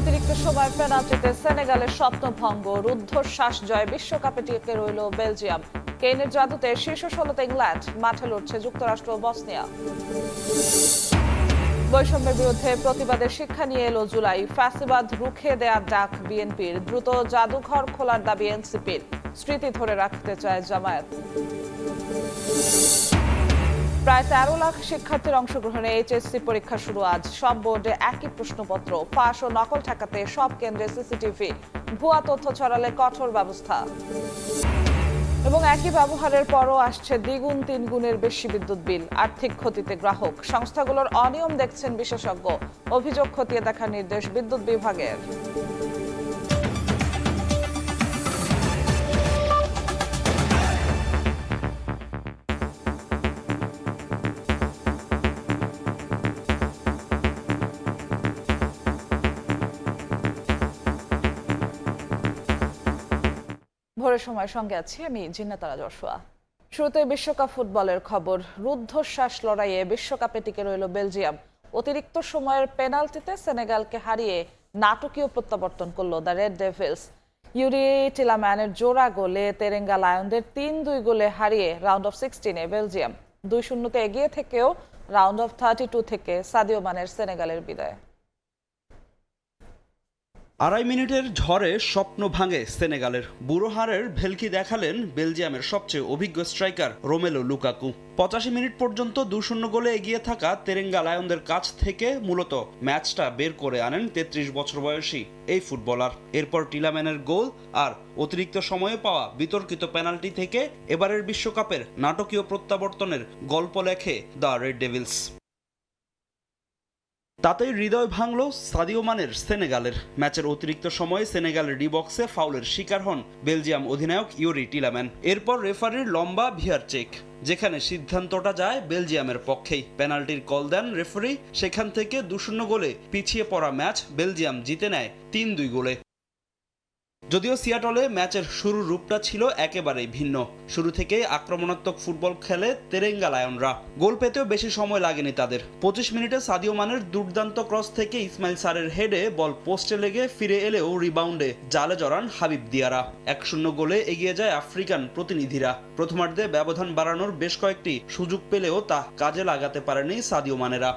অতিরিক্ত সময় পেনাল্টিতে সেনেগালের স্বপ্নভঙ্গ, রুদ্ধশ্বাস জয়, বিশ্বকাপে টিকে রইল বেলজিয়াম। কেইনের জাদুতে শীর্ষ ১৬তে ইংল্যান্ড, মাঠে লড়ছে যুক্তরাষ্ট্র ও বসনিয়া। বৈষম্যের বিরুদ্ধে প্রতিবাদের শিক্ষা নিয়ে এলো জুলাই, ফ্যাসিবাদ রুখে দেওয়ার ডাক বিএনপির, দ্রুত জাদুঘর খোলার দাবি এনসিপির, স্মৃতি ধরে রাখতে চায় জামায়াত। প্রায় ১৩ লাখ শিক্ষার্থীর অংশগ্রহণে এইচএসসি পরীক্ষা শুরু আজ। সব বোর্ডে একই প্রশ্নপত্র, ফাঁস ও নকল ঠেকাতে সব কেন্দ্রে সিসিটিভি, ভুয়া তথ্য ছড়ালে কঠোর ব্যবস্থা। এবং একই ব্যবহারের পরও আসছে দ্বিগুণ তিনগুণের বেশি বিদ্যুৎ বিল, আর্থিক ক্ষতিতে গ্রাহক। সংস্থাগুলোর অনিয়ম দেখছেন বিশেষজ্ঞ, অভিযোগ খতিয়ে দেখার নির্দেশ বিদ্যুৎ বিভাগের। ভোরের সময় সঙ্গে আছি আমি জিন্নাতারা জশুয়া। শুরুতে বিশ্বকাপ ফুটবলের খবর। রুদ্ধশ্বাস লড়াইয়ে বিশ্বকাপে টিকে রইল বেলজিয়াম। অতিরিক্ত সময়ের পেনাল্টিতে সেনেগালকে হারিয়ে নাটকীয় প্রত্যাবর্তন করল দ্য রেড ডেভিলস। ইউরি টিলাম্যানের জোড়া গোলে তেরেঙ্গা লায়নদের ৩-২ গোলে হারিয়ে রাউন্ড অফ 16-এ বেলজিয়াম ২-০-তে এগিয়ে থেকেও রাউন্ড অফ 32 থেকে সাদিও মানের সেনেগালের বিদায়। ২.৫ মিনিটের ঝড়ে স্বপ্ন ভাঙে সেনেগালের। বুড়ো হাড়ের ভেলকি দেখালেন বেলজিয়ামের সবচেয়ে অভিজ্ঞ স্ট্রাইকার রোমেলো লুকাকু। ৮৫ মিনিট পর্যন্ত ২-০ গোলে এগিয়ে থাকা তেরেঙ্গা লায়নদের কাছ থেকে মূলত ম্যাচটা বের করে আনেন ৩৩ বছর বয়সী এই ফুটবলার। এরপর টিলাম্যানের গোল আর অতিরিক্ত সময়ে পাওয়া বিতর্কিত পেনাল্টি থেকে এবারের বিশ্বকাপের নাটকীয় প্রত্যাবর্তনের গল্প লেখে দ্য রেড ডেভিলস। তাতেই হৃদয় ভাঙল সাদিও মানের সেনেগালের। ম্যাচের অতিরিক্ত সময়ে সেনেগালের ডি বক্সে ফাউলের শিকার হন বেলজিয়াম অধিনায়ক ইউরি টিলাম্যান। এরপর রেফারির লম্বা ভিআর চেক, যেখানে সিদ্ধান্তটা যায় বেলজিয়ামের পক্ষেই। পেনাল্টির কল দেন রেফারি। সেখান থেকে ২-০ গোলে পিছিয়ে পড়া ম্যাচ বেলজিয়াম জিতে নেয় ৩-২ গোলে। যদিও সিয়াটলে ম্যাচের শুরুর রূপটা ছিল একেবারেই ভিন্ন। শুরু থেকেই আক্রমণাত্মক ফুটবল খেলে তেরেঙ্গা লায়নরা। গোল পেতেও বেশি সময় লাগেনি তাদের। ২৫ মিনিটে সাদিও মানের দুর্দান্ত ক্রস থেকে ইসমাইল সারের হেডে বল পোস্টে লেগে ফিরে এলেও রিবাউন্ডে জালে জড়ান হাবিব দিয়ারা। ১-০ গোলে এগিয়ে যায় আফ্রিকান প্রতিনিধিরা। প্রথমার্ধে ব্যবধান বাড়ানোর বেশ কয়েকটি সুযোগ পেলেও তা কাজে লাগাতে পারেনি সাদিও মানেরা।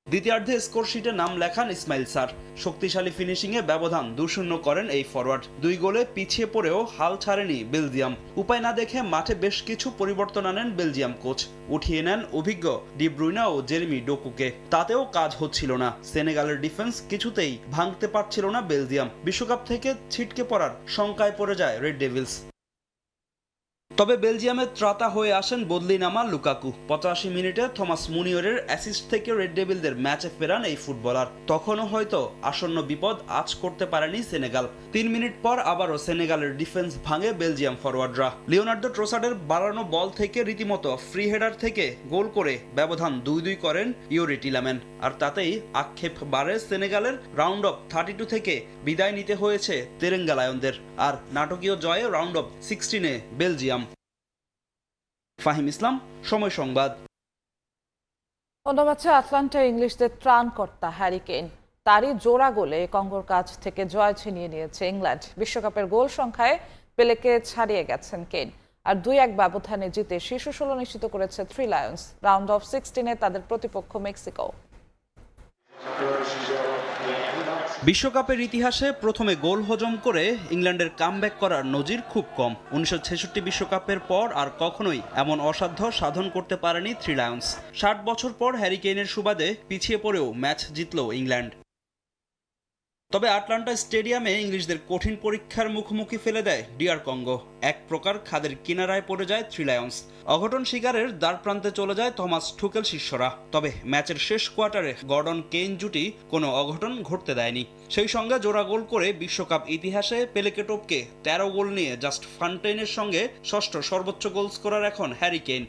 দ্বিতীয়ার্ধে স্কোরশিটে নাম লেখান ইসমাইল সার। শক্তিশালী ফিনিশিংয়ে ব্যবধান ২-০ করেন এই ফরওয়ার্ড। ২ গোলে পিছিয়ে পড়েও হাল ছাড়েনি বেলজিয়াম। উপায় না দেখে মাঠে বেশ কিছু পরিবর্তন আনেন বেলজিয়াম কোচ। উঠিয়ে নেন অভিজ্ঞ ডি ব্রুইনা ও জেরেমি ডোকুকে। তাতেও কাজ হচ্ছিল না। সেনেগালের ডিফেন্স কিছুতেই ভাঙতে পারছিল না বেলজিয়াম। বিশ্বকাপ থেকে ছিটকে পড়ার শঙ্কায় পড়ে যায় রেড ডেভিলস। তবে বেলজিয়ামের ত্রাতা হয়ে আসেন বদলি নামা লুকাকু। ৮৫ মিনিটে থমাস মুনিয়রের অ্যাসিস্ট থেকে রেড ডেভিলদের ম্যাচে ফেরান এই ফুটবলার। তখনও হয়তো আসন্ন বিপদ আঁচ করতে পারেনি সেনেগাল। ৩ মিনিট পর আবারও সেনেগালের ডিফেন্স ভাঙে বেলজিয়াম ফরওয়ার্ডরা। লিওনার্দো ট্রোসার্ডের বাড়ানো বল থেকে রীতিমতো ফ্রি হেডার থেকে গোল করে ব্যবধান ২-২ করেন ইউরি টিলাম্যান। আর তাতেই আক্ষেপ বাড়ে সেনেগালের। রাউন্ড অফ 32 থেকে বিদায় নিতে হয়েছে তেরেঙ্গা লায়নদের। আর নাটকীয় জয়ে রাউন্ড অফ 16-এ বেলজিয়াম। ফাহিম ইসলাম, সময় সংবাদ। অন্য ম্যাচে আটলান্টায় ইংলিশদের ত্রাণকর্তা হ্যারি কেইন, তারই জোড়া গোলে কঙ্গোর কাছ থেকে জয় ছিনিয়ে নিয়েছে ইংল্যান্ড। বিশ্বকাপের গোল সংখ্যায় পেলেকে ছাড়িয়ে গেছেন কেইন। আর ২-১ ব্যবধানে জিতে শীর্ষ ১৬ নিশ্চিত করেছে থ্রি লায়ন্স। রাউন্ড অফ 16-এ তাদের প্রতিপক্ষ মেক্সিকো। বিশ্বকাপের ইতিহাসে প্রথমে গোল হজম করে ইংল্যান্ডের কামব্যাক করার নজির খুব কম। ১৯৬৬ বিশ্বকাপের পর আর কখনোই এমন অসাধ্য সাধন করতে পারেনি থ্রি লায়ন্স। ৬০ বছর পর হ্যারি কেইনের সুবাদে পিছিয়ে পড়েও ম্যাচ জিতল ইংল্যান্ড। তবে আটলান্টা স্টেডিয়ামে ইংলিশদের কঠিন পরীক্ষার মুখোমুখি ফেলে দেয় ডিআর কঙ্গো। এক প্রকার খাদের কিনারায় পড়ে যায় থ্রি লায়ন্স। অঘটন শিকারের দ্বার প্রান্তে চলে যায় থমাস টুকেল শিষ্যরা। তবে ম্যাচের শেষ কোয়ার্টারে গর্ডন কেইন জুটি কোনো অঘটন ঘটতে দেয়নি। সেই সঙ্গে জোড়া গোল করে বিশ্বকাপ ইতিহাসে পেলেকে টপকে ১৩ গোল নিয়ে জাস্ট ফান্টেইনের সঙ্গে ষষ্ঠ সর্বোচ্চ গোল স্কোরার এখন হ্যারি কেইন।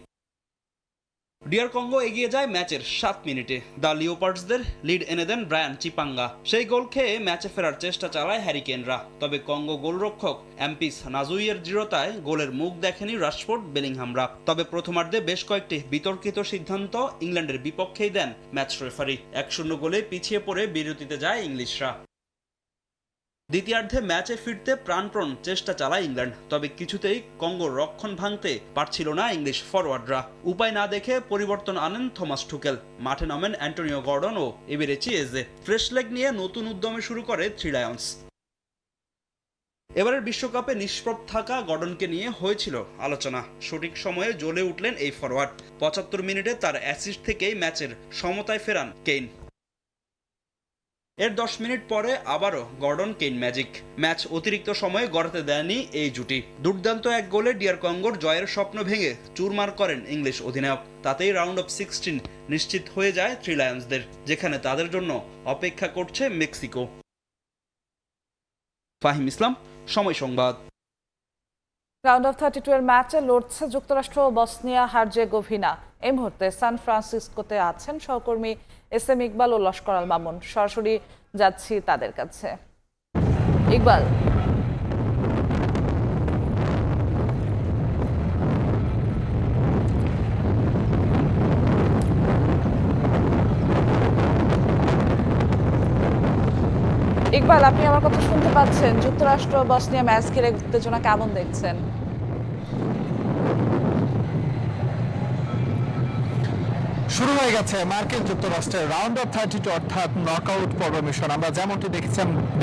ডিআর কঙ্গো এগিয়ে যায় ম্যাচের 7 মিনিটে। দ্য লিওপার্ডসদের লিড এনে দেন ব্রায়ান চিপাঙ্গা। সেই গোল খেয়ে ম্যাচে ফেরার চেষ্টা চালায় হ্যারিকেনরা। তবে কঙ্গো গোলরক্ষক এমপিস নাজুইয়ের দৃঢ়তায় গোলের মুখ দেখেনি রাশফোর্ড বেলিংহামরা। তবে প্রথমার্ধে বেশ কয়েকটি বিতর্কিত সিদ্ধান্ত ইংল্যান্ডের বিপক্ষেই দেন ম্যাচ রেফারি। 1-0 গোলে পিছিয়ে পড়ে বিরতিতে যায় ইংলিশরা। দ্বিতীয়ার্ধে ম্যাচে ফিরতে প্রাণপণ চেষ্টা চালায় ইংল্যান্ড, তবে কিছুতেই কঙ্গোর রক্ষণ ভাঙতে পারছিল না ইংলিশ ফরওয়ার্ডরা। উপায় না দেখে পরিবর্তন আনেন থমাস টুকেল। মাঠে নামেন অ্যান্টোনিও গর্ডন ও এবেরেচি এজে। ফ্রেশ লেগ নিয়ে নতুন উদ্যমে শুরু করে থ্রি লায়ন্স। এবারের বিশ্বকাপে নিষ্প্রভ থাকা গর্ডনকে নিয়ে হয়েছিল আলোচনা। সঠিক সময়ে জ্বলে উঠলেন এই ফরওয়ার্ড। 75 মিনিটে তার অ্যাসিস্ট থেকেই ম্যাচের সমতায় ফেরান কেইন। এর 10 মিনিট পরে আবারও গর্ডন কেইন ম্যাজিক। ম্যাচ অতিরিক্ত সময়ে গড়াতে দেয়নি এই জুটি। দুর্দান্ত এক গোলে ডিআর কঙ্গোর জয়ের স্বপ্ন ভেঙে চুরমার করেন ইংলিশ অধিনায়ক। তাতেই রাউন্ড অফ 16 নিশ্চিত হয়ে যায় থ্রি লায়ন্সদের, যেখানে তাদের জন্য অপেক্ষা করছে মেক্সিকো। ফাহিম ইসলাম, সময় সংবাদ। রাউন্ড অফ 32 এর ম্যাচে লড়ছে যুক্তরাষ্ট্র ও বসনিয়া হার্জেগোভিনা। এই মুহূর্তে সান ফ্রান্সিসকোতে আছেন সহকর্মী এসএম ইকবাল ও লস্কর আল মামুন। সরাসরি যাচ্ছি তাদের কাছে। ইকবাল, আপনি আমার কথা শুনতে পাচ্ছেন? যুক্তরাষ্ট্র বসনিয়া ম্যাচ ঘিরে উত্তেজনা কেমন দেখছেন? শুরু হয়ে গেছে মার্কিন যুক্তরাষ্ট্রের রাউন্ড অফ 32 অর্থাৎ নকআউট পর্ব মিশন। আমরা যেমনটি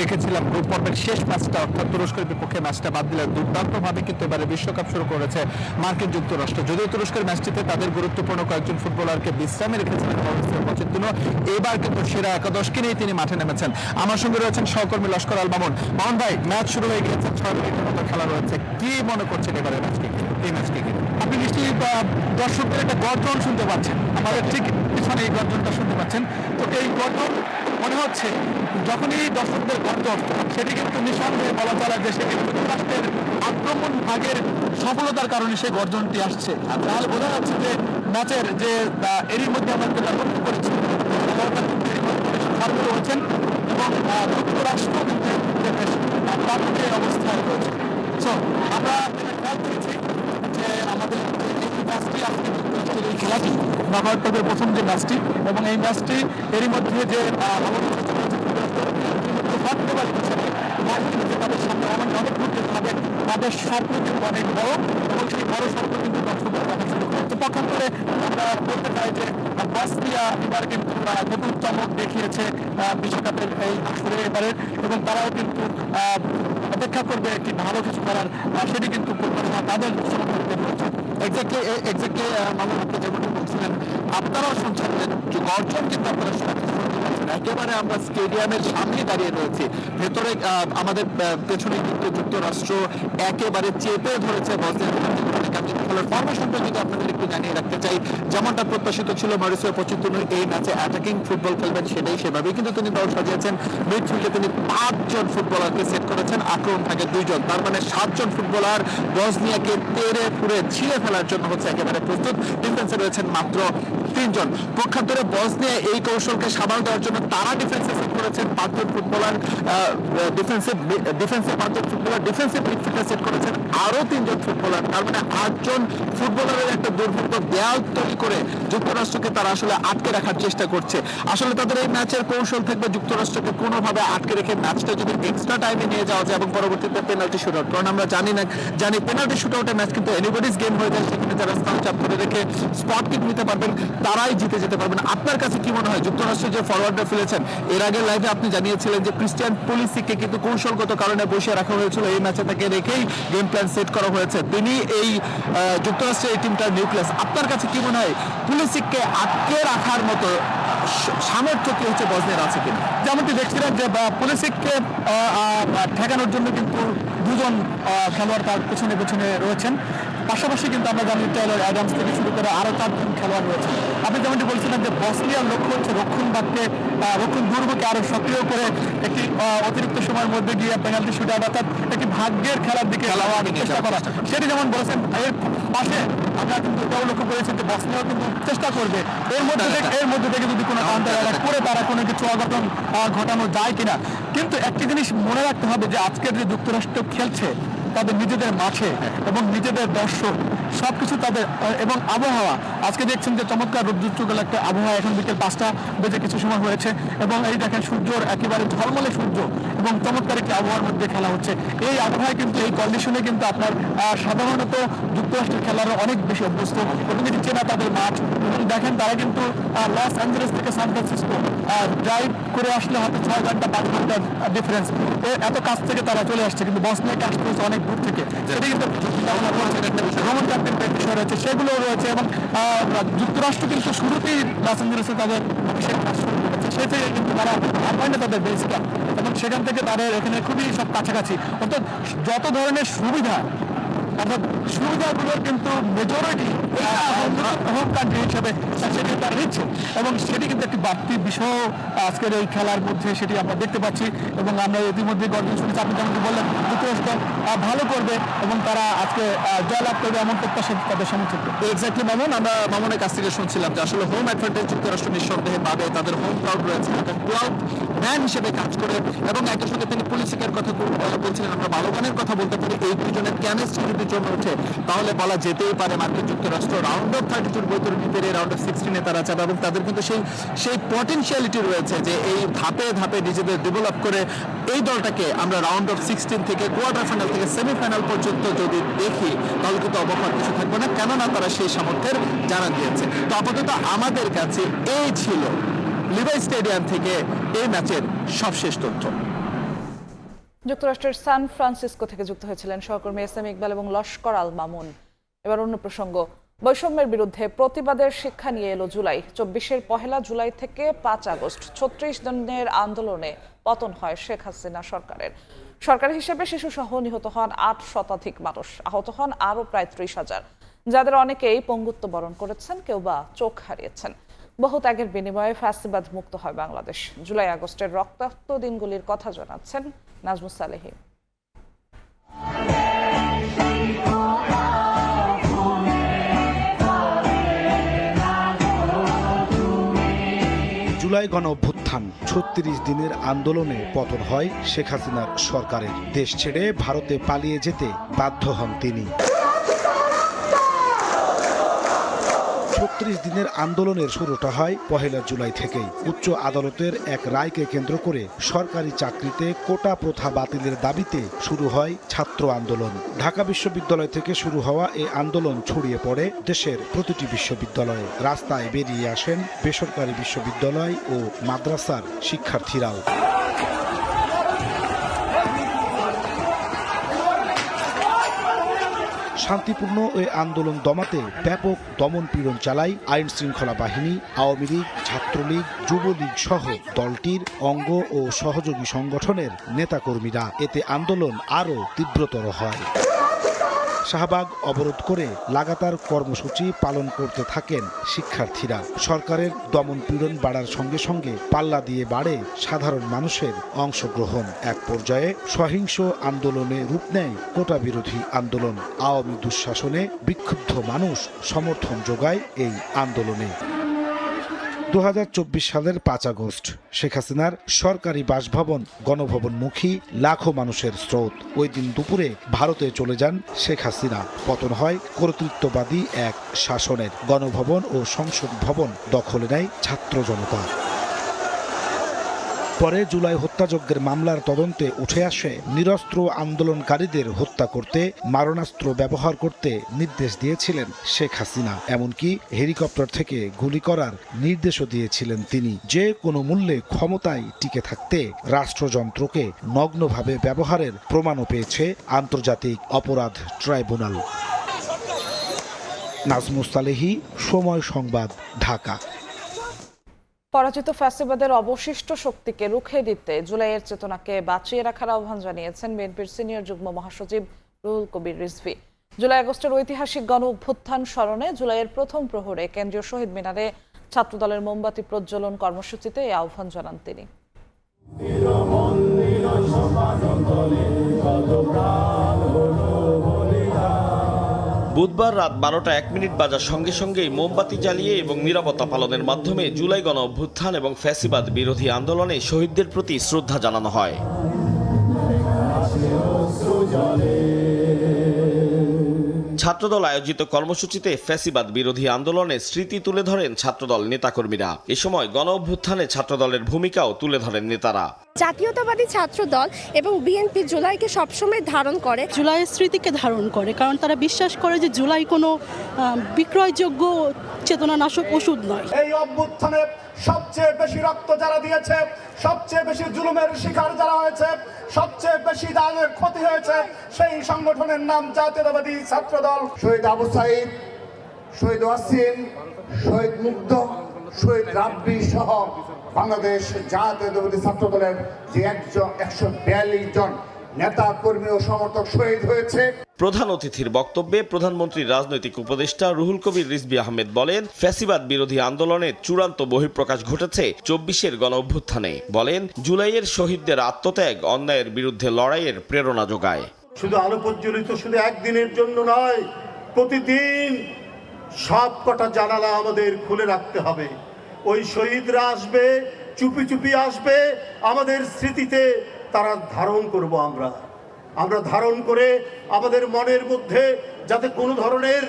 দেখেছিলাম গ্রুপ পর্বের শেষ ম্যাচটা অর্থাৎ তুরস্কের বিপক্ষে ম্যাচটা বাদ দিলে দুর্দান্তভাবে কিন্তু এবারে বিশ্বকাপ শুরু করেছে মার্কিন যুক্তরাষ্ট্র। যদিও তুরস্কের ম্যাচটিতে তাদের গুরুত্বপূর্ণ কয়েকজন ফুটবলারকে বিশ্রামে রেখেছিলেন মাউরিসিও পচেত্তিনো, এবার কিন্তু সেরা একাদশকে নিয়ে তিনি মাঠে নেমেছেন। আমার সঙ্গে রয়েছেন সহকর্মী লস্কর আল মামুন। মামুন ভাই, ম্যাচ শুরু হয়ে গিয়েছে, 6 মিনিটের মতো খেলা রয়েছে। কি মনে করছেন এবারে এই ম্যাচকে? আপনি নিশ্চয়ই দর্শকদের একটা গর্জন শুনতে পাচ্ছেন, আমাদের ঠিক পিছনে এই গর্জনটা শুনতে পাচ্ছেন। তো এই গর্জন মনে হচ্ছে যখনই দর্শকদের গর্জন, সেটি কিন্তু নিঃসন্দেহে বলা চলে যে সেটি যুক্তরাষ্ট্রের আক্রমণ ভাগের সফলতার কারণে সেই গর্জনটি আসছে। আর তাহলে বোঝা যাচ্ছে যে ম্যাচের যে এরই মধ্যে আমরা যেটা লক্ষ্য করেছি সার্ভে রয়েছেন এবং যুক্তরাষ্ট্র কিন্তু বেশ প্রাপ্তির অবস্থায় রয়েছে। সো আমরা যেটা খেয়াল করেছি যে আমাদের এই ম্যাচটি আজকে যুক্তরাষ্ট্রের এই খেলাটি নকআউট পর্বের প্রথম যে ম্যাচটি, এবং এই ম্যাচটি এরই মধ্যে যে তাদের সামনে অনেক ঘুরতে হবে, তাদের স্বপ্ন কিন্তু অনেক বড় এবং সেই বড় স্বপ্ন কিন্তু দর্শকরা দেখা শুরু করে। তো পক্ষান্তরে আমরা বলতে চাই যে বসনিয়া এবার কিন্তু নতুন চমক দেখিয়েছে বিশ্বকাপের এই আসরে এবারের, এবং তারাও কিন্তু অপেক্ষা করবে একটি ভালো কিছু করার, সেটি কিন্তু তাদের সমর্থকদের রয়েছে। এক্স্যাক্টলি মামুন, আপনি যেমনটি বলছিলেন, আপনারাও শুনছেন যে গর্জন কিন্তু আপনারা শুনতে পাচ্ছেন। একেবারে আমরা স্টেডিয়ামের সামনে দাঁড়িয়ে রয়েছি। ভেতরে আমাদের পেছনে কিন্তু যুক্তরাষ্ট্র একেবারে চেপে ধরেছে বসনিয়া। খেলার ফরমেশনটা যদি আপনাদের একটু জানিয়ে রাখতে চাই, যেমনটা প্রত্যাশিত ছিল মাউরিসিও পচেত্তিনো এই ম্যাচে অ্যাটাকিং ফুটবল খেলবেন, সেভাবেই কিন্তু তিনি দল সাজিয়েছেন। মিডফিল্ডে তিনি 5 জন ফুটবলারকে সেট করেছেন, আক্রমণ ভাগে 2 জন, তার মানে 7 জন ফুটবলার বসনিয়াকে তেড়ে ফুড়ে ছিঁড়ে ফেলার জন্য হচ্ছে একেবারে প্রস্তুত। ডিফেন্সে রয়েছেন মাত্র 3 জন। পক্ষান্তরে বসনিয়া এই কৌশলকে সামাল দেওয়ার জন্য তারা ডিফেন্সে সেট করেছেন 5 জন ফুটবলার, ডিফেন্সিভ মিডফিল্ডে সেট করেছেন আরো 3 জন ফুটবলার। তার মানে 8 জন ফুটবলারের একটা দুর্ভেদ্য দেয়াল তৈরি করে যুক্তরাষ্ট্রকে তারা আসলে আটকে রাখার চেষ্টা করছে। আসলে তাদের এই ম্যাচের কৌশল থাকবে যুক্তরাষ্ট্রকে কোনোভাবে আটকে রেখে ম্যাচটা যদি এক্সট্রা টাইমে নিয়ে যাওয়া যায় এবং পরবর্তীতে পেনাল্টি শুটআউট, কারণ আমরা জানি পেনাল্টি শুটআউটে ম্যাচ কিন্তু এনিবডিজ গেম হয়ে যায়। সেখানে যারা স্থান চাপ ধরে রেখে স্পট কিক নিতে পারবেন তারাই জিতে যেতে পারবেন। আপনার কাছে কি মনে হয় যুক্তরাষ্ট্র যে ফরওয়ার্ডরা ফেলেছেন? এর আগে লাইভে আপনি জানিয়েছিলেন যে ক্রিস্টিয়ান পুলিসিককে কিন্তু কৌশলগত কারণে বসিয়ে রাখা হয়েছিল, এই ম্যাচে তাকে রেখেই গেম প্ল্যান সেট করা হয়েছে। তিনি এই যুক্তরাষ্ট্রের এই টিমটার নিউক্লিয়াস। আপনার কাছে কি মনে হয় পুলিসিককে আটকে রাখার মতো সামর্থ্য কি হচ্ছে বসনিয়ার আছে কিনা? যেমনটি দেখছিলেন যে পুলিসিককে ঠেকানোর জন্য কিন্তু 2 জন খেলোয়াড় তার পেছনে রয়েছেন। পাশাপাশি কিন্তু আমরা জানি টেলর অ্যাডামস থেকে শুরু করে আরও 4 জন খেলোয়াড় রয়েছে। আপনি যেমনটি বলছিলেন যে বসনিয়ার লক্ষ্য হচ্ছে রক্ষণ দুর্গকে আরো সক্রিয় করে একটি অতিরিক্ত সময়ের মধ্যে গিয়ে পেনাল্টি শুট আউট অর্থাৎ একটি ভাগ্যের খেলার দিকে চেষ্টা করা, সেটি যেমন বলেছেন। এর পাশে আমরা কিন্তু এটাও লক্ষ্য করেছি যে বসনিয়াও কিন্তু চেষ্টা করবে এর মধ্যে থেকে যদি কোনো কাউন্টার অ্যাটাক করে তারা কোনো কিছু অঘটন ঘটানো যায় কিনা। কিন্তু একটি জিনিস মনে রাখতে হবে যে আজকের যে যুক্তরাষ্ট্র খেলছে তাদের নিজেদের মাঠে এবং নিজেদের দর্শক সবকিছু তাদের এবং আবহাওয়া, আজকে দেখছেন যে চমৎকার রৌদ্রোজ্জ্বল একটা আবহাওয়া, এখন বিকেল 5টা বেজে কিছু সময় হয়েছে এবং এই দেখেন সূর্যর একেবারে ঝলমলে সূর্য এবং চমৎকার একটি আবহাওয়ার মধ্যে খেলা হচ্ছে। এই আবহাওয়ায় কিন্তু এই কন্ডিশনে কিন্তু আপনার সাধারণত যুক্তরাষ্ট্রের খেলারও অনেক বেশি অভ্যস্ত এবং এটি চেনা তাদের মাঠ। এবং দেখেন তারা কিন্তু লস অ্যাঞ্জেলেস থেকে সান ফ্রান্সিসকো ড্রাইভ করে আসলে হয়তো 6 ঘন্টা 5 ঘন্টার ডিফারেন্স, এত কাছ থেকে তারা চলে আসছে, কিন্তু বসনিয়াকে আসতে হচ্ছে অনেক দূর থেকে। সেটি কিন্তু ভ্রমণ চাকরির বিষয় রয়েছে, সেগুলোও রয়েছে। এবং যুক্তরাষ্ট্র কিন্তু শুরুতেই লস অ্যাঞ্জেলেসে তাদের অভিষেক শুরু করেছে, সে থেকে কিন্তু তারা অ্যাপয়েন্টে তাদের বেসটা এবং সেখান থেকে তাদের এখানে খুবই সব কাছাকাছি, অর্থাৎ যত ধরনের সুবিধা অর্থাৎ সুবিধাগুলোর কিন্তু মেজরিটি হোম কান্ট্রি হিসেবে সেটি তারা নিচ্ছে এবং সেটি কিন্তু একটি বাড়তি বিষয় আজকের এই খেলার মধ্যে সেটি আমরা দেখতে পাচ্ছি। এবং আমরা ইতিমধ্যে গর্জন শুনেছি, আপনি যেমন বললেন যুক্তরাষ্ট্র ভালো করবে এবং তারা আজকে জয়লাভ করবে এমন প্রত্যাশা তাদের সমর্থক। এক্স্যাক্টলি মামুন, আমরা মামুনের কাছ থেকে শুনছিলাম যে আসলে হোম অ্যাডভান্টেজ যুক্তরাষ্ট্র নিঃসন্দেহে পাবে, তাদের হোম ক্রাউড রয়েছে, তাদের ক্লাউড ম্যান হিসেবে কাজ করে এবং একই সঙ্গে তিনি পুলিশের কথা বলছিলেন। আমরা ভালো মানের কথা বলতে পারি, এই দুজনের কেমিস্ট্রি যদি জমে ওঠে তাহলে বলা যেতেই পারে মার্কিন যুক্তরাষ্ট্র রাউন্ড অফ 32 বৈতরণী পেরিয়ে রাউন্ড অফ 16-এ তারা যাবে এবং তাদের কিন্তু সেই পটেনশিয়ালিটি রয়েছে যে এই ধাপে ধাপে নিজেদের ডেভেলপ করে এই দলটাকে আমরা রাউন্ড অফ 16 থেকে কোয়ার্টার ফাইনাল থেকে সেমিফাইনাল পর্যন্ত যদি দেখি তাহলে কিন্তু অবাক হওয়ার কিছু থাকবে না, কেননা তারা সেই সামর্থ্যের জানান দিয়েছে। তো আপাতত আমাদের কাছে এই ছিল লিভাই স্টেডিয়াম থেকে এই ম্যাচের সবশেষ তথ্য। যুক্তরাষ্ট্রের সান ফ্রান্সিসকো থেকে যুক্ত হয়েছিলেন সহকর্মী এস.এম. ইকবাল এবং লস্কর আল মামুন। এবার অন্য প্রসঙ্গ, বৈষম্যের বিরুদ্ধে প্রতিবাদের শিক্ষা নিয়ে এলো জুলাই। 24-এর 1 জুলাই থেকে 5 আগস্ট 36 দিনের আন্দোলনে পতন হয় শেখ হাসিনা সরকারের। সরকার হিসেবে শিশুসহ নিহত হন 8 শতাধিক মানুষ, আহত হন আরও প্রায় 30,000, যাদের অনেকেই পঙ্গুত্ব বরণ করেছেন, কেউ বা চোখ হারিয়েছেন। বহু ত্যাগের বিনিময়ে ফ্যাসিবাদ মুক্ত হয় বাংলাদেশ। জুলাই আগস্টের রক্তাক্ত দিনগুলির কথা জানাচ্ছেন নাজমুস সালেহী। জুলাই গণ অভ্যুত্থান 36 দিনের আন্দোলনে পতন হয় শেখ হাসিনার সরকারের। দেশ ছেড়ে ভারতে পালিয়ে যেতে বাধ্য হন তিনি। 36 দিনের আন্দোলনের শুরুটা হয় 1 জুলাই থেকেই। উচ্চ আদালতের এক রায়কে কেন্দ্র করে সরকারি চাকরিতে কোটা প্রথা বাতিলের দাবিতে শুরু হয় ছাত্র আন্দোলন। ঢাকা বিশ্ববিদ্যালয় থেকে শুরু হওয়া এই আন্দোলন ছড়িয়ে পড়ে দেশের প্রতিটি বিশ্ববিদ্যালয়ে। রাস্তায় বেরিয়ে আসেন বেসরকারি বিশ্ববিদ্যালয় ও মাদ্রাসার শিক্ষার্থীরাও। শান্তিপূর্ণ ওই আন্দোলন দমাতে ব্যাপক দমন পীড়ন চালায় আইন শৃঙ্খলা বাহিনী, আওয়ামী লীগ, ছাত্রলীগ, যুবলীগ সহ দলটির অঙ্গ ও সহযোগী সংগঠনের নেতাকর্মীরা। এতে আন্দোলন আরও তীব্রতর হয়। শাহবাগ অবরোধ করে লাগাতার কর্মসূচি পালন করতে থাকেন শিক্ষার্থীরা। সরকারের দমন পীড়ন বাড়ার সঙ্গে সঙ্গে পাল্লা দিয়ে বাড়ে সাধারণ মানুষের অংশগ্রহণ। এক পর্যায়ে সহিংস আন্দোলনে রূপ নেয় কোটা বিরোধী আন্দোলন। আওয়ামী দুঃশাসনে বিক্ষুব্ধ মানুষ সমর্থন যোগায় এই আন্দোলনে। 2024 সালের 5 আগস্ট শেখ হাসিনার সরকারি বাসভবন গণভবনমুখী লাখো মানুষের স্রোত। ওই দিন দুপুরে ভারতে চলে যান শেখ হাসিনা। পতন হয় কর্তৃত্ববাদী এক শাসনের। গণভবন ও সংসদ ভবন দখলে নেয় ছাত্র জনতা। পরে জুলাই হত্যাযজ্ঞের মামলার তদন্তে উঠে আসে নিরস্ত্র আন্দোলনকারীদের হত্যা করতে মারণাস্ত্র ব্যবহার করতে নির্দেশ দিয়েছিলেন শেখ হাসিনা। এমনকি হেলিকপ্টার থেকে গুলি করার নির্দেশও দিয়েছিলেন তিনি। যে কোনো মূল্যে ক্ষমতায় টিকে থাকতে রাষ্ট্রযন্ত্রকে নগ্নভাবে ব্যবহারের প্রমাণও পেয়েছে আন্তর্জাতিক অপরাধ ট্রাইব্যুনাল। নাজমুস সালেহী, সময় সংবাদ, ঢাকা। পরাজিত ফ্যাসিবাদের অবশিষ্ট শক্তিকে রুখে দিতে জুলাইয়ের চেতনাকে বাঁচিয়ে রাখার আহ্বান জানিয়েছেন বিএনপির সিনিয়র যুগ্ম মহাসচিব রুহুল কবির রিজভী। জুলাই আগস্টের ঐতিহাসিক গণ অভ্যুত্থান স্মরণে জুলাইয়ের প্রথম প্রহরে কেন্দ্রীয় শহীদ মিনারে ছাত্রদলের মোমবাতি প্রজ্বলন কর্মসূচিতে এই আহ্বান জানান তিনি। বুধবার রাত 12টা 1 মিনিট বাজার সঙ্গে সঙ্গেই মোমবাতি জ্বালিয়ে এবং নিরাপত্তা পালনের মাধ্যমে জুলাই গণ অভ্যুত্থান এবং ফ্যাসিবাদ বিরোধী আন্দোলনে শহীদদের প্রতি শ্রদ্ধা জানানো হয়। ছাত্রদল আয়োজিত কর্মসূচিতে ফ্যাসিবাদ বিরোধী আন্দোলনে স্মৃতি তুলে ধরেন ছাত্রদল নেতাকর্মীরা। এ সময় গণ অভ্যুত্থানে ছাত্রদলের ভূমিকাও তুলে ধরেন নেতারা। জাতীয়তাবাদী ছাত্রদল এবং বিএনপি জুলাইকে সবসময় ধারণ করে, জুলাইয়ের স্মৃতিকে ধারণ করে, কারণ তারা বিশ্বাস করে যে জুলাই কোনো বিক্রয়যোগ্য চেতনানাশক ওষুধ নয়। এই অভ্যুত্থানে সবচেয়ে বেশি রক্ত যারা দিয়েছে, সবচেয়ে বেশি জুলুমের শিকার যারা হয়েছে, সবচেয়ে বেশি দানের ক্ষতি হয়েছে, সেই সংগঠনের নাম জাতীয়তাবাদী ছাত্রদল। শহীদ আবু সাইদ, শহীদ ওয়াসিম, শহীদ মুগ্ধ, শহীদ রাব্বি সহ বাংলাদেশ জাতীয়তাবাদী ছাত্রদলের যে 142 জন নেতা কর্মী ও সমর্থক শহীদ হয়েছে। প্রধান অতিথির বক্তব্যে প্রধানমন্ত্রীর রাজনৈতিক উপদেষ্টা রুহুল কবির রিজভী আহমেদ বলেন, ফ্যাসিবাদ বিরোধী আন্দোলনের চূড়ান্ত বহিঃপ্রকাশ ঘটেছে 24-এর গণ অভ্যুত্থানে। বলেন, জুলাইয়ের শহীদদের আত্মত্যাগ অন্যায়ের বিরুদ্ধে লড়াইয়ের প্রেরণা যোগায়। শুধু আলো প্রজ্বলিত শুধু একদিনের জন্য নয়, প্রতিদিন সব কটা জানালা আমাদের খুলে রাখতে হবে। ওই শহীদরা আসবে, চুপি চুপি আসবে, আমাদের স্মৃতিতে তারা ধারণ করব। আমরা ধারণ করে আমাদের মনের মধ্যে যাতে কোনো ধরনের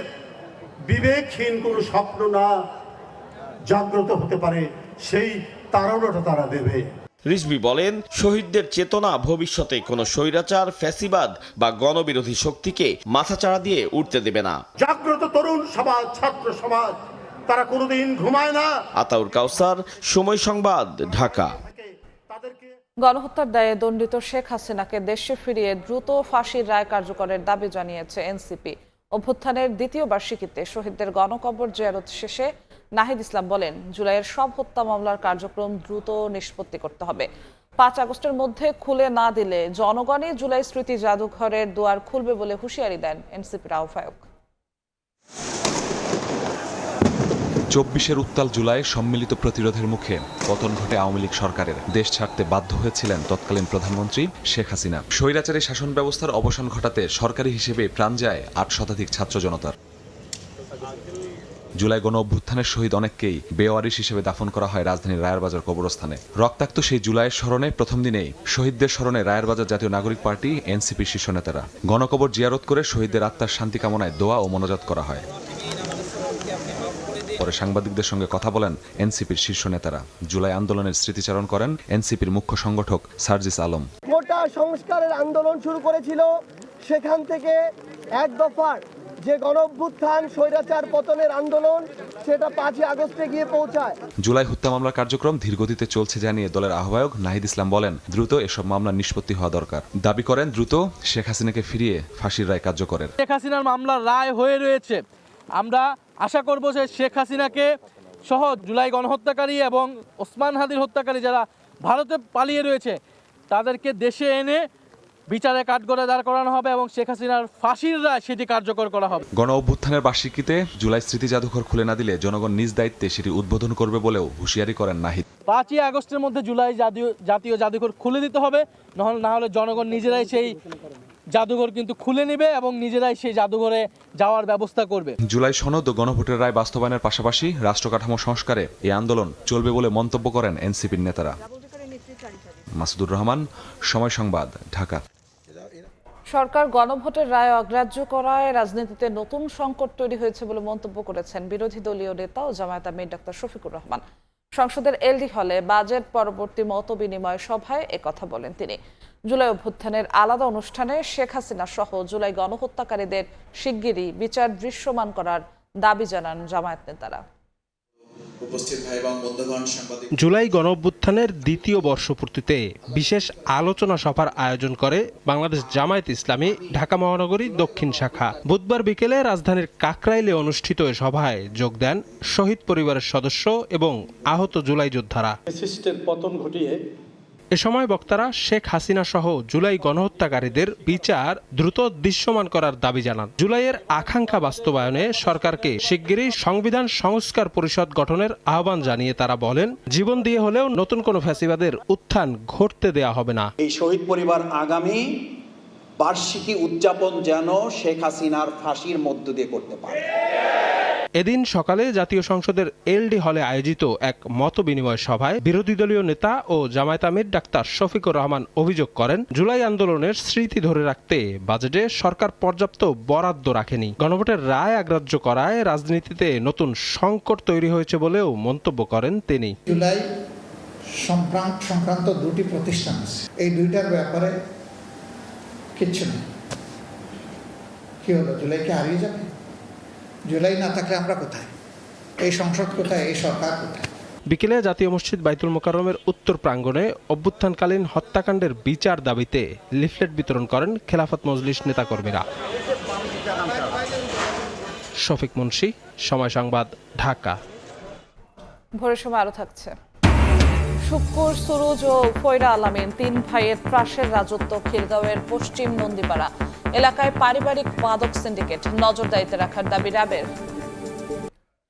বিবেকহীন কোনো স্বপ্ন না জাগ্রত হতে পারে, সেই তাড়নাটা তারা দেবে। রিজভী বলেন, শহীদদের চেতনা ভবিষ্যতে কোনো স্বৈরাচার, ফ্যাসিবাদ বা গণবিরোধী শক্তিকে মাথাচাড়া দিয়ে উঠতে দেবে না। জাগ্রত তরুণ সমাজ, ছাত্র সমাজ তারা কোনোদিন ঘুমায় না। আতাউর কাউসার, সময় সংবাদ, ঢাকা। গণহত্যার দায়ে দণ্ডিত শেখ হাসিনাকে দেশে ফিরিয়ে দ্রুত ফাঁসির রায় কার্যকরের দাবি জানিয়েছে এনসিপি। অভ্যুত্থানের দ্বিতীয় বার্ষিকীতে শহীদদের গণকবর জিয়ারত শেষে নাহিদ ইসলাম বলেন, জুলাইয়ের সব হত্যা মামলার কার্যক্রম দ্রুত নিষ্পত্তি করতে হবে। 5 আগস্টের মধ্যে খুলে না দিলে জনগণই জুলাই স্মৃতি জাদুঘরের দুয়ার খুলবে বলে হুঁশিয়ারি দেন এনসিপির আহ্বায়ক। 24-এর উত্তাল জুলাই সম্মিলিত প্রতিরোধের মুখে পতন ঘটে আওয়ামী লীগ সরকারের। দেশ ছাড়তে বাধ্য হয়েছিলেন তৎকালীন প্রধানমন্ত্রী শেখ হাসিনা। স্বৈরাচারী শাসন ব্যবস্থার অবসান ঘটাতে সরকারি হিসেবে প্রাণ যায় 8 শতাধিক ছাত্র জনতার। জুলাই গণ অভ্যুত্থানের শহীদ অনেককেই বেওয়ারিশ হিসেবে দাফন করা হয় রাজধানীর রায়েরবাজার কবরস্থানে। রক্তাক্ত সেই জুলাইয়ের স্মরণে প্রথম দিনেই শহীদদের স্মরণে রায়েরবাজার জাতীয় নাগরিক পার্টি এনসিপির শীর্ষ নেতারা গণকবর জিয়ারত করে শহীদদের আত্মার শান্তি কামনায় দোয়া ও মোনাজাত করা হয়। পরে সাংবাদিকদের সঙ্গে কথা বলেন এনসিপির শীর্ষ নেতারা। জুলাই আন্দোলনের স্মৃতিচারণ করেন এনসিপির মুখ্য সংগঠক সার্জিস আলম। কোটা সংস্কারের আন্দোলন শুরু করেছিল, সেখান থেকে এক দফার যে গণঅভ্যুত্থান স্বৈরাচার পতনের আন্দোলন, সেটা 5 আগস্টে গিয়ে পৌঁছায়। জুলাই হত্যা মামলার কার্যক্রম ধীরগতিতে চলছে জানিয়ে দলের আহ্বায়ক নাহিদ ইসলাম বলেন, দ্রুত এসব মামলার নিষ্পত্তি হওয়া দরকার। দাবি করেন দ্রুত শেখ হাসিনাকে ফিরিয়ে ফাঁসির রায় কার্যকরের। শেখ হাসিনার মামলার রায় হয়ে রয়েছে, আমরা আশা করব যে শেখ হাসিনাকে সহ জুলাই গণহত্যাকারী এবং ওসমান হাদির হত্যাকারী যারা ভারতে পালিয়ে রয়েছে তাদেরকে দেশে এনে বিচারে কাঠগড়ায় দাঁড় করানো হবে এবং শেখ হাসিনার ফাঁসির রায় সেটি কার্যকর করা হবে। গণ অভ্যুত্থানের বার্ষিকীতে জুলাই স্মৃতি জাদুঘর খুলে না দিলে জনগণ নিজ দায়িত্বে সেটি উদ্বোধন করবে বলেও হুঁশিয়ারি করেন নাহিদ। 5 আগস্টের মধ্যে জুলাই জাতীয় জাদুঘর খুলে দিতে হবে, না হলে জনগণ নিজেরাই সেই জাদুঘর কিন্তু খুলে নেবে এবং নিজেরাই সেই জাদুঘরে যাওয়ার ব্যবস্থা করবে। জুলাই সনদ ও গণভোটের রায় বাস্তবায়নের পাশাপাশি রাষ্ট্রকাঠামো সংস্কারে এই আন্দোলন চলবে বলে মন্তব্য করেন এনসিপির নেতারা। মাসুদুর রহমান, সময় সংবাদ, ঢাকা। সরকার গণভোটের রায় অগ্রাহ্য করায় রাজনীতিতে নতুন সংকট তৈরি হয়েছে বলে মন্তব্য করেছেন বিরোধী দলীয় নেতা ও জামায়াত আমির ডক্টর শফিকুর রহমান। সংসদের এলডি হলে বাজেট পরবর্তী মতবিনিময় সভায় একথা বলেন তিনি। জুলাই অভ্যুত্থানের আলাদা অনুষ্ঠানে শেখ হাসিনা সহ জুলাই গণহত্যাকারীদের শিগগিরই বিচার দৃশ্যমান করার দাবি জানান জামায়াত নেতারা। জুলাই গণঅভ্যুত্থানের দ্বিতীয় বর্ষপূর্তিতে বিশেষ আলোচনা সভার আয়োজন করে বাংলাদেশ জামায়াত ইসলামী ঢাকা মহানগরী দক্ষিণ শাখা। বুধবার বিকেলে রাজধানীর কাকরাইলে অনুষ্ঠিত এ সভায় যোগ দেন শহীদ পরিবারের সদস্য এবং আহত জুলাই যোদ্ধারা। পতন ঘটিয়ে এ সময় বক্তারা শেখ হাসিনা সহ জুলাই গণহত্যাকারীদের বিচার দ্রুত দৃশ্যমান করার দাবি জানান। জুলাইয়ের আকাঙ্ক্ষা বাস্তবায়নে সরকারকে শিগগিরই সংবিধান সংস্কার পরিষদ গঠনের আহ্বান জানিয়ে তারা বলেন, জীবন দিয়ে হলেও নতুন কোনো ফ্যাসিবাদের উত্থান ঘটতে দেয়া হবে না। এই শহীদ পরিবার আগামী বার্ষিকী উদযাপন যেন শেখ হাসিনার ফাঁসির মধ্য দিয়ে করতে পারে। এদিন সকালে জাতীয় সংসদের এলডি হলে আয়োজিত এক মত বিনিময় সভায় বিরোধী দলীয় নেতা ও জামায়াত আমির ডাক্তার শফিকুর রহমান অভিযোগ করেন, জুলাই আন্দোলনের স্মৃতি ধরে রাখতে বাজেটে সরকার পর্যাপ্ত বরাদ্দ রাখেনি। গণভোটের রায় অগ্রাহ্য করায় রাজনীতিতে নতুন সংকট তৈরি হয়েছে বলেও মন্তব্য করেন তিনি। জুলাই সংক্রান্ত দুটি প্রতিষ্ঠান আছে, এই দুইটার ব্যাপারে কিচ্ছু নেই। কি হলো, জুলাইকে হারিয়ে যাবে? জুলাই না থাকলে আমরা কোথায়? এই সংসদ কোথায়? এই সরকার কোথায়? বিকেলে জাতীয় মসজিদ বাইতুল মোকাররমের উত্তর প্রাঙ্গণে অভ্যুত্থানকালীন হত্যাকাণ্ডের বিচার দাবিতে লিফলেট বিতরণ করেন খেলাফত মজলিস নেতাকর্মীরা। শফিক মুন্সি, সময় সংবাদ, ঢাকা। ভোরের সময় আরো থাকছে। শুক্কুর, সুরুজ ও ফয়রা আলামিন তিন ভাইয়ের ত্রাসের রাজত্ব খিলগাঁওয়ের পশ্চিম নন্দীপাড়া এলাকায় পারিবারিক মাদক সিন্ডিকেট নজরদারিতে রাখার দাবি র্যাবের।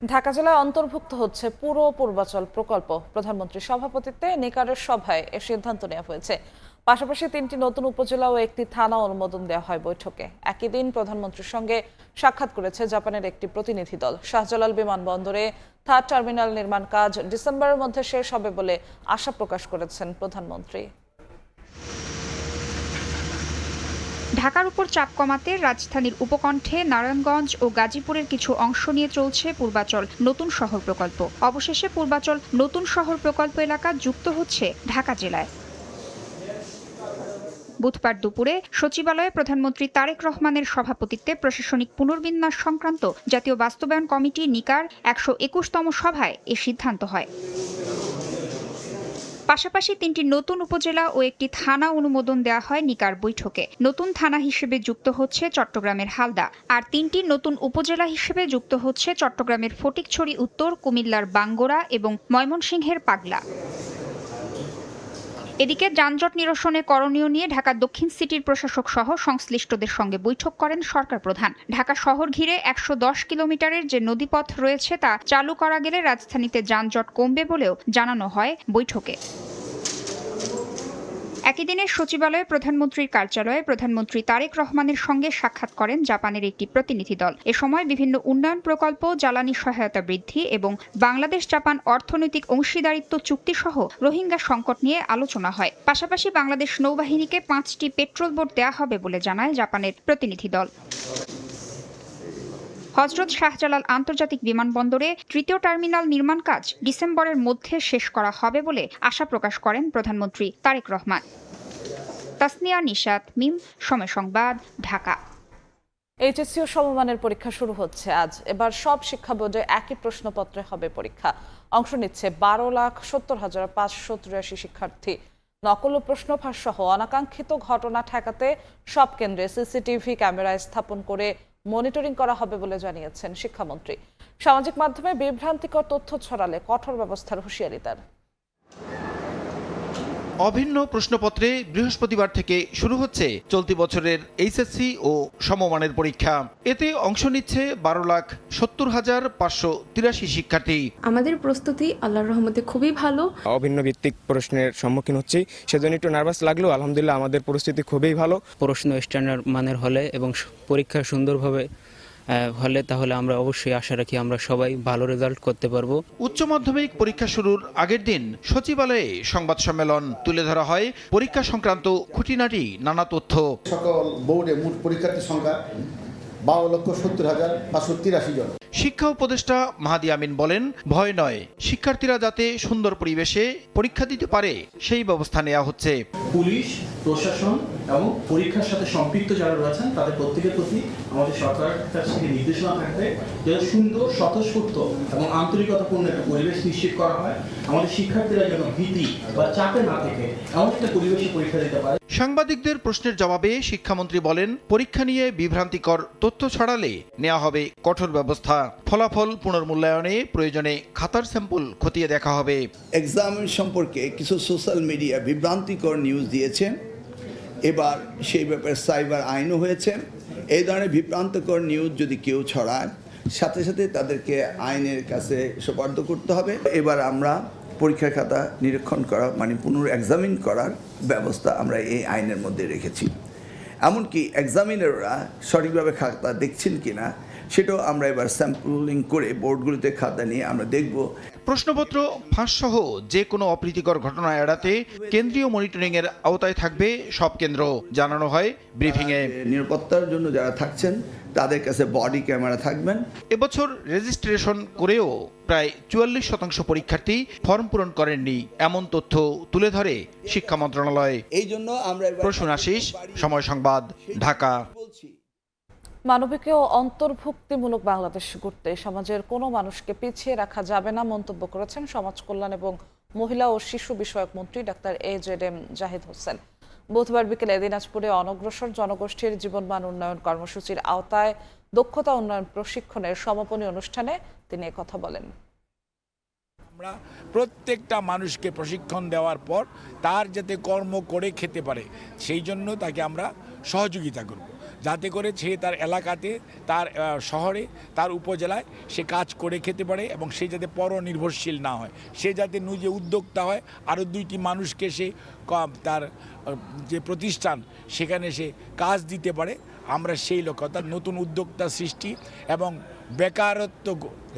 ঢাকা জেলায় অন্তর্ভুক্ত হচ্ছে পুরো পূর্বাচল প্রকল্প। প্রধানমন্ত্রীর সভাপতিত্বে নিকারের সভায় এ সিদ্ধান্ত নেওয়া হয়েছে। পাশাপাশি 3টি নতুন উপজেলা ও একটি থানা অনুমোদন দেওয়া হয় বৈঠকে। একই দিন প্রধানমন্ত্রীর সঙ্গে সাক্ষাৎ করেছে জাপানের একটি প্রতিনিধি দল। শাহজালাল বিমানবন্দরে থার্ড টার্মিনাল নির্মাণ কাজ ডিসেম্বরের মধ্যে শেষ হবে বলে আশা প্রকাশ করেছেন প্রধানমন্ত্রী। ঢাকার উপর চাপ কমাতে রাজধানীর উপকণ্ঠে নারায়ণগঞ্জ ও গাজীপুরের কিছু অংশ নিয়ে চলছে পূর্বাচল নতুন শহর প্রকল্প। অবশেষে পূর্বাচল নতুন শহর প্রকল্প এলাকা যুক্ত হচ্ছে ঢাকা জেলায়। বুধবার দুপুরে সচিবালয়ে প্রধানমন্ত্রী তারেক রহমানের সভাপতিত্বে প্রশাসনিক পুনর্বিন্যাস সংক্রান্ত জাতীয় বাস্তবায়ন কমিটি নিকার 121তম সভায় এ সিদ্ধান্ত হয়। পাশাপাশি 3টি নতুন উপজেলা ও একটি থানা অনুমোদন দেওয়া হয় নিকার বৈঠকে। নতুন থানা হিসেবে যুক্ত হচ্ছে চট্টগ্রামের হালদা, আর 3টি নতুন উপজেলা হিসেবে যুক্ত হচ্ছে চট্টগ্রামের ফটিকছড়ি উত্তর, কুমিল্লার বাঙ্গরা এবং ময়মনসিংহের পাগলা। এদিকে যানজট নিরসনে করণীয় নিয়ে ঢাকা দক্ষিণ সিটির প্রশাসক সহ সংশ্লিষ্টদের সঙ্গে বৈঠক করেন সরকার প্রধান। ঢাকা শহর ঘিরে 110 কিলোমিটারের যে নদীপথ রয়েছে তা চালু করা গেলে রাজধানীতে যানজট কমবে বলেও জানানো হয় বৈঠকে। একই দিনে সচিবালয়ে প্রধানমন্ত্রীর কার্যালয়ে প্রধানমন্ত্রী তারেক রহমানের সঙ্গে সাক্ষাৎ করেন জাপানের একটি প্রতিনিধি দল। এ সময় বিভিন্ন উন্নয়ন প্রকল্প, জ্বালানি সহায়তা বৃদ্ধি এবং বাংলাদেশ জাপান অর্থনৈতিক অংশীদারিত্ব চুক্তি সহ রোহিঙ্গা সংকট নিয়ে আলোচনা হয়। পাশাপাশি বাংলাদেশ নৌবাহিনীকে 5টি পেট্রোল বোট দেওয়া হবে বলে জানায় জাপানের প্রতিনিধি দল। হযরত শাহজালাল আন্তর্জাতিক বিমানবন্দরে 3য় টার্মিনাল নির্মাণ কাজ ডিসেম্বরের মধ্যে শেষ করা হবে বলে আশা প্রকাশ করেন প্রধানমন্ত্রী তারেক রহমান। তাসনিয়া নিশাত, মিম, সময় সংবাদ, ঢাকা। এইচএসসি ও সমমানের পরীক্ষা শুরু হচ্ছে আজ। এবার সব শিক্ষা বোর্ডে একই প্রশ্নপত্রে হবে পরীক্ষা। অংশ নিচ্ছে 12,70,583 শিক্ষার্থী। নকল ও প্রশ্নফাঁস সহ অনাকাঙ্ক্ষিত ঘটনা ঠেকাতে সব কেন্দ্রে সিসিটিভি ক্যামেরা স্থাপন করে মনিটরিং করা হবে বলে জানিয়েছেন শিক্ষামন্ত্রী। সামাজিক মাধ্যমে বিভ্রান্তিকর তথ্য ছড়ালে কঠোর ব্যবস্থার হুঁশিয়ারি তার। অভিন্ন প্রশ্নপত্রে বৃহস্পতিবার থেকে শুরু হচ্ছে চলতি বছরের এইচএসসি ও সমমানের পরীক্ষা। এতে অংশ নিচ্ছে 12,70,583 শিক্ষার্থী। আমাদের প্রস্তুতি আল্লাহর রহমতে খুবই ভালো। অভিন্ন ভিত্তিক প্রশ্নের সম্মুখীন হচ্ছি, সেজন্য একটু নার্ভাস লাগলেও আলহামদুলিল্লাহ আমাদের পরিস্থিতি খুবই ভালো। প্রশ্ন স্ট্যান্ডার্ড মানের হলে এবং পরীক্ষা সুন্দরভাবে হলে তাহলে আমরা অবশ্যই আশা রাখি আমরা সবাই ভালো রেজাল্ট করতে পারবো। উচ্চ মাধ্যমিক পরীক্ষা শুরুর আগের দিন সচিবালয়ে সংবাদ সম্মেলন তুলে ধরা হয় পরীক্ষা সংক্রান্ত খুঁটিনাটি নানা তথ্য। সকল বোর্ডে মোট পরীক্ষার্থীর সংখ্যা 12,70,583 জন। শিক্ষা উপদেষ্টা মাহাদি আমিন বলেন, ভয় নয়, শিক্ষার্থীরা যাতে সুন্দর পরিবেশে পরীক্ষা দিতে পারে সেই ব্যবস্থা নেওয়া হচ্ছে। পুলিশ, প্রশাসন এবং পরীক্ষার সাথে সম্পৃক্ত যারা রয়েছেন তাদের প্রত্যেকের প্রতি আমাদের সরকারের কাছ থেকে নির্দেশনা থাকবে যেন সুন্দর, স্বতঃস্ফূর্ত এবং আন্তরিকতাপূর্ণ একটা পরিবেশ নিশ্চিত করা হয়। আমাদের শিক্ষার্থীরা যেন ভীতি বা চাপে না থেকে এমন একটা পরিবেশে পরীক্ষা দিতে পারে। সাংবাদিকদের প্রশ্নের জবাবে শিক্ষামন্ত্রী বলেন, পরীক্ষা নিয়ে বিভ্রান্তিকর তথ্য ছড়ালে নেওয়া হবে কঠোর ব্যবস্থা। ফলাফল পুনর্মূল্যায়নে প্রয়োজনে খাতার স্যাম্পল খতিয়ে দেখা হবে। এক্সাম সম্পর্কে কিছু সোশ্যাল মিডিয়া বিভ্রান্তিকর নিউজ দিয়েছে, এবার সেই ব্যাপারে সাইবার আইনও হয়েছে। এই ধরনের বিভ্রান্তিকর নিউজ যদি কেউ ছড়ায়, সাথে সাথে তাদেরকে আইনের কাছে সোপর্দ করতে হবে। এবার আমরা পরীক্ষার খাতা নিরীক্ষণ করা মানে পুনর্এক্সামিন করার ব্যবস্থা আমরা এই আইনের মধ্যে রেখেছি। এমনকি এক্সামিনাররা সঠিকভাবে খাতা দেখছেন কিনা সেটাও আমরা এবার স্যাম্পলিং করে বোর্ডগুলিতে খাতা নিয়ে আমরা দেখব। প্রশ্নপত্র ফাঁসসহ যে কোনো অপ্রীতিকর ঘটনা এড়াতে কেন্দ্রীয় মনিটরিংয়ের আওতায় থাকবে সব কেন্দ্র, জানানো হয় ব্রিফিংয়ে। নিরাপত্তার জন্য যারা থাকছেন তাদের কাছে বডি ক্যামেরা থাকবেন। এবছর রেজিস্ট্রেশন করেও প্রায় 44% পরীক্ষার্থী ফর্ম পূরণ করেননি, এমন তথ্য তুলে ধরে শিক্ষা মন্ত্রণালয়। এই জন্য আমরা প্রসূন আশিস, সময় সংবাদ, ঢাকা। মানবিক ও অন্তর্ভুক্তিমূলক বাংলাদেশ গড়তে সমাজের কোনো মানুষকে পিছিয়ে রাখা যাবে না মন্তব্য করেছেন সমাজ কল্যাণ এবং মহিলা ও শিশু বিষয়ক মন্ত্রী ডাক্তার AJM জাহিদ হোসেন। বুধবার বিকেলে দিনাজপুরে অনগ্রসর জনগোষ্ঠীর জীবনমান উন্নয়ন কর্মসূচির আওতায় দক্ষতা উন্নয়ন প্রশিক্ষণের সমাপনী অনুষ্ঠানে তিনি কথা বলেন। আমরা প্রত্যেকটা মানুষকে প্রশিক্ষণ দেওয়ার পর তার যাতে কর্ম করে খেতে পারে সেই জন্য তাকে আমরা সহযোগিতা করব, যাতে করে সে তার এলাকাতে, তার শহরে, তার উপজেলায় সে কাজ করে খেতে পারে এবং সে যাতে পরনির্ভরশীল না হয়, সে যাতে নিজে উদ্যোক্তা হয়, আরও 2টি মানুষকে সে তার যে প্রতিষ্ঠান সেখানে সে কাজ দিতে পারে। আমরা সেই লক্ষ্য, অর্থাৎ নতুন উদ্যোক্তা সৃষ্টি এবং বেকারত্ব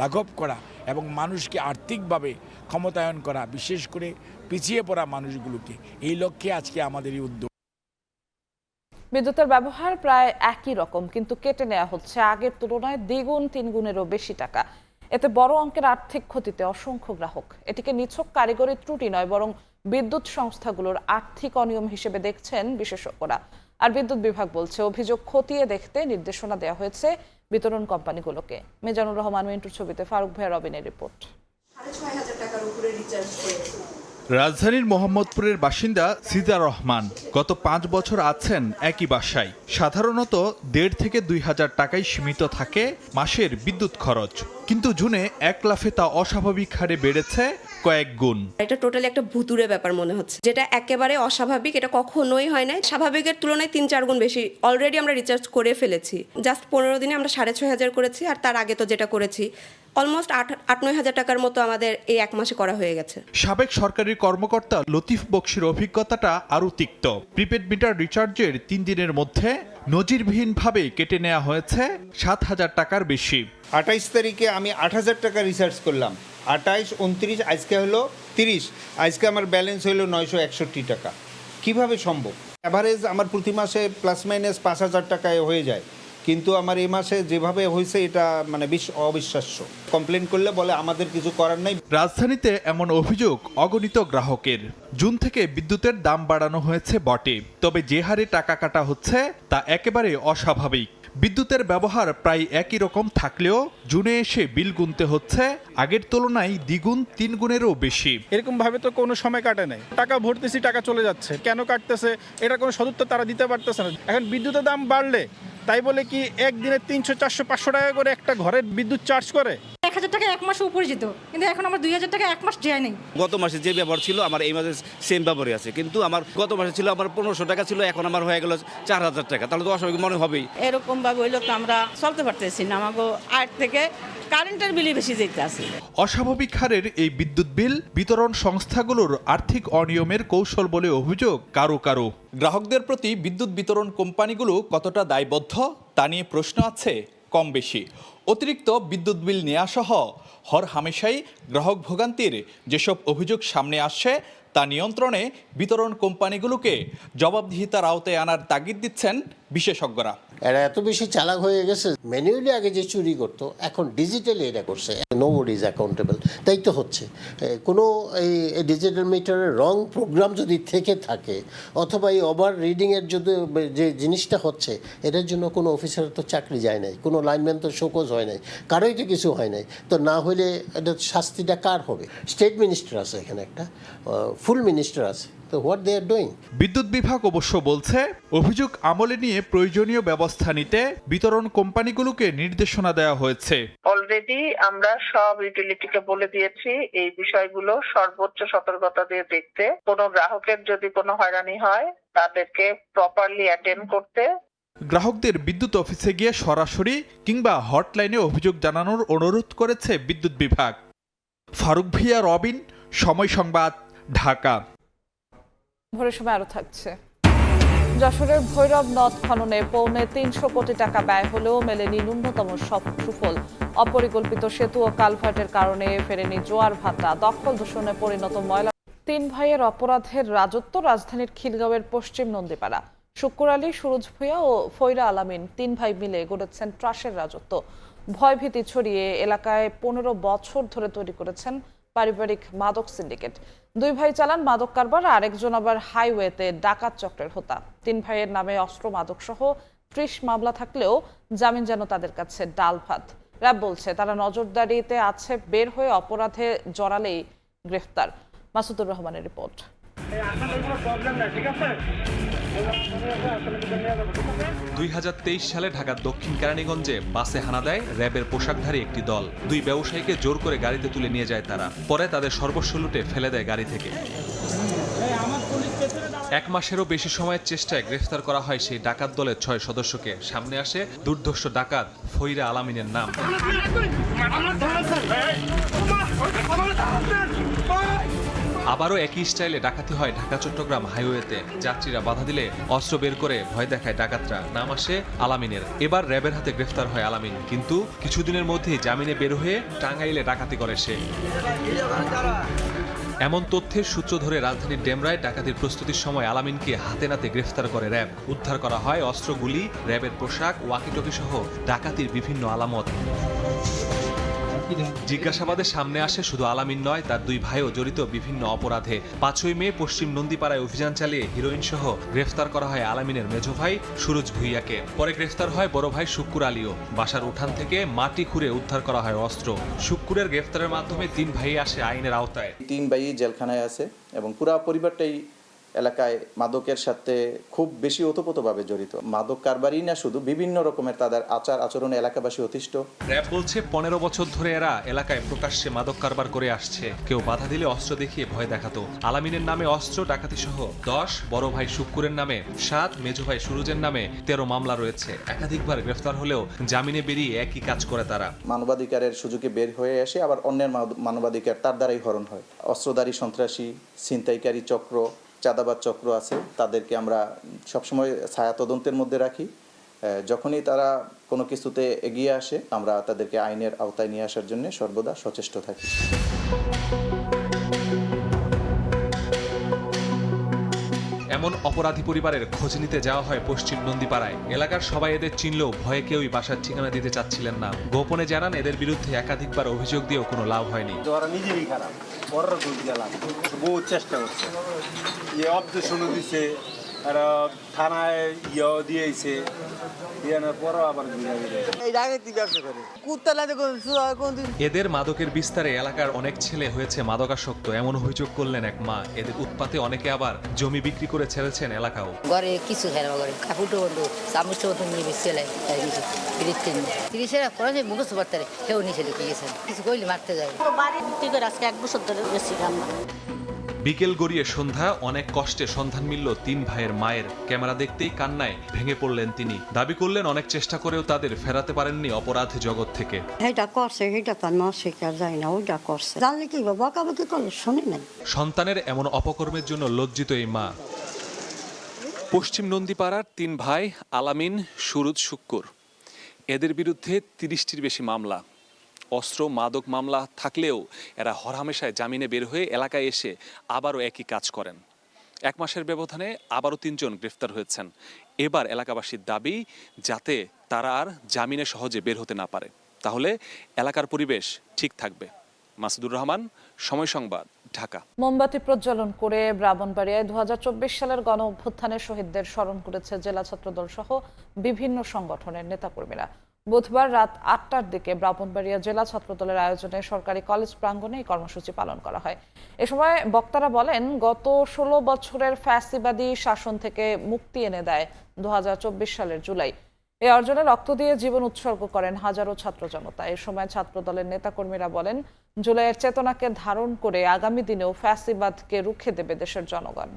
লাঘব করা এবং মানুষকে আর্থিকভাবে ক্ষমতায়ন করা, বিশেষ করে পিছিয়ে পড়া মানুষগুলোকে, এই লক্ষ্যে আজকে আমাদের এই উদ্যোগ। বিদ্যুতের ব্যবহার প্রায় একই রকম, কিন্তু কেটে নেওয়া হচ্ছে আগের তুলনায় 2-3 গুণেরও বেশি টাকা। এতে বড় অঙ্কের আর্থিক ক্ষতিতে অসংখ্য গ্রাহক। এটিকে নিছক কারিগরি ত্রুটি নয়, বরং বিদ্যুৎ সংস্থাগুলোর আর্থিক অনিয়ম হিসেবে দেখছেন বিশেষজ্ঞরা। আর বিদ্যুৎ বিভাগ বলছে, অভিযোগ খতিয়ে দেখতে নির্দেশনা দেওয়া হয়েছে বিতরণ কোম্পানিগুলোকে। মিজানুর রহমান মিন্টুর ছবিতে ফারুক ভাইয়া রবিনের রিপোর্ট। 6,500 টাকার উপরে রিচার্জ করে রাজধানীর মোহাম্মদপুরের বাসিন্দা সিজা রহমান গত 5 বছর আছেন একই বাসায়। সাধারণত 1,500 থেকে 2,000 টাকায় সীমিত থাকে মাসের বিদ্যুৎ খরচ, কিন্তু জুনে এক লাফে তা অস্বাভাবিক হারে বেড়েছে কয়েক গুণ। এটা টোটালি একটা ভুতুরে ব্যাপার মনে হচ্ছে, যেটা একেবারে অস্বাভাবিক। এটা কখনোই হয় নাই, স্বাভাবিকের তুলনায় 3-4 গুণ বেশি অলরেডি আমরা রিচার্জ করে ফেলেছি। জাস্ট 15 দিনে আমরা 6,500 করেছি, আর তার আগে তো যেটা করেছি অলমোস্ট 8-9 হাজার টাকার মতো আমাদের এই 1 মাসে করা হয়ে গেছে। সাবেক সরকারি কর্মকর্তা লতিফ বক্সির অভিজ্ঞতাটা আরও তিক্ত। প্রিপেড মিটার রিচার্জের 3 দিনের মধ্যে নজিরবিহীনভাবে কেটে নেওয়া হয়েছে 7,000 টাকার বেশি। 28 তারিখে আমি 8,000 টাকা রিচার্জ করলাম, 28, 29, আজকে হলো 30, আজকে আমার ব্যালেন্স হলো 961 টাকা। কিভাবে সম্ভব? অ্যাভারেজ আমার প্রতি মাসে প্লাস মাইনাস 5,000 টাকায় হয়ে যায়, কিন্তু আমার এই মাসে যেভাবে হয়েছে এটা মানে অবিশ্বাস্য। কমপ্লেন করলে বলে আমাদের কিছু করার নাই। রাজধানীতে এমন অভিযোগ অগণিত গ্রাহকের। জুন থেকে বিদ্যুতের দাম বাড়ানো হয়েছে বটে, তবে যে হারে টাকা কাটা হচ্ছে তা একেবারে অস্বাভাবিক। বিদ্যুতের ব্যবহার প্রায় একই রকম থাকলেও জুনে এসে বিল গুনতে হচ্ছে আগের তুলনায় 2-3 গুণেরও বেশি। এরকম ভাবে তো কোনো সময় কাটে নাই, টাকা ভরতেছি টাকা চলে যাচ্ছে, কেন কাটতেছে এটা কোনো সদুত্তর তারা দিতে পারতেছে না। এখন বিদ্যুতের দাম বাড়লে তাই বলে কি একদিনে 300, 400, 500 টাকা করে একটা ঘরের বিদ্যুৎ চার্জ করে? 1,000 টাকা 1 মাসে উপরে যেত, কিন্তু এখন আমার 2,000 টাকা 1 মাস যায় নাই। গত মাসে যে ব্যবহার ছিল আমার এই মাসে সেম ব্যবহারই আছে, কিন্তু আমার গত মাসে ছিল আমার 1,500 টাকা ছিল, এখন আমার হয়ে গেল 4,000 টাকা। তাহলে তো অস্বাভাবিক মনে হবেই। এরকম ভাবে হইলে তো আমরা চলতে পারতেছি না, আমাকে আট থেকে কারেন্টের বিলই বেশি যেতে আছে। অস্বাভাবিক হারের এই বিদ্যুৎ বিল বিতরণ সংস্থাগুলোর আর্থিক অনিয়মের কৌশল বলে অভিযোগ কারো কারো। গ্রাহকদের প্রতি বিদ্যুৎ বিতরণ কোম্পানিগুলো কতটা দায়বদ্ধ তা নিয়ে প্রশ্ন আছে কম বেশি। অতিরিক্ত বিদ্যুৎ বিল নেওয়া সহ হরহামেশাই গ্রাহক ভোগান্তির যেসব অভিযোগ সামনে আসছে তা নিয়ন্ত্রণে বিতরণ কোম্পানিগুলোকে জবাবদিহিতার আওতায় আনার তাগিদ দিচ্ছেন বিশেষজ্ঞরা। এরা এত বেশি চালাক হয়ে গেছে, ম্যানুয়ালি আগে যে চুরি করতো এখন ডিজিটালি এটা করছে। নোবডি ইজ অ্যাকাউন্টেবল, তাই তো হচ্ছে। কোনো এই ডিজিটাল মিটারের রং প্রোগ্রাম যদি থেকে থাকে অথবা এই ওভার রিডিংয়ের যদি যে জিনিসটা হচ্ছে, এটার জন্য কোনো অফিসারের তো চাকরি যায় নাই, কোনো লাইনম্যান তো শোকজ হয় নাই, কারোই তো কিছু হয় নাই। তো না হলে এটা শাস্তিটা কার হবে? স্টেট মিনিস্টার আছে এখানে, একটা ফুল মিনিস্টার আছে, তো হোয়াট দে আর ডুইং। বিদ্যুৎ বিভাগ অবশ্য বলছে অভিযোগ আমলে নিয়ে প্রয়োজনীয় ব্যবস্থা নিতে বিতরণ কোম্পানিগুলোকে নির্দেশনা দেওয়া হয়েছে। অলরেডি আমরা সব ইউটিলিটিকে বলে দিয়েছি এই বিষয়গুলো সর্বোচ্চ সতর্কতা দিয়ে দেখতে, কোনো গ্রাহকের যদি কোনো হয়রানি হয় তাদেরকে প্রপারলি অ্যাটেন্ড করতে। গ্রাহকদের বিদ্যুৎ অফিসে গিয়ে সরাসরি কিংবা হটলাইনে অভিযোগ জানানোর অনুরোধ করেছে বিদ্যুৎ বিভাগ। ফারুক ভিয়া, রবিন, সময় সংবাদ, ঢাকা। ভোরের সময় আরো থাকছে। যশোরের ভৈরব নদ খননে ৩৫ কোটি টাকা ব্যয় হলেও মেলেনি ন্যূনতম সুফল। অপরিকল্পিত সেতু ও কালভার্টের কারণে ফেরেনি জোয়ার ভাটা, দখল দূষণে পরিণত ময়লা। ৩ ভাইয়ের অপরাধের রাজত্ব রাজধানীর খিলগাঁওয়ের পশ্চিম নন্দীপাড়া। শুক্কুর আলী, সুরজ ভূঁইয়া ও ফৈরা আলামিন ৩ ভাই মিলে গড়েছেন ত্রাসের রাজত্ব। ভয়ভীতি ছড়িয়ে এলাকায় ১৫ বছর ধরে তৈরি করেছেন পারিবারিক মাদক সিন্ডিকেট। 2 ভাই চালান মাদক কারবার, আরেকজন আবার হাইওয়েতে ডাকাত চক্রের হোতা। 3 ভাইয়ের নামে অস্ত্র, মাদক সহ 30 মামলা থাকলেও জামিন যেন তাদের কাছে ডাল ভাত। র্যাব বলছে তারা নজরদারিতে আছে, বের হয়ে অপরাধে জড়ালেই গ্রেফতার। মাসুদুর রহমানের রিপোর্ট। 2023 সালে ঢাকার দক্ষিণ কেরানীগঞ্জে বাসে হানা দেয় র্যাবের পোশাকধারী একটি দল। 2 ব্যবসায়ীকে জোর করে গাড়িতে তুলে নিয়ে যায় তারা। পরে তাদের সর্বস্ব লুটে ফেলে দেয় গাড়ি থেকে। 1 মাসেরও বেশি সময়ের চেষ্টায় গ্রেফতার করা হয় সেই ডাকাত দলের 6 সদস্যকে। সামনে আসে দুর্ধর্ষ ডাকাত ফৈরা আলামিনের নাম। আবারও একই স্টাইলে ডাকাতি হয় ঢাকা চট্টগ্রাম হাইওয়েতে। যাত্রীরা বাধা দিলে অস্ত্র বের করে ভয় দেখায় ডাকাতরা। নাম আসে আলামিনের। এবার র্যাবের হাতে গ্রেফতার হয় আলামিন, কিন্তু কিছুদিনের মধ্যেই জামিনে বের হয়ে টাঙ্গাইলে ডাকাতি করে সে। এমন তথ্যের সূত্র ধরে রাজধানীর ডেমরায় ডাকাতির প্রস্তুতির সময় আলামিনকে হাতে নাতে গ্রেফতার করে র্যাব। উদ্ধার করা হয় অস্ত্রগুলি, র্যাবের পোশাক, ওয়াকিটকি সহ ডাকাতির বিভিন্ন আলামত। জিজ্ঞাসাবাদের সামনে আসে শুধু আলামিন নয়, তার 2 ভাইও জড়িত বিভিন্ন অপরাধে। 5ই মে পশ্চিম নন্দীপাড়ায় অভিযান চালিয়ে হিরোইন সহ গ্রেফতার করা হয় আলামিনের মেজো ভাই সুরজ ভূঁইয়াকে। পরে গ্রেফতার হয় বড় ভাই শুক্কুর আলীও। বাসার উঠান থেকে মাটি খুঁড়ে উদ্ধার করা হয় অস্ত্র। শুক্কুরের গ্রেফতারের মাধ্যমে 3 ভাই আসে আইনের আওতায়। 3 ভাই জেলখানায় আছে এবং পুরো পরিবারটাই এলাকায় মাদকের সাথে খুব বেশি ওতপ্রোতভাবে জড়িত। মাদক কারবারই না শুধু, বিভিন্ন রকমের তাদের আচার আচরণে এলাকাবাসী অতিষ্ঠ। র্যাব বলছে 15 বছর ধরে এরা এলাকায় প্রকাশ্যে মাদক কারবার করে আসছে। কেউ বাধা দিলে অস্ত্র দেখিয়ে ভয় দেখাতো। আলামিনের নামে অস্ত্র, ডাকাতি সহ 10, বড় ভাই শুক্কুরের নামে 7, মেজো ভাই সুরজের নামে 13 মামলা রয়েছে। একাধিকবার গ্রেফতার হলেও জামিনে বেরিয়ে একই কাজ করে তারা। মানবাধিকারের সুযোগে বের হয়ে আসে, আবার অন্যের মানবাধিকার তার দ্বারাই হরণ হয়। অস্ত্রধারী সন্ত্রাসী, ছিনতাইকারী চক্র, চাঁদাবাজ চক্র আছে, তাদেরকে আমরা সবসময় ছায়া তদন্তের মধ্যে রাখি। যখনই তারা কোনো কিছুতে এগিয়ে আসে আমরা তাদেরকে আইনের আওতায় নিয়ে আসার জন্য সর্বদা সচেষ্ট থাকি। এমন অপরাধী পরিবারের খোঁজ নিতে যাওয়া হয় পশ্চিম নন্দীপাড়ায়। এলাকার সবাই এদের চিনলেও ভয়ে কেউই বাসার ঠিকানা দিতে চাচ্ছিলেন না। গোপনে জানান এদের বিরুদ্ধে একাধিকবার অভিযোগ দিয়েও কোনো লাভ হয়নি। ওরা নিজেরই খারাপ, ওরা দোষ গেলাম, বহু চেষ্টা করছে, অবজেকশন দিচ্ছে, আর থানায় দিয়েছে, এদের মাদকের বিস্তারে এলাকার অনেক ছেলে হয়েছে মাদকাসক্ত, এমন অভিযোগ করলেন এক মা। এদের উৎপাতে অনেকে আবার জমি বিক্রি করে ছেড়েছেন এলাকাও। ঘরে কিছু খেলা করে কাপড় বন্ধু চামচ নিয়ে বেশি মুখস্থ করতে কেউ নিচে লিখে গেছেন, কিছু কইলে মারতে যায়। আজকে 1 বছর ধরে বেশি কান্না। বিকেল গড়িয়ে সন্ধ্যা, অনেক কষ্টে সন্ধান মিলল 3 ভাইয়ের মায়ের। ক্যামেরা দেখতেই কান্নায় ভেঙে পড়লেন তিনি। দাবি করলেন অনেক চেষ্টা করেও তাদের ফেরাতে পারেননি অপরাধ জগৎ থেকে। সন্তানের এমন অপকর্মের জন্য লজ্জিত এই মা। পশ্চিম নন্দীপাড়ার 3 ভাই আলামিন, সুরজ, শুক্কুর, এদের বিরুদ্ধে 30টির বেশি মামলা। অস্ত্র, মাদক মামলা থাকলেও এরা হরহামেশায় জামিনে বের হয়ে এলাকায় এসে আবারও একই কাজ করেন। 1 মাসের ব্যবধানে আবারও 3 জন গ্রেফতার হয়েছেন। এবার এলাকাবাসীর দাবি যাতে তারা আর জামিনে সহজে বের হতে না পারে, তাহলে এলাকার পরিবেশ ঠিক থাকবে। মাসুদুর রহমান, সময় সংবাদ, ঢাকা। মোমবাতি প্রজ্বলন করে ব্রাহ্মণবাড়িয়ায় 2024 সালের গণ অভ্যুত্থানের শহীদদের স্মরণ করেছে জেলা ছাত্রদল সহ বিভিন্ন সংগঠনের নেতাকর্মীরা। বুধবার রাত 8টার দিকে ব্রাহ্মণবাড়িয়া জেলা ছাত্রদলের আয়োজনে সরকারি কলেজ প্রাঙ্গণে এই কর্মসূচি পালন করা হয়। এ সময় বক্তারা বলেন, গত 16 বছরের ফ্যাসিবাদী শাসন থেকে মুক্তি এনে দেয় 2024 সালের জুলাই। এই অর্জনে রক্ত দিয়ে জীবন উৎসর্গ করেন হাজারো ছাত্র জনতা। এ সময় ছাত্রদলের নেতাকর্মীরা বলেন, জুলাইয়ের চেতনাকে ধারণ করে আগামী দিনেও ফ্যাসিবাদকে রুখে দেবে দেশের জনগণ।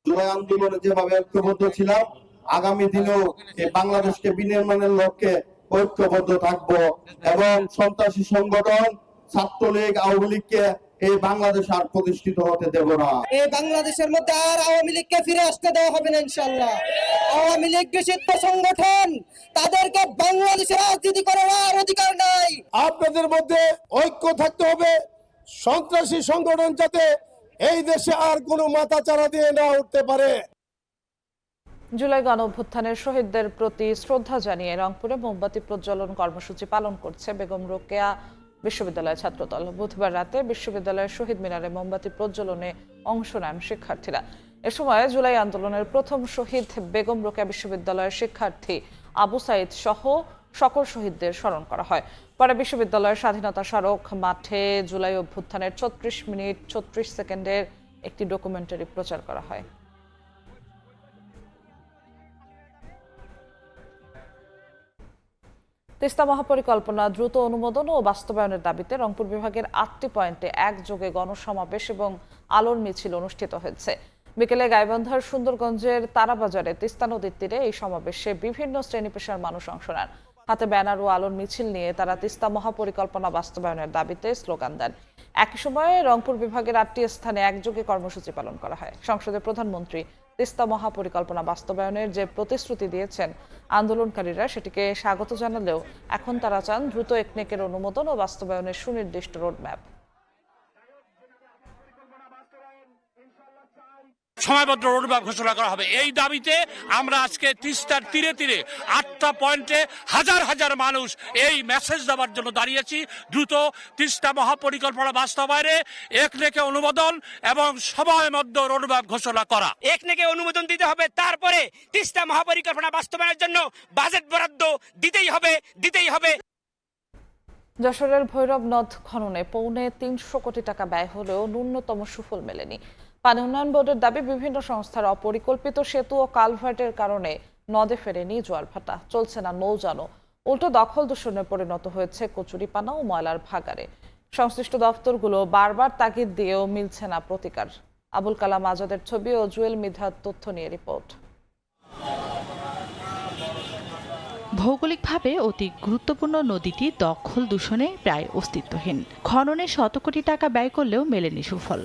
জুলাই আন্দোলনে যেভাবে ঐক্যবদ্ধ ছিলাম, আগামী দিনেও এই বাংলাদেশকে বিনির্মাণের লক্ষ্যে ঐক্যবদ্ধ থাকবো এবং সন্ত্রাসী সংগঠন ছাত্রলীগ, আওয়ামী লীগকে এই বাংলাদেশ আর প্রতিষ্ঠিত হতে দেব না। এই বাংলাদেশের মধ্যে আর আওয়ামী লীগকে ফিরে আসতে দেওয়া হবে না ইনশাআল্লাহ। আওয়ামী লীগ নিষিদ্ধ সংগঠন, তাদেরকে বাংলাদেশে রাজনীতি করার অধিকার নাই। আপনাদের মধ্যে ঐক্য থাকতে হবে, সন্ত্রাসী সংগঠন যাতে এই দেশে আর কোনো মাথাচাড়া দিয়ে না উঠতে পারে। জুলাই গণ অভ্যুত্থানের শহীদদের প্রতি শ্রদ্ধা জানিয়ে রংপুরে মোমবাতি প্রজ্বলন কর্মসূচি পালন করছে বেগম রোকেয়া বিশ্ববিদ্যালয়ের ছাত্রদল। বুধবার রাতে বিশ্ববিদ্যালয়ের শহীদ মিনারে মোমবাতি প্রজ্বলনে অংশ নেন শিক্ষার্থীরা। এ সময় জুলাই আন্দোলনের প্রথম শহীদ বেগম রোকেয়া বিশ্ববিদ্যালয়ের শিক্ষার্থী আবু সাইদ সহ সকল শহীদদের স্মরণ করা হয়। পরে বিশ্ববিদ্যালয়ের স্বাধীনতা স্মারক মাঠে জুলাই অভ্যুত্থানের 36 মিনিট 36 সেকেন্ডের একটি ডকুমেন্টারি প্রচার করা হয়। তিস্তা মহাপরিকল্পনা দ্রুত অনুমোদন ও বাস্তবায়নের দাবিতে রংপুর বিভাগের 8টি পয়েন্টে একযোগে গণসমাবেশ এবং আলোর মিছিল অনুষ্ঠিত হয়েছে। বিকেলে গাইবান্ধার সুন্দরগঞ্জের তারাবাজারে তিস্তা নদীর তীরে এই সমাবেশে বিভিন্ন শ্রেণী পেশার মানুষ অংশ নেন। হাতে ব্যানার ও আলোর মিছিল নিয়ে তারা তিস্তা মহাপরিকল্পনা বাস্তবায়নের দাবিতে স্লোগান দেন। একই সময়ে রংপুর বিভাগের 8টি স্থানে একযোগে কর্মসূচি পালন করা হয়। সংসদে প্রধানমন্ত্রী তিস্তা মহাপরিকল্পনা বাস্তবায়নের যে প্রতিশ্রুতি দিয়েছেন আন্দোলনকারীরা সেটিকে স্বাগত জানালেও এখন তারা চান দ্রুত একনেকের অনুমোদন ও বাস্তবায়নের সুনির্দিষ্ট রোডম্যাপ। সময়বদ্ধ রোডম্যাপ ঘোষণা করা হবে, এই দাবিতে আমরা আজকে তিস্তার তীরে তীরে 8টা পয়েন্টে হাজার হাজার মানুষ এই মেসেজ দেওয়ার জন্য দাঁড়িয়েছি। দ্রুত তিস্তা মহাপরিকল্পনা বাস্তবায়নে একনেকে অনুমোদন এবং সময়বদ্ধ রোডম্যাপ ঘোষণা করা। একনেকে অনুমোদন দিতে হবে, তারপরে তিস্তা মহাপরিকল্পনা বাস্তবায়নের জন্য বাজেট বরাদ্দ দিতেই হবে। যশোরের ভৈরব নদ খননে 350 কোটি টাকা ব্যয় হলেও ন্যূনতম সুফল মেলেনি। পানি উন্নয়ন বোর্ডের দাবি, বিভিন্ন সংস্থার অপরিকল্পিত সেতু ও কালভার্টের কারণে নদে ফেরেনি জোয়ার ভাটা, চলছে না নৌযানও, উল্টো দখল দূষণে পরিণত হয়েছে কচুরিপানা ও ময়লার ভাগাড়ে। সংশ্লিষ্ট দপ্তরগুলো বারবার তাগিদ দিয়েও মিলছে না প্রতিকার। আবুল কালাম আজাদের ছবি ও জুয়েল মিধার তথ্য নিয়ে রিপোর্ট। ভৌগোলিকভাবে অতি গুরুত্বপূর্ণ নদীটি দখল দূষণে প্রায় অস্তিত্বহীন। খননে শত কোটি টাকা ব্যয় করলেও মেলেনি সুফল।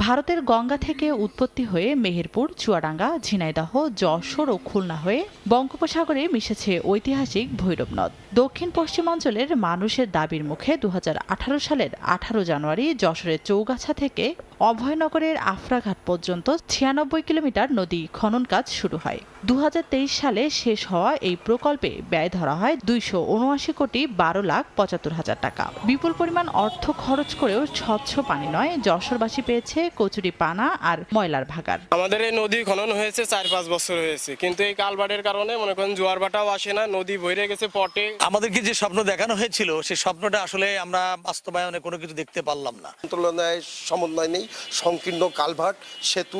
ভারতের গঙ্গা থেকে উৎপত্তি হয়ে মেহেরপুর, চুয়াডাঙ্গা, ঝিনাইদহ, যশোর ও খুলনা হয়ে বঙ্গোপসাগরে মিশেছে ঐতিহাসিক ভৈরব নদ। দক্ষিণ পশ্চিমাঞ্চলের মানুষের দাবির মুখে 2018 সালের 18 জানুয়ারি যশোরের চৌগাছা থেকে অভয়নগরের আফরাঘাট পর্যন্ত 96 কিলোমিটার নদী খনন কাজ শুরু হয়। 2023 সালে শেষ হওয়া এই প্রকল্পে ব্যয় ধরা হয় 279 কোটি 12 লাখ 75 হাজার টাকা। বিপুল পরিমাণ অর্থ খরচ করেও স্বচ্ছ পানি নয়, যশোরবাসী পেয়েছে কচুরি পানা আর ময়লার ভাগাড়। আমাদের এই নদী খনন হয়েছে 4-5 বছর হয়েছে, কিন্তু এই কালভার্টের কারণে মনে করেন জোয়ার ভাটাও আসে না, নদী ভরে গেছে পটে। আমাদেরকে যে স্বপ্ন দেখানো হয়েছিল সেই স্বপ্নটা আসলে আমরা বাস্তবায়নে কোনো কিছু দেখতে পারলাম না। তুলনায় সমন্বয় নেই, সংকীর্ণ কালভার্ট, সেতু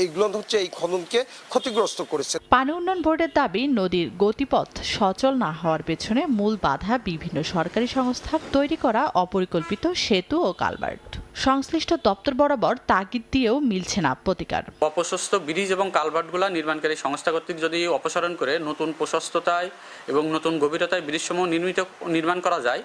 এইগুলো হচ্ছে এই খননকে ক্ষতিগ্রস্ত করেছে। পানি উন্নয়ন বোর্ডের দাবি, নদীর গতিপথ সচল না হওয়ার পেছনে মূল বাধা বিভিন্ন সরকারি সংস্থার তৈরি করা অপরিকল্পিত সেতু ও কালভার্ট। সংশ্লিষ্ট দপ্তর বরাবর তাগিদ দিয়েও মিলছে না প্রতিকার। অপ্রশস্ত ব্রিজ এবং কালভার্টগুলো নির্মাণকারী সংস্থা কর্তৃক যদি অপসারণ করে নতুন প্রশস্ততায় এবং নতুন গভীরতায় ব্রিজসমূহ নির্মাণ করা যায়,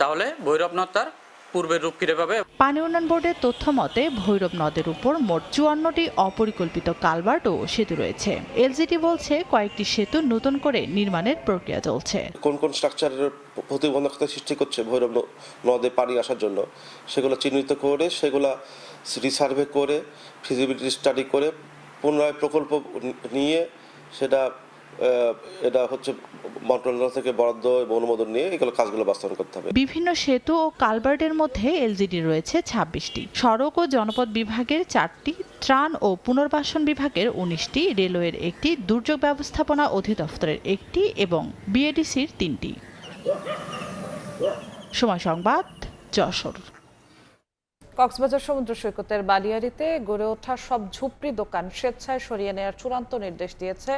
তাহলে ভৈরব নদ তার পূর্বের রূপ ফিরে পাবে। পানি উন্নয়ন বোর্ডের তথ্য মতে ভৈরব নদের উপর মোট 54টি অপরিকল্পিত কালভার্ট ও সেতু রয়েছে। এলজিডি বলছে কয়েকটি সেতু নতুন করে নির্মাণের প্রক্রিয়া চলছে। কোন কোন স্ট্রাকচারের প্রতিবন্ধকতা সৃষ্টি করছে ভৈরব নদে পানি আসার জন্য সেগুলো চিহ্নিত করে সেগুলো রিসার্ভে করে ফিজিবিলিটি স্টাডি করে পুনরায় প্রকল্প নিয়ে এটা হচ্ছে মন্ত্রণালয় থেকে বরাদ্দ এবং অনুমোদন নিয়ে এগুলো কাজগুলো বাস্তবায়ন করতে হবে। বিভিন্ন সেতু ও কালভার্টের মধ্যে এলজিডি রয়েছে 26টি, সড়ক ও জনপথ বিভাগের 4টি, ত্রাণ ও পুনর্বাসন বিভাগের 19টি, রেলওয়ের 1টি, দুর্যোগ ব্যবস্থাপনা অধিদপ্তরের 1টি এবং বিএডিসির 3টি। সময় সংবাদ, যশোর। কক্সবাজার সমুদ্র সৈকতের বালিয়াড়িতে গড়ে ওঠা সব ঝুপড়ি দোকান স্বেচ্ছায় সরিয়ে নেওয়ার চূড়ান্ত নির্দেশ দিয়েছে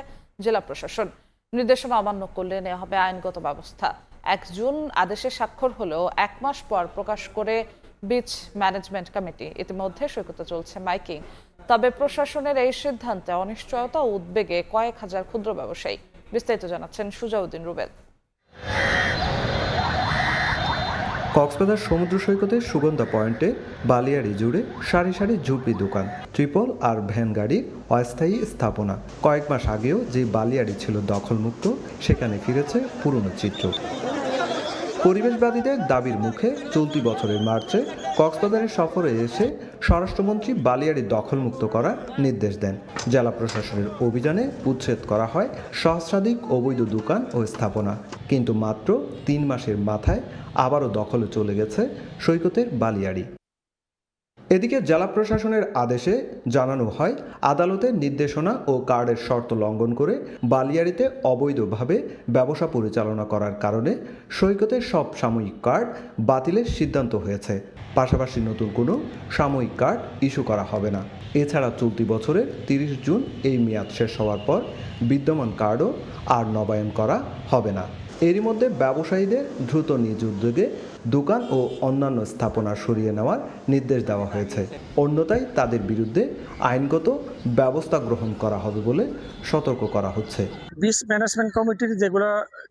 জেলা প্রশাসন। নির্দেশনা অমান্য করলে নেওয়া হবে আইনগত ব্যবস্থা। 1 জুন আদেশে স্বাক্ষর হলেও 1 মাস পর প্রকাশ করে বিচ ম্যানেজমেন্ট কমিটি। ইতিমধ্যে সৈকতে চলছে মাইকিং। তবে প্রশাসনের এই সিদ্ধান্তে অনিশ্চয়তা ও উদ্বেগে কয়েক হাজার ক্ষুদ্র ব্যবসায়ী। বিস্তারিত জানাচ্ছেন সুজাউদ্দিন রুবেল। কক্সবাজার সমুদ্র সৈকতের সুগন্ধা পয়েন্টে বালিয়াড়ি জুড়ে সারি সারি ঝুপড়ি দোকান, ট্রিপল আর ভ্যান গাড়ির অস্থায়ী স্থাপনা। কয়েক মাস আগেও যে বালিয়াড়ি ছিল দখলমুক্ত, সেখানে ফিরেছে পুরনো চিত্র। পরিবেশবাদীদের দাবির মুখে চলতি বছরের মার্চে কক্সবাজারের সফরে এসে স্বরাষ্ট্রমন্ত্রী বালিয়াড়ি দখলমুক্ত করার নির্দেশ দেন। জেলা প্রশাসনের অভিযানে উচ্ছেদ করা হয় সহস্রাধিক অবৈধ দোকান ও স্থাপনা। কিন্তু মাত্র 3 মাসের মাথায় আবারও দখলে চলে গেছে সৈকতের বালিয়াড়ি। এদিকে জেলা প্রশাসনের আদেশে জানানো হয়, আদালতের নির্দেশনা ও কার্ডের শর্ত লঙ্ঘন করে বালিয়াড়িতে অবৈধভাবে ব্যবসা পরিচালনা করার কারণে সৈকতের সব সাময়িক কার্ড বাতিলের সিদ্ধান্ত হয়েছে। পাশাপাশি নতুন কোনো সাময়িক কার্ড ইস্যু করা হবে না। এছাড়া চলতি বছরের 30 জুন এই মেয়াদ শেষ হওয়ার পর বিদ্যমান কার্ডও আর নবায়ন করা হবে না। এরই মধ্যে ব্যবসায়ীদের দ্রুত নিজ উদ্যোগে দোকান ও অন্যান্য স্থাপনা সরিয়ে নেওয়ার নির্দেশ দেওয়া হয়েছে। অন্যথায় তাদের বিরুদ্ধে আইনগত ব্যবস্থা গ্রহণ করা হবে বলে সতর্ক করা হচ্ছে। বিচ ম্যানেজমেন্ট কমিটির যেগুলো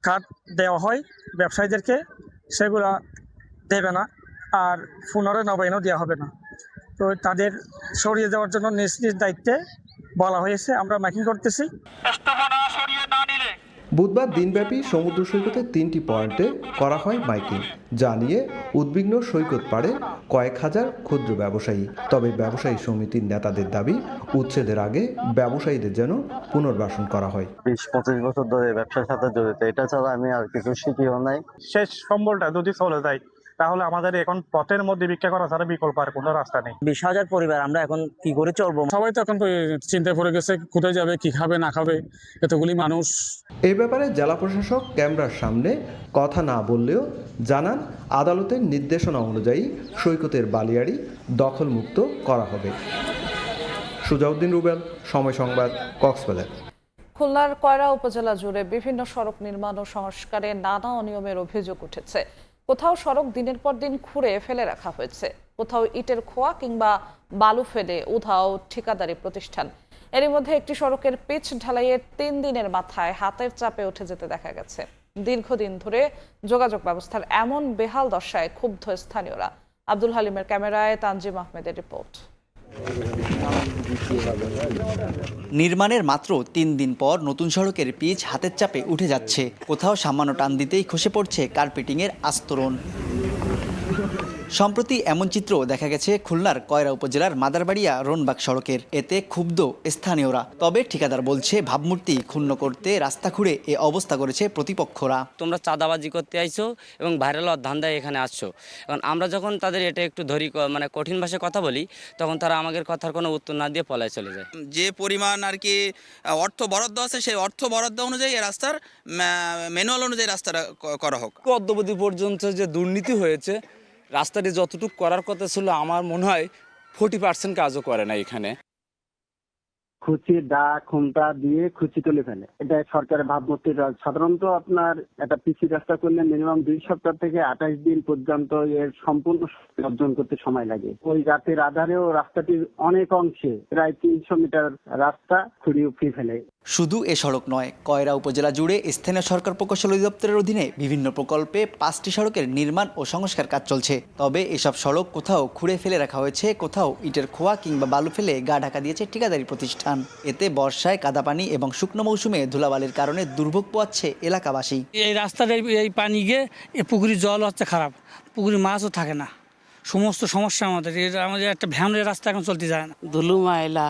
কার্ড দেওয়া হয় ব্যবসায়ীদেরকে, সেগুলো দেবে না, আর পুনরায় নবায়নও দেওয়া হবে না। তো তাদের সরিয়ে দেওয়ার জন্য নিজ নিজ দায়িত্বে বলা হয়েছে। আমরা মাইকিং করতেছি। বুধবার দিনব্যাপী সমুদ্র সৈকতের 3টি পয়েন্টে করা হয় মাইকিং, যা নিয়ে উদ্বিগ্ন সৈকত পাড়ে কয়েক হাজার ক্ষুদ্র ব্যবসায়ী। তবে ব্যবসায়ী সমিতির নেতাদের দাবি, উচ্ছেদের আগে ব্যবসায়ীদের যেন পুনর্বাসন করা হয়। 20-25 বছর ধরে ব্যবসার সাথে জড়িত, এটা ছাড়া আমি আর কিছু শিখিও নাই। শেষ সম্বলটা যদি চলে যায় তাহলে আমাদের এখন পথের মধ্যে ভিক্ষা করা ছাড়া বিকল্প আর কোনো রাস্তা নেই। 20,000 পরিবার, আমরা এখন কি করে চলবো? সবাই তো এখন চিন্তায় পড়ে গেছে, কোথায় যাবে, কি খাবে না খাবে, এতগুলি মানুষ। এই ব্যাপারে জেলা প্রশাসক ক্যামেরার সামনে কথা না বললেও জানান, আদালতের নির্দেশনা অনুযায়ী সৈকতের বালিয়াড়ি দখলমুক্ত করা হবে। সুজাউদ্দিন রুবেল, সময় সংবাদ, কক্সবাজার। খুলনার কয়রা উপজেলা জুড়ে বিভিন্ন সড়ক নির্মাণ ও সংস্কারে নানা অনিয়মের অভিযোগ উঠেছে। কোথাও সড়ক দিনের পর দিন খুঁড়ে ফেলে রাখা হয়েছে, কোথাও ইটের খোয়া কিংবা বালু ফেলে উধাও ঠিকাদারি প্রতিষ্ঠান। এরই মধ্যে একটি সড়কের পিচ ঢালাইয়ের 3 দিনের মাথায় হাতের চাপে উঠে যেতে দেখা গেছে। দীর্ঘদিন ধরে যোগাযোগ ব্যবস্থার এমন বেহাল দশায় ক্ষুব্ধ স্থানীয়রা। আব্দুল হালিমের ক্যামেরায় তানজিম আহমেদের রিপোর্ট। নির্মাণের মাত্র 3 দিন পর নতুন সড়কের পিচ হাতের চাপে উঠে যাচ্ছে। কোথাও সামান্য টান দিতেই খসে পড়ছে কার্পেটিংয়ের আস্তরণ। সম্প্রতি এমন চিত্র দেখা গেছে খুলনার কয়রা উপজেলার মাদারবাড়িয়া রোনবাগ সড়কের। এতে ক্ষুব্ধ স্থানীয়রা। তবে ঠিকাদার বলছে, ভাবমূর্তি ক্ষুণ্ণ করতে রাস্তা খুঁড়ে এ অবস্থা করেছে প্রতিপক্ষরা। তোমরা চাঁদাবাজি করতে আইছো এবং ভাইরাল ধান্দায় এখানে আসছো। এখন আমরা যখন তাদের এটা একটু মানে কঠিন ভাষায় কথা বলি, তখন তারা আমাদের কথার কোনো উত্তর না দিয়ে পলায় চলে যায়। যে পরিমাণ আর কি অর্থ বরাদ্দ আছে, সেই অর্থ বরাদ্দ অনুযায়ী এই রাস্তার ম্যানুয়াল অনুযায়ী রাস্তাটা করা হোক। অদ্যাবধি পর্যন্ত যে দুর্নীতি হয়েছে, রাস্তাটি যতটুকু করার কথা ছিল আমার মনে হয় 40% কাজও করে না এখানে। খুচি দা খুমটা দিয়ে খুচি তুলে ফেলে, এটা সরকারের ভাবমূর্তি। সাধারণত আপনার একটা পিসি রাস্তা করলে মিনিমাম 2 সপ্তাহ থেকে 28 দিন পর্যন্ত এর সম্পূর্ণ অর্জন করতে সময় লাগে। ওই রাতের আধারেও রাস্তাটির অনেক অংশে প্রায় 300 মিটার রাস্তা খুঁড়িয়ে ফেলে। শুধু এ সড়ক নয়, কয়রা উপজেলা জুড়ে স্থানীয় সরকার প্রকৌশল অধিদপ্তরের অধীনে বিভিন্ন প্রকল্পে 5টি সড়কের নির্মাণ ও সংস্কার কাজ চলছে। তবে এসব সড়ক কোথাও খুঁড়ে ফেলে রাখা হয়েছে, কোথাও ইটের খোয়া কিংবা বালু ফেলে গা ঢাকা দিয়েছে ঠিকাদারি প্রতিষ্ঠান। এতে বর্ষায় কাদাপানি এবং শুকনো মৌসুমে ধুলাবালির কারণে দুর্ভোগ পোয়াচ্ছে এলাকাবাসী। এই রাস্তার এই পানি গিয়ে এই পুকুরের জল হচ্ছে খারাপ, পুকুরের মাছও থাকে না, সমস্ত সমস্যা আমাদের একটা ভ্যানের রাস্তা এখন চলতে যায় না। ধুলু ময়লা,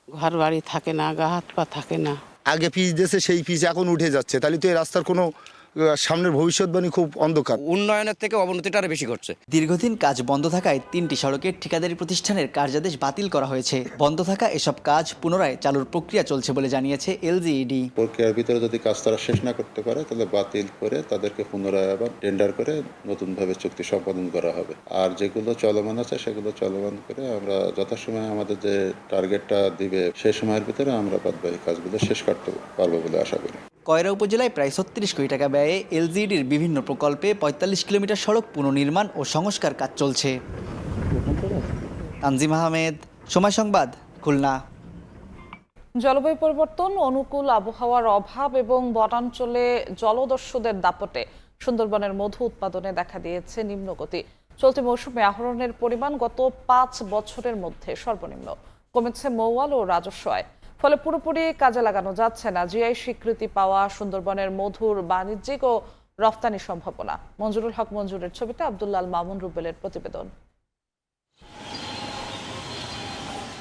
ঘর বাড়ি থাকে না, গা হাত পা থাকে না। আগে পিচ দিয়েছে, সেই পিচ এখন উঠে যাচ্ছে, তাহলে তো এই রাস্তার কোনো সামনের ভবিষ্যৎবাণী খুব অন্ধকার। উন্নয়নের থেকে অবনতিটা আরো বেশি করছে। দীর্ঘদিন কাজ বন্ধ থাকায় 3টি সড়কের ঠিকাদারি প্রতিষ্ঠানের কার্যাদেশ বাতিল করা হয়েছে। বন্ধ থাকা এসব কাজ পুনরায় চালুর প্রক্রিয়া চলছে বলে জানিয়েছে এলজিইডি। প্রক্রিয়ার ভিতরে যদি কাজ তারা শেষ না করতে পারে তাহলে বাতিল করে তাদেরকে পুনরায় আবার টেন্ডার করে নতুনভাবে চুক্তি সম্পাদন করা হবে। আর যেগুলো চলমান আছে সেগুলো চলমান করে আমরা যথাসময়ে আমাদের যে টার্গেটটা দিবে সেই সময়ের ভিতরে আমরা বাদবাকি কাজগুলো শেষ করতে পারবো বলে আশা করি। কয়রা উপজেলায় প্রায় 36 কোটি টাকা ব্যয়ে এলজিইডির বিভিন্ন প্রকল্পে 45 কিলোমিটার সড়ক পুনর্নির্মাণ ও সংস্কার কাজ চলছে। তানজিম আহমেদ, সময় সংবাদ, খুলনা। জলবায়ু পরিবর্তন, অনুকূল আবহাওয়ার অভাব এবং বনাঞ্চলে জলদস্যুদের দাপটে সুন্দরবনের মধু উৎপাদনে দেখা দিয়েছে নিম্নগতি। চলতি মৌসুমে আহরণের পরিমাণ গত 5 বছরের মধ্যে সর্বনিম্ন। কমেছে মৌয়াল ও রাজস্ব আয়। ফলে পুরোপুরি কাজে লাগানো যাচ্ছে না জিআই স্বীকৃতি পাওয়া সুন্দরবনের মধুর বাণিজ্যিক ও রফতানি সম্ভাবনা। মঞ্জুরুল হক মঞ্জুরের ছবিতে আব্দুল্লাল মামুন রুবেলের প্রতিবেদন।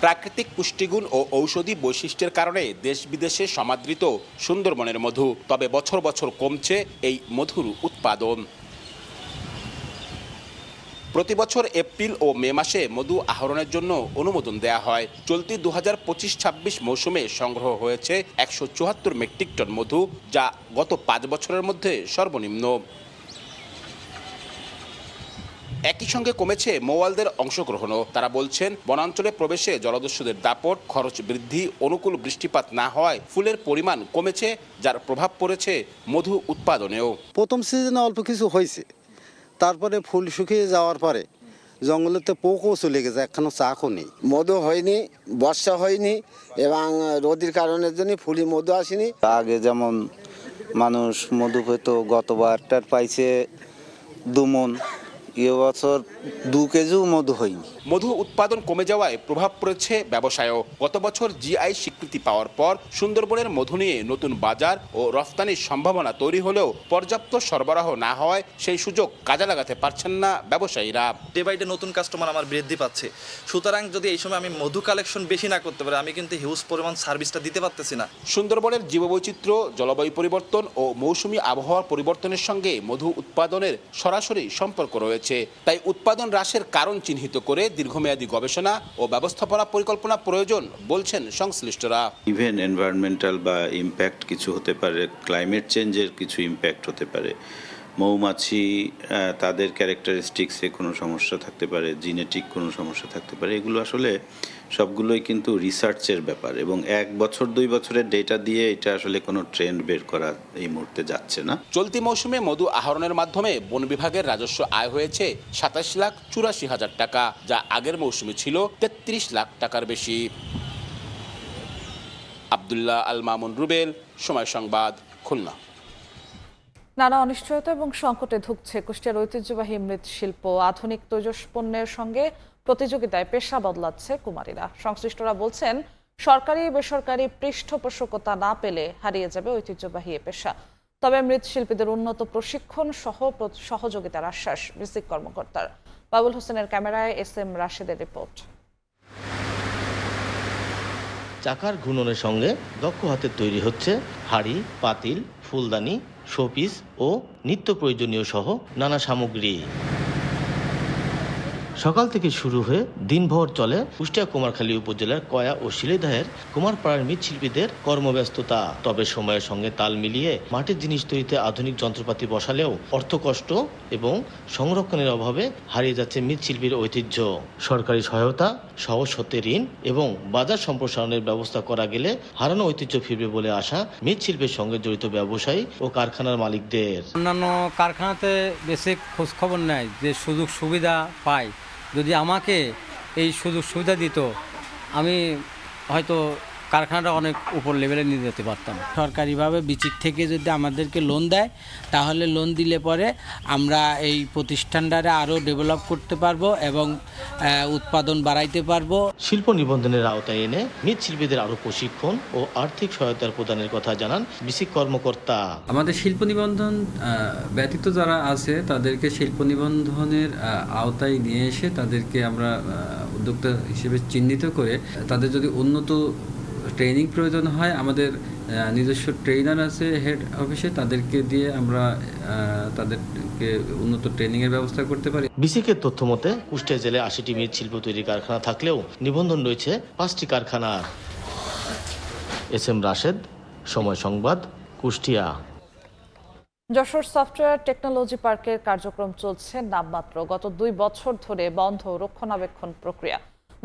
প্রাকৃতিক পুষ্টিগুণ ও ঔষধি বৈশিষ্ট্যের কারণে দেশ বিদেশে সমাদৃত সুন্দরবনের মধু। তবে বছর বছর কমছে এই মধুর উৎপাদন। প্রতি বছর এপ্রিল ও মে মাসে মধু আহরণের জন্য অনুমোদন দেয়া হয়। চলতি 2025-26 মৌসুমে সংগ্রহ হয়েছে 174 মেট্রিক টন মধু, যা গত 5 বছরের মধ্যে সর্বনিম্ন। একই সঙ্গে কমেছে মৌয়ালদের অংশগ্রহণও। তারা বলছেন বনাঞ্চলে প্রবেশে জলদস্যুদের দাপট, খরচ বৃদ্ধি, অনুকূল বৃষ্টিপাত না হওয়ায় ফুলের পরিমাণ কমেছে, যার প্রভাব পড়েছে মধু উৎপাদনেও। প্রথম সিজনে অল্প কিছু হয়েছে, তারপরে ফুল শুকিয়ে যাওয়ার পরে জঙ্গলেতে পোকও চলে গেছে, এখনো চাকও নেই। মধু হয়নি, বর্ষা হয়নি এবং রোদের কারণের জন্য ফুলি মধু আসেনি। আগে যেমন মানুষ মধু পেতো, গতবারটার পাইছে 2 মণ, এবছর 2 কেজিও মধু হয়নি। মধু উৎপাদন কমে যাওয়ায় প্রভাব পড়েছে ব্যবসায়ও। গত বছর জিআই স্বীকৃতি পাওয়ার পর সুন্দরবনের মধু নিয়ে নতুন বাজার ও রফতানির সম্ভাবনা তৈরি হলেও পর্যাপ্ত সরবরাহ না হওয়ায় সেই সুযোগ কাজে লাগাতে পারছেন না ব্যবসায়ীরা। ডে বাই ডে নতুন কাস্টমার আমার বৃদ্ধি পাচ্ছে, সুতরাং যদি এই সময় আমি মধু কালেকশন বেশি না করতে পারি, আমি কিন্তু হিউজ পরিমাণ সার্ভিসটা দিতে পারতেছি না। সুন্দরবনের জীববৈচিত্র্য, জলবায়ু পরিবর্তন ও মৌসুমী আবহাওয়ার পরিবর্তনের সঙ্গে মধু উৎপাদনের সরাসরি সম্পর্ক রয়েছে। তাই উৎপাদন হ্রাসের কারণ চিহ্নিত করে দীর্ঘমেয়াদী গবেষণা ও ব্যবস্থাপনা পরিকল্পনা প্রয়োজন বলছেন সংশ্লিষ্টরা। ইভেন এনভায়রনমেন্টাল বা ইম্প্যাক্ট কিছু হতে পারে, ক্লাইমেট চেঞ্জের কিছু ইম্প্যাক্ট হতে পারে, মৌমাছি তাদের ক্যারেক্টারিস্টিক্সে কোনো সমস্যা থাকতে পারে, জিনেটিক কোনো সমস্যা থাকতে পারে। এগুলো আসলে সবগুলোই কিন্তু রিসার্চের ব্যাপার এবং 1 বছর 2 বছরের ডেটা দিয়ে এটা আসলে কোনো ট্রেন্ড বের করা এই মুহূর্তে যাচ্ছে না। চলতি মৌসুমে মধু আহরণের মাধ্যমে বন বিভাগের রাজস্ব আয় হয়েছে 27,84,000 টাকা, যা আগের মৌসুমে ছিল 33 লাখ টাকার বেশি। আব্দুল্লাহ আল মামুন রুবেল, সময় সংবাদ, খুলনা। নানা অনিশ্চয়তা এবং সংকটে ধুঁকছে কুষ্টিয়ার ঐতিহ্যবাহী মৃৎশিল্প। আধুনিক তৈজস পণ্যের সঙ্গে প্রতিযোগিতায় পেশা বদলাচ্ছে কুমারীরা। সংশ্লিষ্টরা বলছেন সরকারি বেসরকারি পৃষ্ঠপোষকতা না পেলে হারিয়ে যাবে ঐতিহ্যবাহী এ পেশা। তবে মৃৎশিল্পীদের উন্নত প্রশিক্ষণ সহ সহযোগিতার আশ্বাস বিসিক কর্মকর্তার। বাবুল হোসেনের ক্যামেরায় SM রাশেদের রিপোর্ট। চাকার ঘূর্ণনের সঙ্গে দক্ষ হাতে তৈরি হচ্ছে হাড়ি, পাতিল, ফুলদানি, শোপিস ও নিত্য প্রয়োজনীয় সহ নানা সামগ্রী। সকাল থেকে শুরু হয়ে দিনভর চলে কুষ্টিয়া কুমারখালী উপজেলার কয়া ও শিলেদাহের কুমারপাড়ার মৃৎশিল্পীদের কর্মব্যস্ততা। তবে সময়ের সঙ্গে তাল মিলিয়ে মাটির জিনিস তৈরিতে আধুনিক যন্ত্রপাতি বসালেও অর্থকষ্ট এবং সংরক্ষণের অভাবে হারিয়ে যাচ্ছে মৃৎশিল্পীর ঐতিহ্য। সরকারি সহায়তা, সহজ শর্তে ঋণ এবং বাজার সম্প্রসারণের ব্যবস্থা করা গেলে হারানো ঐতিহ্য ফিরবে বলে আশা মৃৎশিল্পের সঙ্গে জড়িত ব্যবসায়ী ও কারখানার মালিকদের। অন্যান্য কারখানাতে বেসিক খোঁজখবর নেয় যে সুযোগ সুবিধা পায়, যদি আমাকে এই সুযোগ সুবিধা দিত আমি হয়তো কারখানাটা অনেক উপর লেভেলে নিয়ে যেতে পারতাম। সরকারিভাবে বিচিক থেকে যদি আমাদেরকে লোন দেয়, তাহলে লোন দিলে পরে আমরা এই প্রতিষ্ঠানটারে আরও ডেভেলপ করতে পারবো এবং উৎপাদন বাড়াইতে পারবো। শিল্প নিবন্ধনের আওতায় এনে মৃৎশিল্পীদের আরও প্রশিক্ষণ ও আর্থিক সহায়তার প্রদানের কথা জানান বিসিক কর্মকর্তা। আমাদের শিল্প নিবন্ধন ব্যতীত যারা আছে তাদেরকে শিল্প নিবন্ধনের আওতায় নিয়ে এসে তাদেরকে আমরা উদ্যোক্তা হিসেবে চিহ্নিত করে তাদের যদি উন্নত ট্রেনিং প্রয়োজন হয়, আমাদের নিজস্ব ট্রেনার আছে হেড অফিসে, তাদেরকে দিয়ে আমরা তাদেরকে উন্নত ট্রেনিংয়ের ব্যবস্থা করতে পারি। বিসিকের তথ্য মতে কুষ্টিয়া জেলায় 80টি মৃৎশিল্প তৈরি কারখানা থাকলেও নিবন্ধন রয়েছে 5টি কারখানার। SM রাশেদ, সময় সংবাদ, কুষ্টিয়া। যশোর সফটওয়্যার টেকনোলজি পার্কের কার্যক্রম চলছে নামমাত্র। গত 2 বছর ধরে বন্ধ রক্ষণাবেক্ষণ প্রক্রিয়া,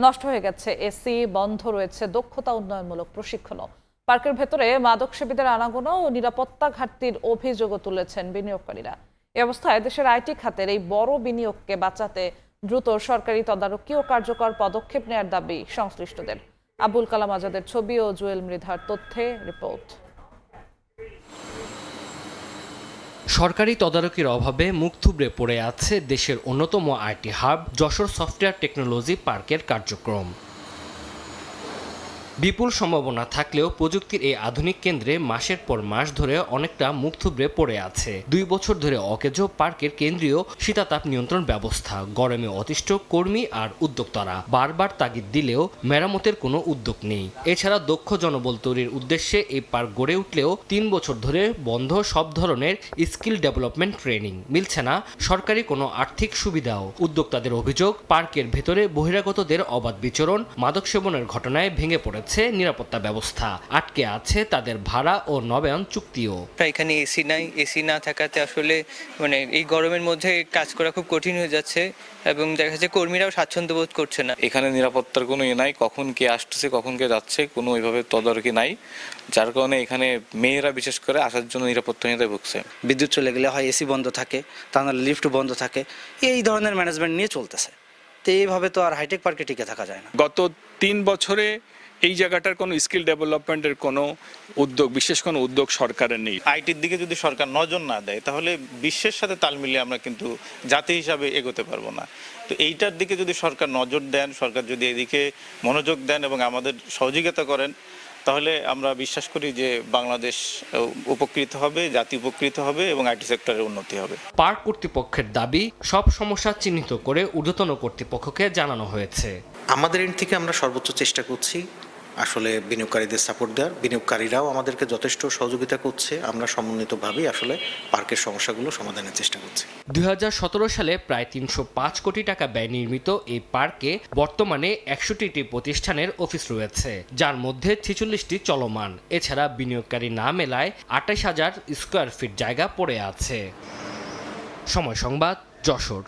নষ্ট হয়ে গেছে এসি, বন্ধ রয়েছে দক্ষতা উন্নয়নমূলক প্রশিক্ষণও। পার্কের ভেতরে মাদক সেবীদের আনাগোনা ও নিরাপত্তা ঘাটতির অভিযোগও তুলেছেন বিনিয়োগকারীরা। এ অবস্থায় দেশের আইটি খাতের এই বড় বিনিয়োগকে বাঁচাতে দ্রুত সরকারি তদারকি ও কার্যকর পদক্ষেপ নেওয়ার দাবি সংশ্লিষ্টদের। আবুল কালাম আজাদের ছবি ও জুয়েল মৃধার তথ্যে রিপোর্ট। সরকারি তদারকির অভাবে মুখ থুবড়ে পড়ে আছে দেশের অন্যতম IT hub Jessore software technology পার্কের কার্যক্রম। বিপুল সম্ভাবনা থাকলেও প্রযুক্তির এই আধুনিক কেন্দ্রে মাসের পর মাস ধরে অনেকটা মুখ থুবড়ে পড়ে আছে। 2 বছর ধরে অকেজো পার্কের কেন্দ্রীয় শীতাতাপ নিয়ন্ত্রণ ব্যবস্থা, গরমে অতিষ্ঠ কর্মী আর উদ্যোক্তারা। বারবার তাগিদ দিলেও মেরামতের কোনো উদ্যোগ নেই। এছাড়া দক্ষ জনবল তৈরির উদ্দেশ্যে এই পার্ক গড়ে উঠলেও 3 বছর ধরে বন্ধ সব ধরনের স্কিল ডেভেলপমেন্ট ট্রেনিং। মিলছে না সরকারি কোনো আর্থিক সুবিধাও। উদ্যোক্তাদের অভিযোগ, পার্কের ভেতরে বহিরাগতদের অবাধ বিচরণ, মাদক সেবনের ঘটনায় ভেঙে পড়েছে নিরাপত্তা ব্যবস্থা, আটকে আছে তাদের ভাড়া ও নবায়ন চুক্তিও। এখানে এসি নাই, এসি না থাকাতে আসলে মানে এই গরমের মধ্যে কাজ করা খুব কঠিন হয়ে যাচ্ছে এবং দেখা যাচ্ছে কর্মীরাও স্বাচ্ছন্দ্য বোধ করছে না। এখানে নিরাপত্তার কোনো নাই, কখন কে আসতেছে কখন কে যাচ্ছে কোনো ওইভাবে তদারকি নাই, যার কারণে এখানে মেয়েরা বিশেষ করে আসার জন্য নিরাপত্তাহীনতায় ভুগছে। বিদ্যুৎ চলে গেলে হয় এসি বন্ধ থাকে, তা নাহলে লিফট বন্ধ থাকে, এই ধরনের ম্যানেজমেন্ট নিয়ে চলতেছে। তো এইভাবে তো আর হাইটেক পার্কে টিকে থাকা যায় না। গত 3 বছরে এই জায়গাটার কোনো স্কিল ডেভেলপমেন্টের কোনো উদ্যোগ, বিশেষ কোনো উদ্যোগ সরকারের নেই। আইটির দিকে যদি সরকার নজর না দেয় তাহলে বিশ্বের সাথে তাল মিলিয়ে আমরা কিন্তু জাতি হিসাবে এগোতে পারবো না। তো এইটার দিকে যদি সরকার নজর দেন, সরকার যদি এদিকে মনোযোগ দেন এবং আমাদের সহযোগিতা করেন, তাহলে আমরা বিশ্বাস করি যে বাংলাদেশ উপকৃত হবে, জাতি উপকৃত হবে এবং আইটি সেক্টরের উন্নতি হবে। পার্ক কর্তৃপক্ষের দাবি, সব সমস্যা চিহ্নিত করে ঊর্ধ্বতন কর্তৃপক্ষকে জানানো হয়েছে। আমাদের এন্ড থেকে আমরা সর্বোচ্চ চেষ্টা করছি আসলে বিনিয়োগকারীদের সাপোর্ট দেওয়ার। বিনিয়োগকারীরাও আমাদেরকে যথেষ্ট সহযোগিতা করছে। আমরা সমন্বিতভাবেই আসলে পার্কের সমস্যাগুলো সমাধানের চেষ্টা করছি। 2017 সালে প্রায় 305 কোটি টাকা ব্যয় নির্মিত এই পার্কে বর্তমানে 61টি প্রতিষ্ঠানের অফিস রয়েছে, যার মধ্যে 46টি চলমান। এছাড়া বিনিয়োগকারী না মেলায় 28,000 স্কোয়ার ফিট জায়গা পড়ে আছে। সময় সংবাদ, যশোর।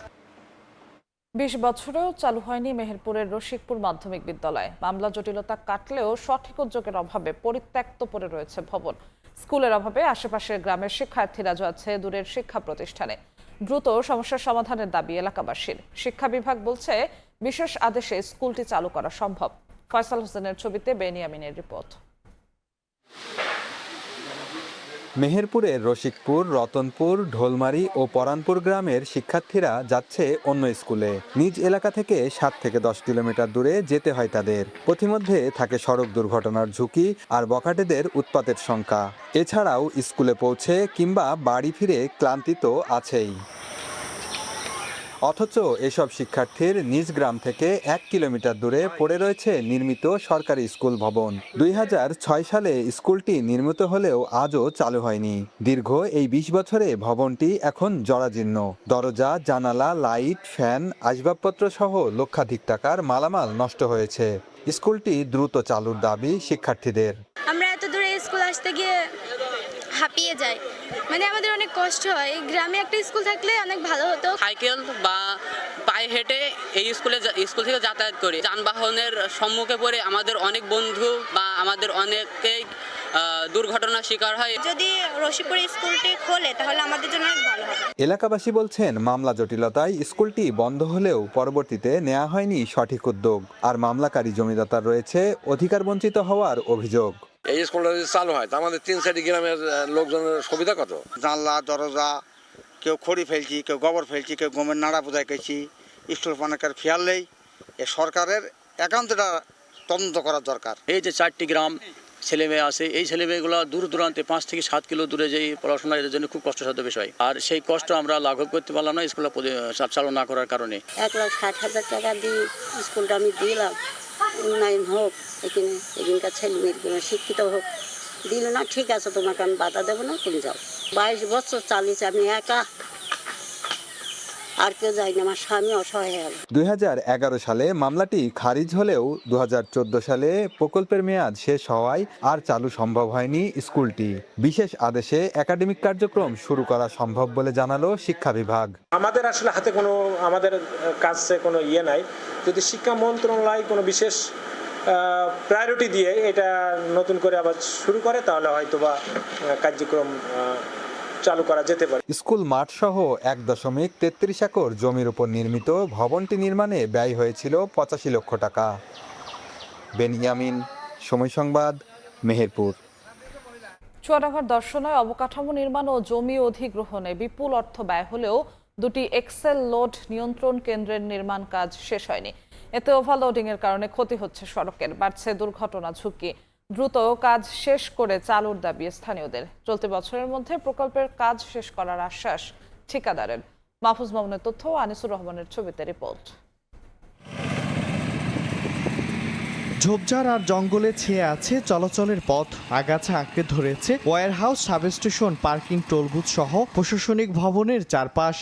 20 বছরেও চালু হয়নি মেহেরপুরের রশিকপুর মাধ্যমিক বিদ্যালয়। মামলা জটিলতা কাটলেও সঠিক উদ্যোগের অভাবে পরিত্যক্ত পড়ে রয়েছে ভবন। স্কুলের অভাবে আশেপাশের গ্রামের শিক্ষার্থীরা যাচ্ছে দূরের শিক্ষা প্রতিষ্ঠানে। দ্রুত সমস্যার সমাধানের দাবি এলাকাবাসীর। শিক্ষা বিভাগ বলছে বিশেষ আদেশে স্কুলটি চালু করা সম্ভব। ফয়সাল হোসেনের ছবিতে বেনিয়ামিনের রিপোর্ট। মেহেরপুরের রশিকপুর, রতনপুর, ঢোলমারি ও পরানপুর গ্রামের শিক্ষার্থীরা যাচ্ছে অন্য স্কুলে। নিজ এলাকা থেকে 7 থেকে 10 কিলোমিটার দূরে যেতে হয় তাদের। পথিমধ্যে থাকে সড়ক দুর্ঘটনার ঝুঁকি আর বখাটেদের উৎপাতের শঙ্কা। এছাড়াও স্কুলে পৌঁছে কিংবা বাড়ি ফিরে ক্লান্তি তো আছেই। অথচ এসব শিক্ষার্থীর নিজ গ্রাম থেকে 1 কিলোমিটার দূরে পড়ে রয়েছে নির্মিত সরকারি স্কুল ভবন। 2006 সালে স্কুলটি নির্মিত হলেও আজও চালু হয়নি। দীর্ঘ এই 20 বছরে ভবনটি এখন জরাজীর্ণ। দরজা, জানালা, লাইট, ফ্যান, আসবাবপত্র সহ লক্ষাধিক টাকার মালামাল নষ্ট হয়েছে। স্কুলটি দ্রুত চালুর দাবি শিক্ষার্থীদের। আমরা এত দূরে স্কুল আসতে গিয়ে হাঁপিয়ে যাই, মানে আমাদের অনেক কষ্ট হয়। গ্রামে একটা স্কুল থাকলে অনেক ভালো হতো। সাইকেল বা পায়ে হেঁটে এই স্কুল থেকে যাতায়াত করি। যানবাহনের সম্মুখে পড়ে আমাদের অনেক বন্ধু বা আমাদের অনেকেই দুর্ঘটনার শিকার হয়। যদি রশিদপুর স্কুলটি খোলে তাহলে আমাদের জন্য অনেক ভালো হবে। এলাকাবাসী বলছেন মামলা জটিলতায় স্কুলটি বন্ধ হলেও পরবর্তীতে নেওয়া হয়নি সঠিক উদ্যোগ, আর মামলাকারী জমিদাতার রয়েছে অধিকার বঞ্চিত হওয়ার অভিযোগ। এই স্কুলটা যদি চালু হয় তা আমাদের 3-4 গ্রামের লোকজনের সুবিধা কত? জানলা দরজা কেউ খড়ি ফেলছি, কেউ গোবর ফেলছি, কেউ গমের নাড়া বোঝাই গেছি, স্কুল পানাকার খেয়াল নেই। এ সরকারের একান্তটা তদন্ত করার দরকার। এই যে 4টি গ্রাম ছেলে মেয়ে আছে, এই ছেলে মেয়েগুলো দূর দূরান্তে 5 থেকে 7 কিলো দূরে যেই পড়াশোনা, এদের জন্য খুব কষ্টসাধ্য বিষয়। আর সেই কষ্ট আমরা লাঘব করতে পারলাম না স্কুলটা চালু না করার কারণে। 1,60,000 টাকা দিয়ে স্কুলটা আমি দিলাম, উন্নয়ন হোক, এখানকার ছেলে মেয়েগুলো শিক্ষিত হোক। দিল না, ঠিক আছে তোমাকে আমি বাধা দেবো না, তুমি যাও। 22 বছর চালিয়েছি আমি একা, আর কেউ যায়নি, আমার স্বামী অসহায় হয়ে গেল। 2011 সালে মামলাটি খারিজ হলেও 2014 সালে প্রকল্পের মেয়াদ শেষ হওয়ায় আর চালু সম্ভব হয়নি স্কুলটি। বিশেষ আদেশে একাডেমিক কার্যক্রম শুরু করা সম্ভব বলে জানালো শিক্ষা বিভাগ। আমাদের আসলে হাতে আমাদের কাছে কোনো নাই। যদি শিক্ষা মন্ত্রণালয় কোনো বিশেষ প্রায়োরিটি দিয়ে এটা নতুন করে আবার শুরু করে তাহলে হয়তোবা কার্যক্রম চালু করা যেতে পারে। স্কুল মাঠ সহ 1.33 একর জমির উপর নির্মিত ভবনটি নির্মাণে ব্যয় হয়েছিল 85 লক্ষ টাকা। বেনিয়ামিন, সময় সংবাদ, মেহেরপুর। চুয়াডাঙ্গার দর্শনায় অবকাঠামো নির্মাণ ও জমি অধিগ্রহণে বিপুল অর্থ ব্যয় হলেও দুটি এক্সেল লোড নিয়ন্ত্রণ কেন্দ্রের নির্মাণ কাজ শেষ হয়নি। এতে ওভারলোডিং এর কারণে ক্ষতি হচ্ছে সড়কের, বাড়ছে দুর্ঘটনা ঝুঁকি। দ্রুত কাজ শেষ করে চালুর দাবি স্থানীয়দের। চলতি বছরের মধ্যে প্রকল্পের কাজ শেষ করার আশ্বাস ঠিকাদারের। মাহফুজ মামুনের তথ্য ও আনিসুর রহমানের ছবিতে রিপোর্ট। ঝোপঝাড় আর জঙ্গলে ছেয়ে আছে চলাচলের পথ, আগাছা আঁকড়ে ধরেছে ওয়্যারহাউস, সাবস্টেশন, পার্কিং, টোলবুথ সহ প্রশাসনিক ভবনের চারপাশ।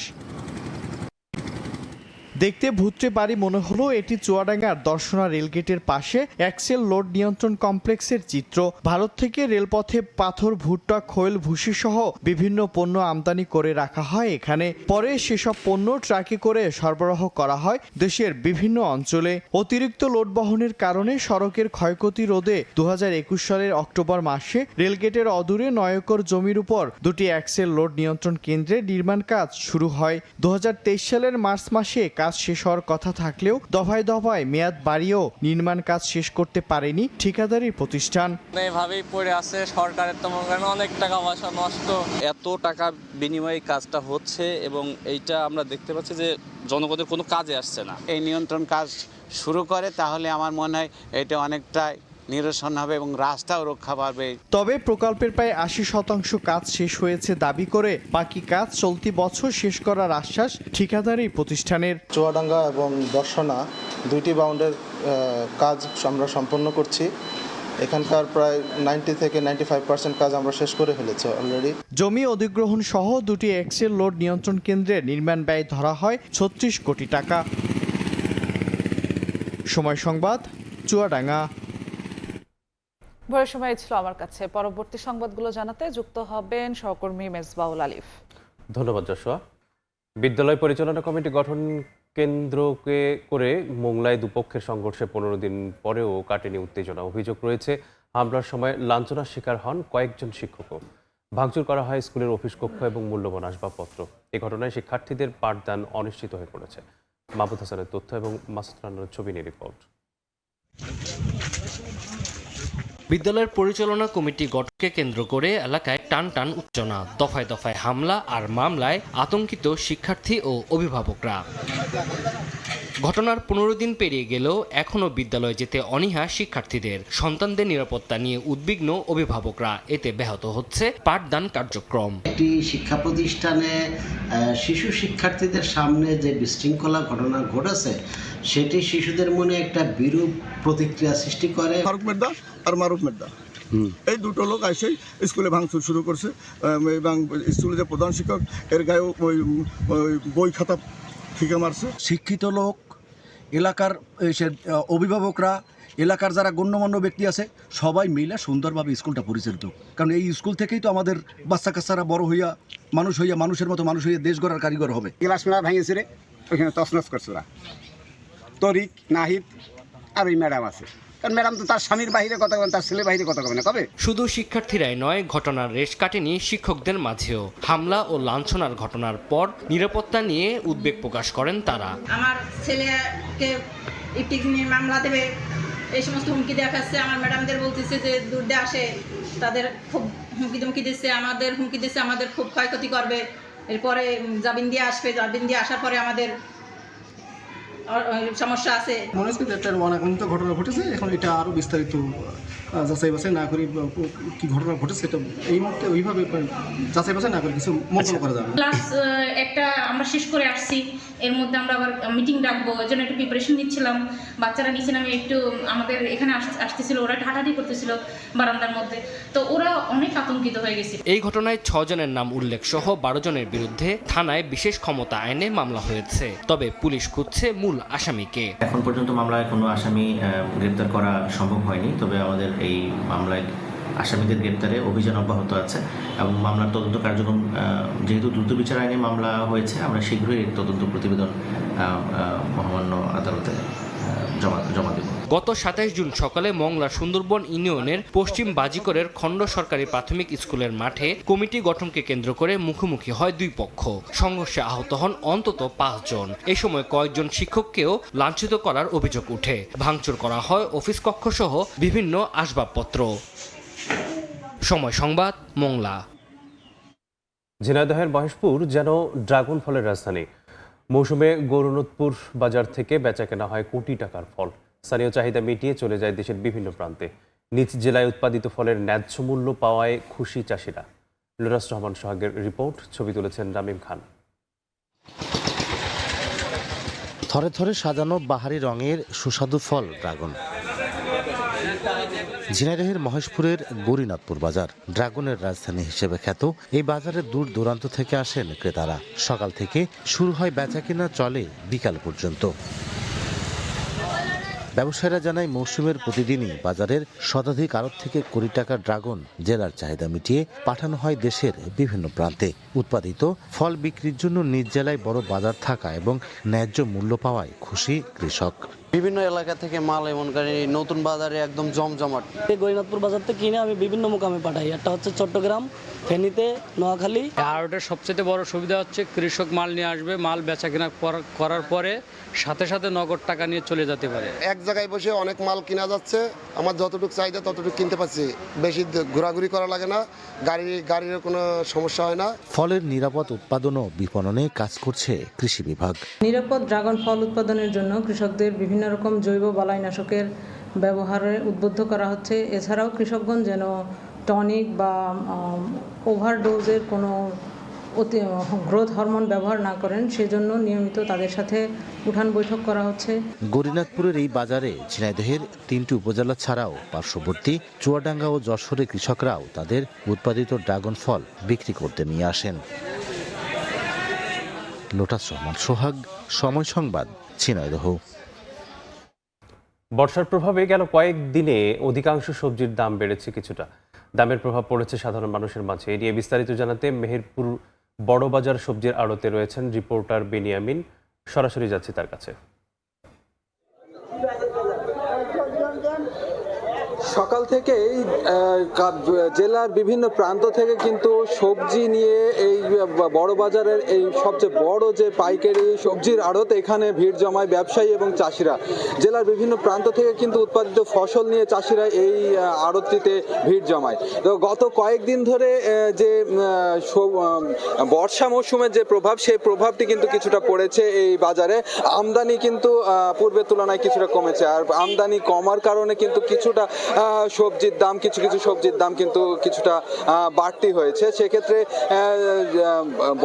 দেখতে ভূত্রে বাড়ি মনে হলো এটি চুয়াডাঙ্গার দর্শনা রেলগেটের পাশে এক্সেল লোড নিয়ন্ত্রণ কমপ্লেক্সের চিত্র। ভারত থেকে রেলপথে পাথর, ভুট্টা, খৈল, ভুসি সহ বিভিন্ন পণ্য আমদানি করে রাখা হয় এখানে। পরে সেসব পণ্য ট্রাকে করে সরবরাহ করা হয় দেশের বিভিন্ন অঞ্চলে। অতিরিক্ত লোড বহনের কারণে সড়কের ক্ষয়ক্ষতি রোধে 2021 সালের অক্টোবর মাসে রেলগেটের অদূরে 9 একর জমির উপর দুটি এক্সেল লোড নিয়ন্ত্রণ কেন্দ্রের নির্মাণ কাজ শুরু হয়। 2023 সালের মার্চ মাসে কাজ শেষ হওয়ার কথা থাকলেও দফায় দফায় মেয়াদ বাড়িয়েও নির্মাণ কাজ শেষ করতে পারেনি ঠিকাদারি প্রতিষ্ঠান। এভাবেই পড়ে আছে, সরকারের তো অনেক টাকা পয়সা নষ্ট। এত টাকা বিনিময়ে কাজটা হচ্ছে এবং এইটা আমরা দেখতে পাচ্ছি যে জনগণের কোনো কাজে আসছে না। এই নিয়ন্ত্রণ কাজ শুরু করে তাহলে আমার মনে হয় এটা অনেকটাই নিরসন হবে এবং রাস্তাও রক্ষা পাবে। তবে প্রকল্পের প্রায় 80% কাজ শেষ হয়েছে দাবি করে বাকি কাজ চলতি বছর শেষ করার আশ্বাস ঠিকাদারি প্রতিষ্ঠানের। চুয়াডাঙ্গা এবং দর্শনা দুইটি বাউন্ডের কাজ আমরা সম্পন্ন করছি। এখানকার প্রায় 90 থেকে 95% কাজ আমরা শেষ করে ফেলেছি অলরেডি। জমি অধিগ্রহণ সহ দুটি এক্সেল লোড নিয়ন্ত্রণ কেন্দ্রের নির্মাণ ব্যয় ধরা হয় 36 কোটি টাকা। সময় সংবাদ, চুয়াডাঙ্গা। ভোরের সময় ছিল আমার কাছে। পরবর্তী সংবাদগুলো জানাতে যুক্ত হবেন সহকর্মী মেজবাউল আলিফ। ধন্যবাদ যশোয়া। বিদ্যালয় পরিচালনা কমিটি গঠন কেন্দ্রকে করে মোংলায় দুপক্ষের সংঘর্ষে 15 দিন পরেও কাটেনি উত্তেজনা। অভিযোগ রয়েছে হামলার সময় লাঞ্ছনার শিকার হন কয়েকজন শিক্ষকও। ভাঙচুর করা হয় স্কুলের অফিস কক্ষ এবং মূল্যবান আসবাবপত্র। এই ঘটনায় শিক্ষার্থীদের পাঠদান অনিশ্চিত হয়ে পড়েছে। মাহমুদ হাসানের তথ্য এবং মাসুদ রান্নার ছবি নিয়ে রিপোর্ট। বিদ্যালয়ের পরিচালনা কমিটি গঠনকে কেন্দ্র করে এলাকায় টান টান উত্তেজনা, দফায় দফায় হামলা আর মামলায় আতঙ্কিত শিক্ষার্থী ও অভিভাবকরা। ঘটনার 15 দিন পেরিয়ে গেলেও এখনও বিদ্যালয়ে যেতে অনীহা শিক্ষার্থীদের। সন্তানদের নিরাপত্তা নিয়ে উদ্বিগ্ন অভিভাবকরা। এতে ব্যাহত হচ্ছে পাঠদান কার্যক্রম। একটি শিক্ষা প্রতিষ্ঠানে শিশু শিক্ষার্থীদের সামনে যে বিশৃঙ্খলা ঘটনা ঘটেছে সেটি শিশুদের মনে একটা বিরূপ প্রতিক্রিয়া সৃষ্টি করে। ফারুক মের্দা আর মারুফ মের্দা এই দুটো লোক এসেই স্কুলে ভাঙচুর শুরু করছে এবং স্কুলে যে প্রধান শিক্ষক এর গায়েও ওই বই খাতা ফিকে মারছে। শিক্ষিত লোক, এলাকার অভিভাবকরা, এলাকার যারা গণ্যমান্য ব্যক্তি আছে সবাই মিলে সুন্দরভাবে স্কুলটা পরিচালিত। কারণ এই স্কুল থেকেই তো আমাদের বাচ্চা কাচ্চারা বড় হইয়া মানুষের মতো মানুষ হইয়া দেশ গড়ার কারিগর হবে। ক্লাস মেলা ভাঙিয়েছে রে, ওইখানে তছনছ করছে ওরা। তরিক, নাহিদ আর ওই ম্যাডাম আছে, কারণ ম্যাডাম তো তার স্বামীর বাইরে কথা বলেন, তার ছেলের বাইরে কথা বলেন কবে? শুধু শিক্ষার্থীরাই নয়, ঘটনার রেশ কাটেনি শিক্ষকদের মাঝেও। হামলা ও লাঞ্ছনার ঘটনার পর নিরাপত্তা নিয়ে উদ্বেগ প্রকাশ করেন তারা। আমার ছেলেকে ইপটিক নিয়ে মামলা দেবে এই সমস্ত হুমকি দেখাচ্ছে। আমার ম্যাডামদের বলতেছে যে দূর দিয়ে আসে, তাদের খুব হুমকি দিচ্ছে, আমাদের হুমকি দিচ্ছে, আমাদের খুব ক্ষয়ক্ষতি করবে, এরপরে জামিন দিয়ে আসবে, জামিন দিয়ে আসার পরে আমাদের সমস্যা আছে। মনে হচ্ছে যে একটা অনাকাঙ্ক্ষিত ঘটনা ঘটেছে। এখন এটা আরও বিস্তারিত যাচাই বাছাই না করে কি ঘটনা ঘটেছে এটা এই মুহূর্তে ওইভাবে যাচাই বাছাই না করে কিছু মন্তব্য করা যাবে। ক্লাস একটা আমরা শেষ করে আসছি, এর মধ্যে আমরা আবার মিটিং ডাকবো, এর জন্য একটু প্রিপারেশন নিচ্ছিলাম। বাচ্চারা নিচে নামে একটু আমাদের এখানে আসতেছিল, ওরা হাঁটাহাঁটি করতেছিল বারান্দার মধ্যে, তো ওরা অনেক আতঙ্কিত হয়ে গেছে। এই ঘটনায় 6 জনের নাম উল্লেখ সহ 12 জনের বিরুদ্ধে থানায় বিশেষ ক্ষমতা আইনে মামলা হয়েছে। তবে পুলিশ খুঁজছে মূল আসামিকে। এখন পর্যন্ত মামলায় কোনো আসামি গ্রেপ্তার করা সম্ভব হয়নি, তবে আমাদের এই মামলায় আসামিদের গ্রেপ্তারে অভিযান অব্যাহত আছে এবং মামলার তদন্ত কার্যক্রম, যেহেতু দ্রুত বিচার আইনে মামলা হয়েছে, আমরা শীঘ্রই তদন্ত প্রতিবেদন মহামান্য আদালতে জমা দেব। গত 27 জুন সকালে মংলা সুন্দরবন ইউনিয়নের পশ্চিম বাজিকরের খণ্ড সরকারি প্রাথমিক স্কুলের মাঠে কমিটি গঠনকে কেন্দ্র করে মুখোমুখি হয় দুই পক্ষ। সংঘর্ষে আহত হন অন্তত 5 জন। এই সময় কয়েকজন শিক্ষককেও লাঞ্ছিত করার অভিযোগ উঠে। ভাঙচুর করা হয় অফিস কক্ষ সহ বিভিন্ন আসবাবপত্র। সময় সংবাদ, মংলা। ঝিনাইদহের মহেশপুর যেন ড্রাগন ফলের রাজধানী। মৌসুমে গৌরনদপুর বাজার থেকে বেচাকেনা হয় কোটি টাকার ফল। স্থানীয় চাহিদা মিটিয়ে চলে যায় দেশের বিভিন্ন প্রান্তে। নিজ জেলায় উৎপাদিত ফলের ন্যায্য মূল্য পাওয়ায় খুশি চাষিরা। নুরাস রহমান সোহাগের রিপোর্ট, ছবি তুলেছেন রামিম খান। থরে থরে সাজানো বাহারি রঙের সুস্বাদু ফল ড্রাগন। ঝিনাইদহের মহেশপুরের গৌরীনাথপুর বাজার ড্রাগনের রাজধানী হিসেবে খ্যাত। এই বাজারে দূর দূরান্ত থেকে আসেন ক্রেতারা। সকাল থেকে শুরু হয় বেচাকেনা, চলে বিকাল পর্যন্ত। ব্যবসায়ীরা জানায় মৌসুমের প্রতিদিনই বাজারের শতাধিক আড়ত থেকে কোটি টাকার ড্রাগন জেলার চাহিদা মিটিয়ে পাঠানো হয় দেশের বিভিন্ন প্রান্তে। উৎপাদিত ফল বিক্রির জন্য নিজ জেলায় বড় বাজার থাকা এবং ন্যায্য মূল্য পাওয়ায় খুশি কৃষক। বিভিন্ন এলাকা থেকে মাল এমন করে নতুন বাজারে একদম জমজমাট। গৌরীনাথপুর বাজার থেকে কিনে আমি বিভিন্ন মোকামে পাঠাই। একটা হচ্ছে চট্টগ্রাম, ফেনীতে, নোয়াখালী। আর ওটার সবচেয়ে বড় সুবিধা হচ্ছে কৃষক মাল নিয়ে আসবে, মাল বেচা কেনা করার পরে সাথে সাথে নগদ টাকা নিয়ে চলে যেতে পারে। এক জায়গায় বসে অনেক মাল কিনা যাচ্ছে, আমার যতটুকু চাহিদা ততটুকু কিনতে পারছি, বেশি ঘোরাঘুরি করা লাগে না, গাড়ির কোনো সমস্যা হয় না। ফলের নিরাপদ উৎপাদন ও বিপণনে কাজ করছে কৃষি বিভাগ। নিরাপদ ড্রাগন ফল উৎপাদনের জন্য কৃষকদের বিভিন্ন রকম জৈব বালাইনাশকের ব্যবহারে উদ্বুদ্ধ করা হচ্ছে। এছাড়াও কৃষকগণ যেন টনিক বা ওভারডোজের কোনো গ্রোথ হরমোন ব্যবহার না করেন, সেজন্য নিয়মিত তাদের সাথে উঠান বৈঠক করা হচ্ছে। গৌরীনাথপুরের এই বাজারে ঝিনাইদহের 3টি উপজেলা ছাড়াও পার্শ্ববর্তী চুয়াডাঙ্গা ও যশোরের কৃষকরাও তাদের উৎপাদিত ড্রাগন ফল বিক্রি করতে নিয়ে আসেন। লোটাস রহমান সোহাগ, সময় সংবাদ, ঝিনাইদহ। বর্ষার প্রভাবে গেল কয়েকদিনে অধিকাংশ সবজির দাম বেড়েছে কিছুটা। দামের প্রভাব পড়েছে সাধারণ মানুষের মাঝে। এ নিয়ে বিস্তারিত জানাতে মেহেরপুর বড়বাজার সবজির আড়তে রয়েছেন রিপোর্টার বেনিয়ামিন। সরাসরি যাচ্ছি তার কাছে। সকাল থেকেই জেলার বিভিন্ন প্রান্ত থেকে কিন্তু সবজি নিয়ে এই বড় বাজারের এই সবচেয়ে বড় যে পাইকারি সবজির আড়ত, এখানে ভিড় জমায় ব্যবসায়ী এবং চাষিরা। জেলার বিভিন্ন প্রান্ত থেকে কিন্তু উৎপাদিত ফসল নিয়ে চাষিরা এই আড়তটিতে ভিড় জমায়। তো গত কয়েকদিন ধরে যে বর্ষা মৌসুমের যে প্রভাব, সেই প্রভাবটি কিন্তু কিছুটা পড়েছে এই বাজারে। আমদানি কিন্তু পূর্বের তুলনায় কিছুটা কমেছে, আর আমদানি কমার কারণে কিন্তু কিছুটা সবজির দাম, কিছু সবজির দাম কিন্তু কিছুটা বাড়তি হয়েছে। সেক্ষেত্রে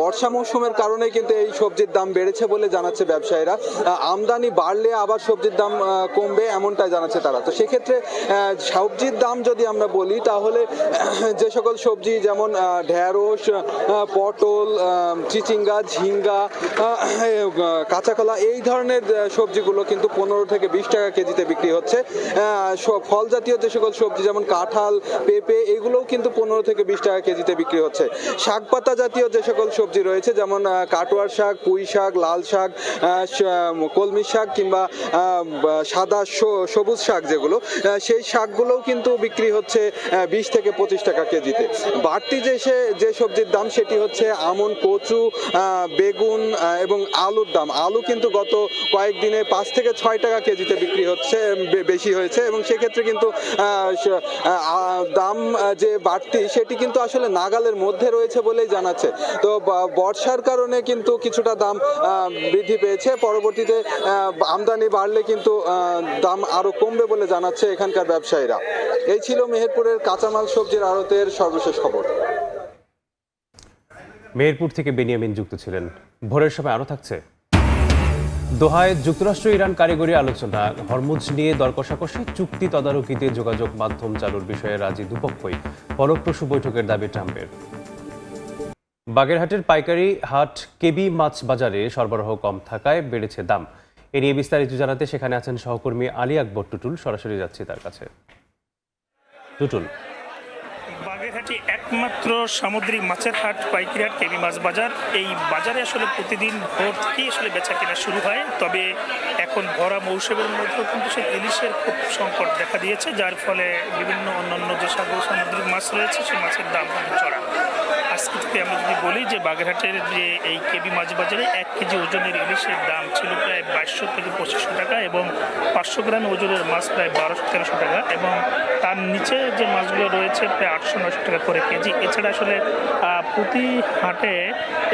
বর্ষা মৌসুমের কারণে কিন্তু এই সবজির দাম বেড়েছে বলে জানাচ্ছে ব্যবসায়ীরা। আমদানি বাড়লে আবার সবজির দাম কমবে, এমনটাই জানাচ্ছে তারা। তো সেক্ষেত্রে সবজির দাম যদি আমরা বলি, তাহলে যে সকল সবজি যেমন ঢেঁড়স, পটল, চিচিঙ্গা, ঝিঙ্গা, কাঁচাকলা, এই ধরনের সবজিগুলো কিন্তু 15 থেকে 20 টাকা কেজিতে বিক্রি হচ্ছে। ফল জাতীয় যে সকল সবজি যেমন কাঁঠাল, পেঁপে এগুলোও কিন্তু 15 থেকে 20 টাকা কেজিতে বিক্রি হচ্ছে। শাক পাতা জাতীয় যে সকল সবজি রয়েছে যেমন কাটোয়ার শাক, পুঁই শাক, লাল শাক, কলমি শাক কিংবা সাদা সবুজ শাক যেগুলো, সেই শাকগুলোও কিন্তু বিক্রি হচ্ছে 20 থেকে 25 টাকা কেজিতে। বাড়তি যে সবজির দাম সেটি হচ্ছে আমন, কচু, বেগুন এবং আলুর দাম। আলু কিন্তু গত কয়েকদিনে 5 থেকে 6 টাকা কেজিতে বিক্রি হচ্ছে, বেশি হয়েছে এবং সেক্ষেত্রে কিন্তু দাম যে বাড়তি সেটি কিন্তু আসলে নাগালের মধ্যে রয়েছে বলেই জানাচ্ছে। তো বর্ষার কারণে কিন্তু কিছুটা দাম বৃদ্ধি পেয়েছে, পরবর্তীতে আমদানি বাড়লে কিন্তু দাম আরো কমবে বলে জানাচ্ছে এখানকার ব্যবসায়ীরা। এই ছিল মেহেরপুরের কাঁচামাল সবজির আড়তের সর্বশেষ খবর। মেহেরপুর থেকে বেনিয়ামিন যুক্ত ছিলেন। ভোরের সময় আরো থাকছে দোহায় যুক্তরাষ্ট্র ইরান কারিগরি আলোচনা, হরমুজ নিয়ে দর কষাকষি, চুক্তি তদারকিতে যোগাযোগ মাধ্যম চালুর বিষয়ে রাজি দুপক্ষই, ফলপ্রসূ বৈঠকের দাবি ট্রাম্পের। বাগেরহাটের পাইকারি হাট কেবি মাছ বাজারে সরবরাহ কম থাকায় বেড়েছে দাম। এ নিয়ে বিস্তারিত জানাতে সেখানে আছেন সহকর্মী আলী আকবর টুটুল। সরাসরি যাচ্ছি তার কাছে। টুটুল, বাগেরহাটি একমাত্র সামুদ্রিক মাছের হাট পাইকারি হাট কেবি মাছ বাজার। এই বাজারে আসলে প্রতিদিন ভোর থেকেই আসলে বেচা কেনা শুরু হয়, তবে এখন ভরা মৌসুমের মধ্যেও কিন্তু সেই ইলিশের খুব সংকট দেখা দিয়েছে, যার ফলে বিভিন্ন অন্যান্য যে সামুদ্রিক মাছ রয়েছে সেই মাছের দাম অনেক চড়া। আজকে থেকে আমরা যদি বলি যে বাগেরহাটের যে এই কেবি মাছ বাজারে 1 কেজি ওজনের ইলিশের দাম ছিল প্রায় 2200 থেকে 2500 টাকা এবং 500 গ্রাম ওজনের মাছ প্রায় 1200-1300 টাকা এবং তার নিচে যে মাছগুলো রয়েছে প্রায় 800-900 টাকা করে কেজি। এছাড়া আসলে প্রতি হাটে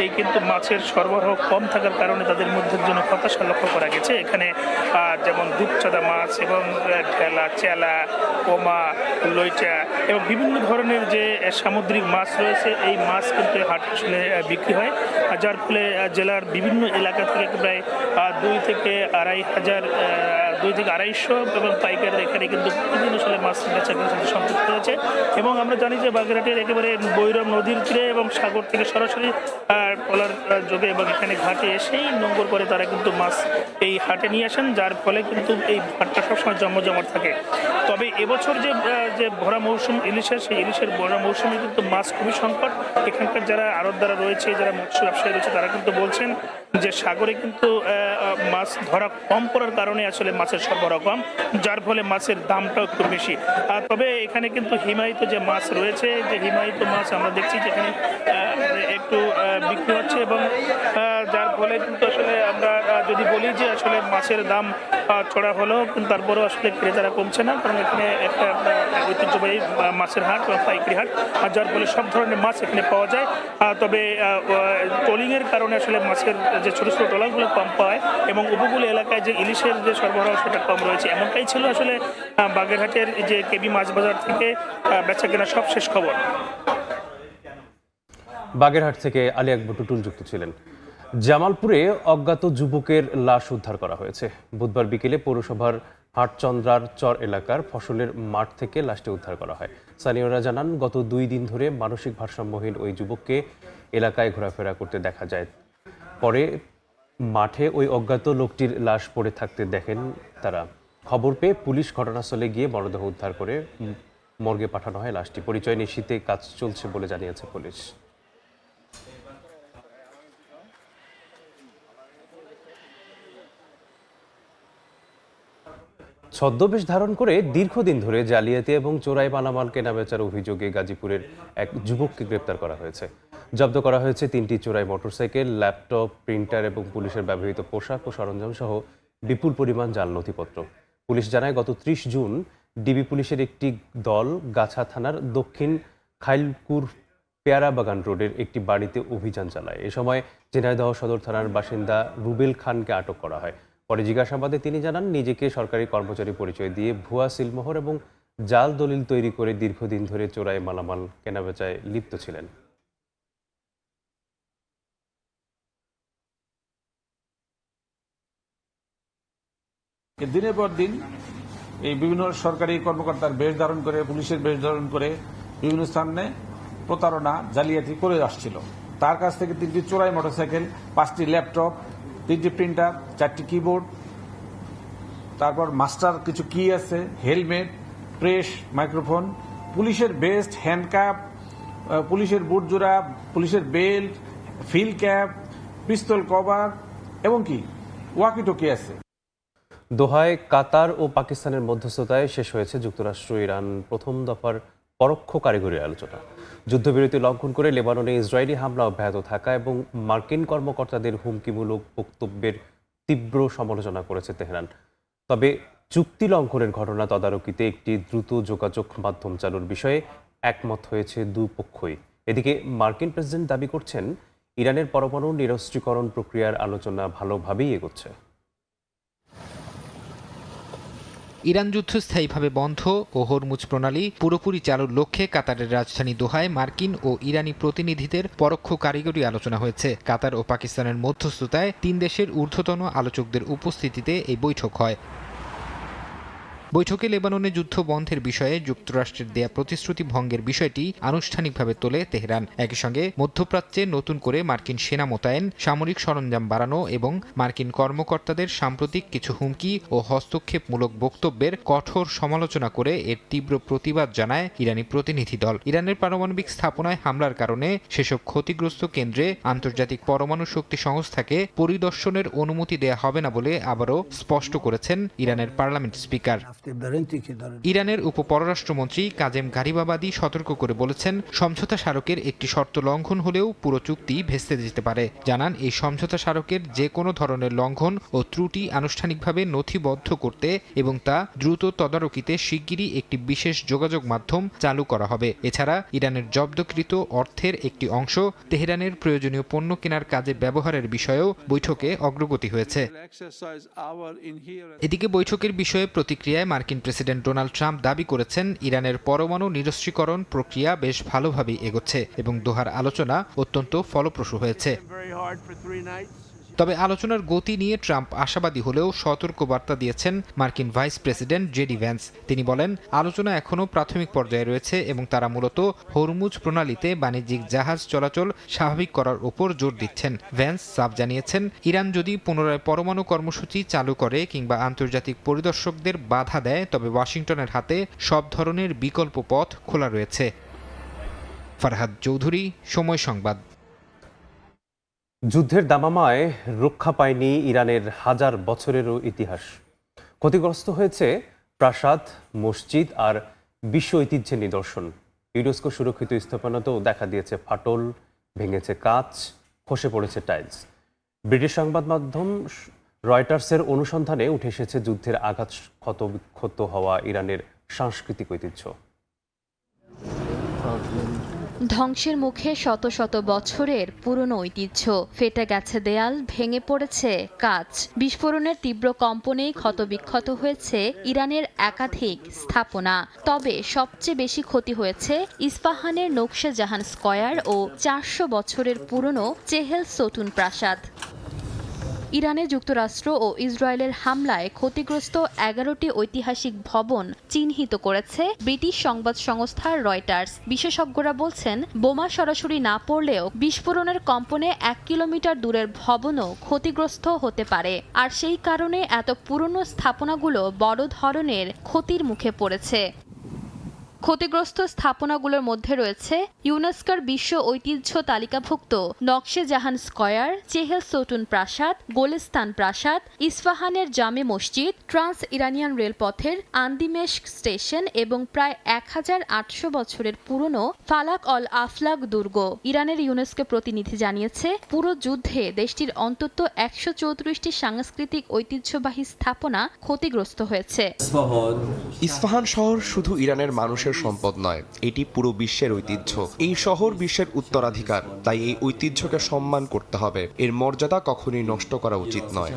এই কিন্তু মাছের সরবরাহ কম থাকার কারণে তাদের মধ্যে জন্য হতাশা লক্ষ্য করা গেছে। এখানে যেমন দুপচাঁদা মাছ এবং ঢেলা, চেলা, কোমা, লইটা এবং বিভিন্ন ধরনের যে সামুদ্রিক মাছ রয়েছে এই মাছ কিন্তু হাটে আসলে বিক্রি হয়, যার ফলে জেলার বিভিন্ন এলাকা থেকে প্রায় 2 থেকে 250 এবং পাইকাররা এখানে কিন্তু প্রতিদিন আসলে মাছ বেচাকেনার সাথে সম্পৃক্ত হয়েছে। এবং আমরা জানি যে বাগেরহাটের একেবারে বৈরব নদীর তীরে এবং সাগর থেকে সরাসরি ট্রলার যোগে এবং এখানে ঘাটে এসেই নোঙ্গর করে তারা কিন্তু মাছ এই হাটে নিয়ে আসেন, যার ফলে কিন্তু এই হাটটা সবসময় জমজমাট থাকে। তবে এবছর যে ভরা মৌসুম ইলিশের, সেই ইলিশের ভরা মৌসুমে কিন্তু মাছ খুবই সংকট। এখানকার যারা আড়তদাররা রয়েছে, যারা মৎস্য ব্যবসায়ী রয়েছে, তারা কিন্তু বলছেন যে সাগরে কিন্তু মাছ ধরা কম পড়ার কারণে আসলে মাছের সরবরাহ কম, যার ফলে মাছের দামটাও একটু বেশি। তবে এখানে কিন্তু হিমায়িত যে মাছ রয়েছে, যে হিমায়িত মাছ আমরা দেখছি যেখানে একটু বিক্রি হচ্ছে এবং যার ফলে কিন্তু আসলে আমরা যদি বলি যে আসলে মাছের দাম চড়া হলেও কিন্তু তারপরেও আসলে ক্রেতারা কমছে না, কারণ এখানে একটা ঐতিহ্যবাহী মাছের হাট বা পাইকারি হাট, যার ফলে সব ধরনের মাছ এখানে পাওয়া যায়। তবে ট্রলিংয়ের কারণে আসলে মাছের যে ছোটো ছোটো ট্রলারগুলো কম পায় এবং উপকূল এলাকায় যে ইলিশের যে সরবরাহ সেটা কম রয়েছে। এমনটাই ছিল আসলে বাগেরহাটের যে কেবি মাছ বাজার থেকে বেচা কেনা সব শেষ খবর। বাগেরহাট থেকে আলী আকবর টুটুল যুক্ত ছিলেন। জামালপুরে অজ্ঞাত যুবকের লাশ উদ্ধার করা হয়েছে। বুধবার বিকেলে পৌরসভার হাটচন্দ্রার চর এলাকার ফসলের মাঠ থেকে লাশটি উদ্ধার করা হয়। স্থানীয়রা জানান, গত 2 দিন ধরে মানসিক ভারসাম্যহীন ওই যুবককে এলাকায় ঘোরাফেরা করতে দেখা যায়। পরে মাঠে ওই অজ্ঞাত লোকটির লাশ পড়ে থাকতে দেখেন তারা। খবর পেয়ে পুলিশ ঘটনাস্থলে গিয়ে মরদেহ উদ্ধার করে মর্গে পাঠানো হয়। লাশটি পরিচয় নিশ্চিতে কাজ চলছে বলে জানিয়েছে পুলিশ। ছদ্মবেশ ধারণ করে দীর্ঘদিন ধরে জালিয়াতি এবং চোরাই মালামাল কেনাবেচার অভিযোগে গাজীপুরের এক যুবককে গ্রেপ্তার করা হয়েছে। জব্দ করা হয়েছে 3টি চোরাই মোটরসাইকেল, ল্যাপটপ, প্রিন্টার এবং পুলিশের ব্যবহৃত পোশাক ও সরঞ্জাম সহ বিপুল পরিমাণ জাল নথিপত্র। পুলিশ জানায়, গত 30 জুন ডিবি পুলিশের একটি দল গাছা থানার দক্ষিণ খাইলকুর পেয়ারাবাগান রোডের একটি বাড়িতে অভিযান চালায়। এ সময় ঝিনাইদহ সদর থানার বাসিন্দা রুবেল খানকে আটক করা হয়। পরে জিজ্ঞাসাবাদে তিনি জানান, নিজেকে সরকারি কর্মচারী পরিচয় দিয়ে ভুয়া সিলমোহর এবং জাল দলিল তৈরি করে দীর্ঘদিন ধরে চোরাই মালামাল কেনাবেচায় লিপ্ত ছিলেন। দিনের পর দিন এই বিভিন্ন সরকারি কর্মকর্তার বেশ ধারণ করে, পুলিশের বেশ ধারণ করে বিভিন্ন স্থানে প্রতারণা, জালিয়াতি করে আসছিল। তার কাছ থেকে 3টি চোরাই মোটরসাইকেল, 5টি ল্যাপটপ, 3টি প্রিন্টার, 4টি কিবোর্ড, তারপর মাস্টার কিছু কি আছে, হেলমেট, প্রেস, মাইক্রোফোন, পুলিশের বেস্ট, হ্যান্ডকাপ, পুলিশের বুটজোড়া, পুলিশের বেল্ট, ফিল ক্যাপ, পিস্তল কভার এবং কি ওয়াকিটকি আছে। দোহায় কাতার ও পাকিস্তানের মধ্যস্থতায় শেষ হয়েছে যুক্তরাষ্ট্র ইরান প্রথম দফার পরোক্ষ কারিগরি আলোচনা। যুদ্ধবিরতি লঙ্ঘন করে লেবাননে ইসরায়েলি হামলা অব্যাহত থাকা এবং মার্কিন কর্মকর্তাদের হুমকিমূলক বক্তব্যের তীব্র সমালোচনা করেছে তেহরান। তবে চুক্তি লঙ্ঘনের ঘটনা তদারকিতে একটি দ্রুত যোগাযোগ মাধ্যম চালুর বিষয়ে একমত হয়েছে দুপক্ষই। এদিকে মার্কিন প্রেসিডেন্ট দাবি করছেন ইরানের পরমাণু নিরস্ত্রীকরণ প্রক্রিয়ার আলোচনা ভালোভাবেই এগোচ্ছে। ইরান যুদ্ধ স্থায়ীভাবে বন্ধ ও হরমুজ প্রণালী পুরোপুরি চালুর লক্ষ্যে কাতারের রাজধানী দোহায় মার্কিন ও ইরানি প্রতিনিধিদের পরোক্ষ কারিগরি আলোচনা হয়েছে। কাতার ও পাকিস্তানের মধ্যস্থতায় 3 দেশের ঊর্ধ্বতন আলোচকদের উপস্থিতিতে এই বৈঠক হয়। বৈঠকে লেবাননে যুদ্ধ বন্ধের বিষয়ে যুক্তরাষ্ট্রের দেয়া প্রতিশ্রুতি ভঙ্গের বিষয়টি আনুষ্ঠানিকভাবে তোলে তেহরান। একই সঙ্গে মধ্যপ্রাচ্যে নতুন করে মার্কিন সেনা মোতায়েন, সামরিক সরঞ্জাম বাড়ানো এবং মার্কিন কর্মকর্তাদের সাম্প্রতিক কিছু হুমকি ও হস্তক্ষেপমূলক বক্তব্যের কঠোর সমালোচনা করে এর তীব্র প্রতিবাদ জানায় ইরানি প্রতিনিধি দল। ইরানের পারমাণবিক স্থাপনায় হামলার কারণে সেসব ক্ষতিগ্রস্ত কেন্দ্রে আন্তর্জাতিক পরমাণু শক্তি সংস্থাকে পরিদর্শনের অনুমতি দেয়া হবে না বলে আবারও স্পষ্ট করেছেন ইরানের পার্লামেন্ট স্পিকার। ইরানের উপপররাষ্ট্রমন্ত্রী কাজেম গারিবাবাদী সতর্ক করে বলেছেন, সমঝোতা স্মারকের একটি শর্ত লঙ্ঘন হলেও পুরো চুক্তি ভেস্তে যেতে পারে। জানান, এই সমঝোতা স্মারকের যে কোনো ধরনের লঙ্ঘন ও ত্রুটি আনুষ্ঠানিকভাবে নথিবদ্ধ করতে এবং তা দ্রুত তদারকিতে শিগগিরই একটি বিশেষ যোগাযোগ মাধ্যম চালু করা হবে। এছাড়া ইরানের জব্দকৃত অর্থের একটি অংশ তেহরানের প্রয়োজনীয় পণ্য কেনার কাজে ব্যবহারের বিষয়েও বৈঠকে অগ্রগতি হয়েছে। এদিকে বৈঠকের বিষয়ে প্রতিক্রিয়ায় মার্কিন প্রেসিডেন্ট ডোনাল্ড ট্রাম্প দাবি করেছেন, ইরানের পরমাণু নিরস্ত্রীকরণ প্রক্রিয়া বেশ ভালোভাবেই এগোচ্ছে এবং দোহার আলোচনা অত্যন্ত ফলপ্রসূ হয়েছে। তবে আলোচনার গতি নিয়ে ট্রাম্প আশাবাদী হলেও সতর্ক বার্তা দিয়েছেন মার্কিন ভাইস প্রেসিডেন্ট জেডি ভ্যান্স। তিনি বলেন, আলোচনা এখনও প্রাথমিক পর্যায়ে রয়েছে এবং তারা মূলত হরমুজ প্রণালীতে বাণিজ্যিক জাহাজ চলাচল স্বাভাবিক করার উপর জোর দিচ্ছেন। ভ্যান্স সাফ জানিয়েছেন, ইরান যদি পুনরায় পরমাণু কর্মসূচি চালু করে কিংবা আন্তর্জাতিক পরিদর্শকদের বাধা দেয়, তবে ওয়াশিংটনের হাতে সব ধরনের বিকল্প পথ খোলা রয়েছে। ফারহাদ চৌধুরী, সময় সংবাদ। যুদ্ধের দামামায় রক্ষা পায়নি ইরানের হাজার বছরেরও ইতিহাস। ক্ষতিগ্রস্ত হয়েছে প্রাসাদ, মসজিদ আর বিশ্ব ঐতিহ্যের নিদর্শন। ইউনেস্কো সুরক্ষিত স্থাপনাতেও দেখা দিয়েছে ফাটল, ভেঙেছে কাঁচ, খসে পড়েছে টাইলস। ব্রিটিশ সংবাদ মাধ্যম রয়টার্সের অনুসন্ধানে উঠে এসেছে যুদ্ধের আঘাত ক্ষতবিক্ষত হওয়া ইরানের সাংস্কৃতিক ঐতিহ্য। ধ্বংসের মুখে শত শত বছরের পুরনো ঐতিহ্য, ফেটে গেছে দেয়াল, ভেঙে পড়েছে কাঁচ। বিস্ফোরণের তীব্র কম্পনেই ক্ষতবিক্ষত হয়েছে ইরানের একাধিক স্থাপনা। তবে সবচেয়ে বেশি ক্ষতি হয়েছে ইস্পাহানের নকশে জাহান স্কয়ার ও 400 বছরের পুরনো চেহেল সোতুন প্রাসাদ। ইরানে যুক্তরাষ্ট্র ও ইসরায়েলের হামলায় ক্ষতিগ্রস্ত 11টি ঐতিহাসিক ভবন চিহ্নিত করেছে ব্রিটিশ সংবাদ সংস্থা রয়টার্স। বিশেষজ্ঞরা বলছেন, বোমা সরাসরি না পড়লেও বিস্ফোরণের কম্পনে 1 কিলোমিটার দূরের ভবনও ক্ষতিগ্রস্ত হতে পারে। আর সেই কারণে এত পুরনো স্থাপনাগুলো বড় ধরনের ক্ষতির মুখে পড়েছে। ক্ষতিগ্রস্ত স্থাপনাগুলোর মধ্যে রয়েছে ইউনেস্কোর বিশ্ব ঐতিহ্য তালিকাভুক্ত নকশে জাহান স্কয়ার, চেহেল সোতুন প্রাসাদ, গোলিস্তান প্রাসাদ, ইস্পাহানের জামে মসজিদ, ট্রান্স ইরানিয়ান রেলপথের আন্দিমেশক স্টেশন এবং প্রায় 1800 বছরের পুরনো ফালাক অল আফলাক দুর্গ। ইরানের ইউনেস্কো প্রতিনিধি জানিয়েছে, পুরো যুদ্ধে দেশটির অন্তত 134টি সাংস্কৃতিক ঐতিহ্যবাহী স্থাপনা ক্ষতিগ্রস্ত হয়েছে। ইস্পাহান শহর শুধু ইরানের মানুষের সম্পদ নয়, এটি পুরো বিশ্বের ঐতিহ্য। এই শহর বিশ্বের উত্তরাধিকার, তাই এই ঐতিহ্যকে সম্মান করতে হবে। এর মর্যাদা কখনোই নষ্ট করা উচিত নয়।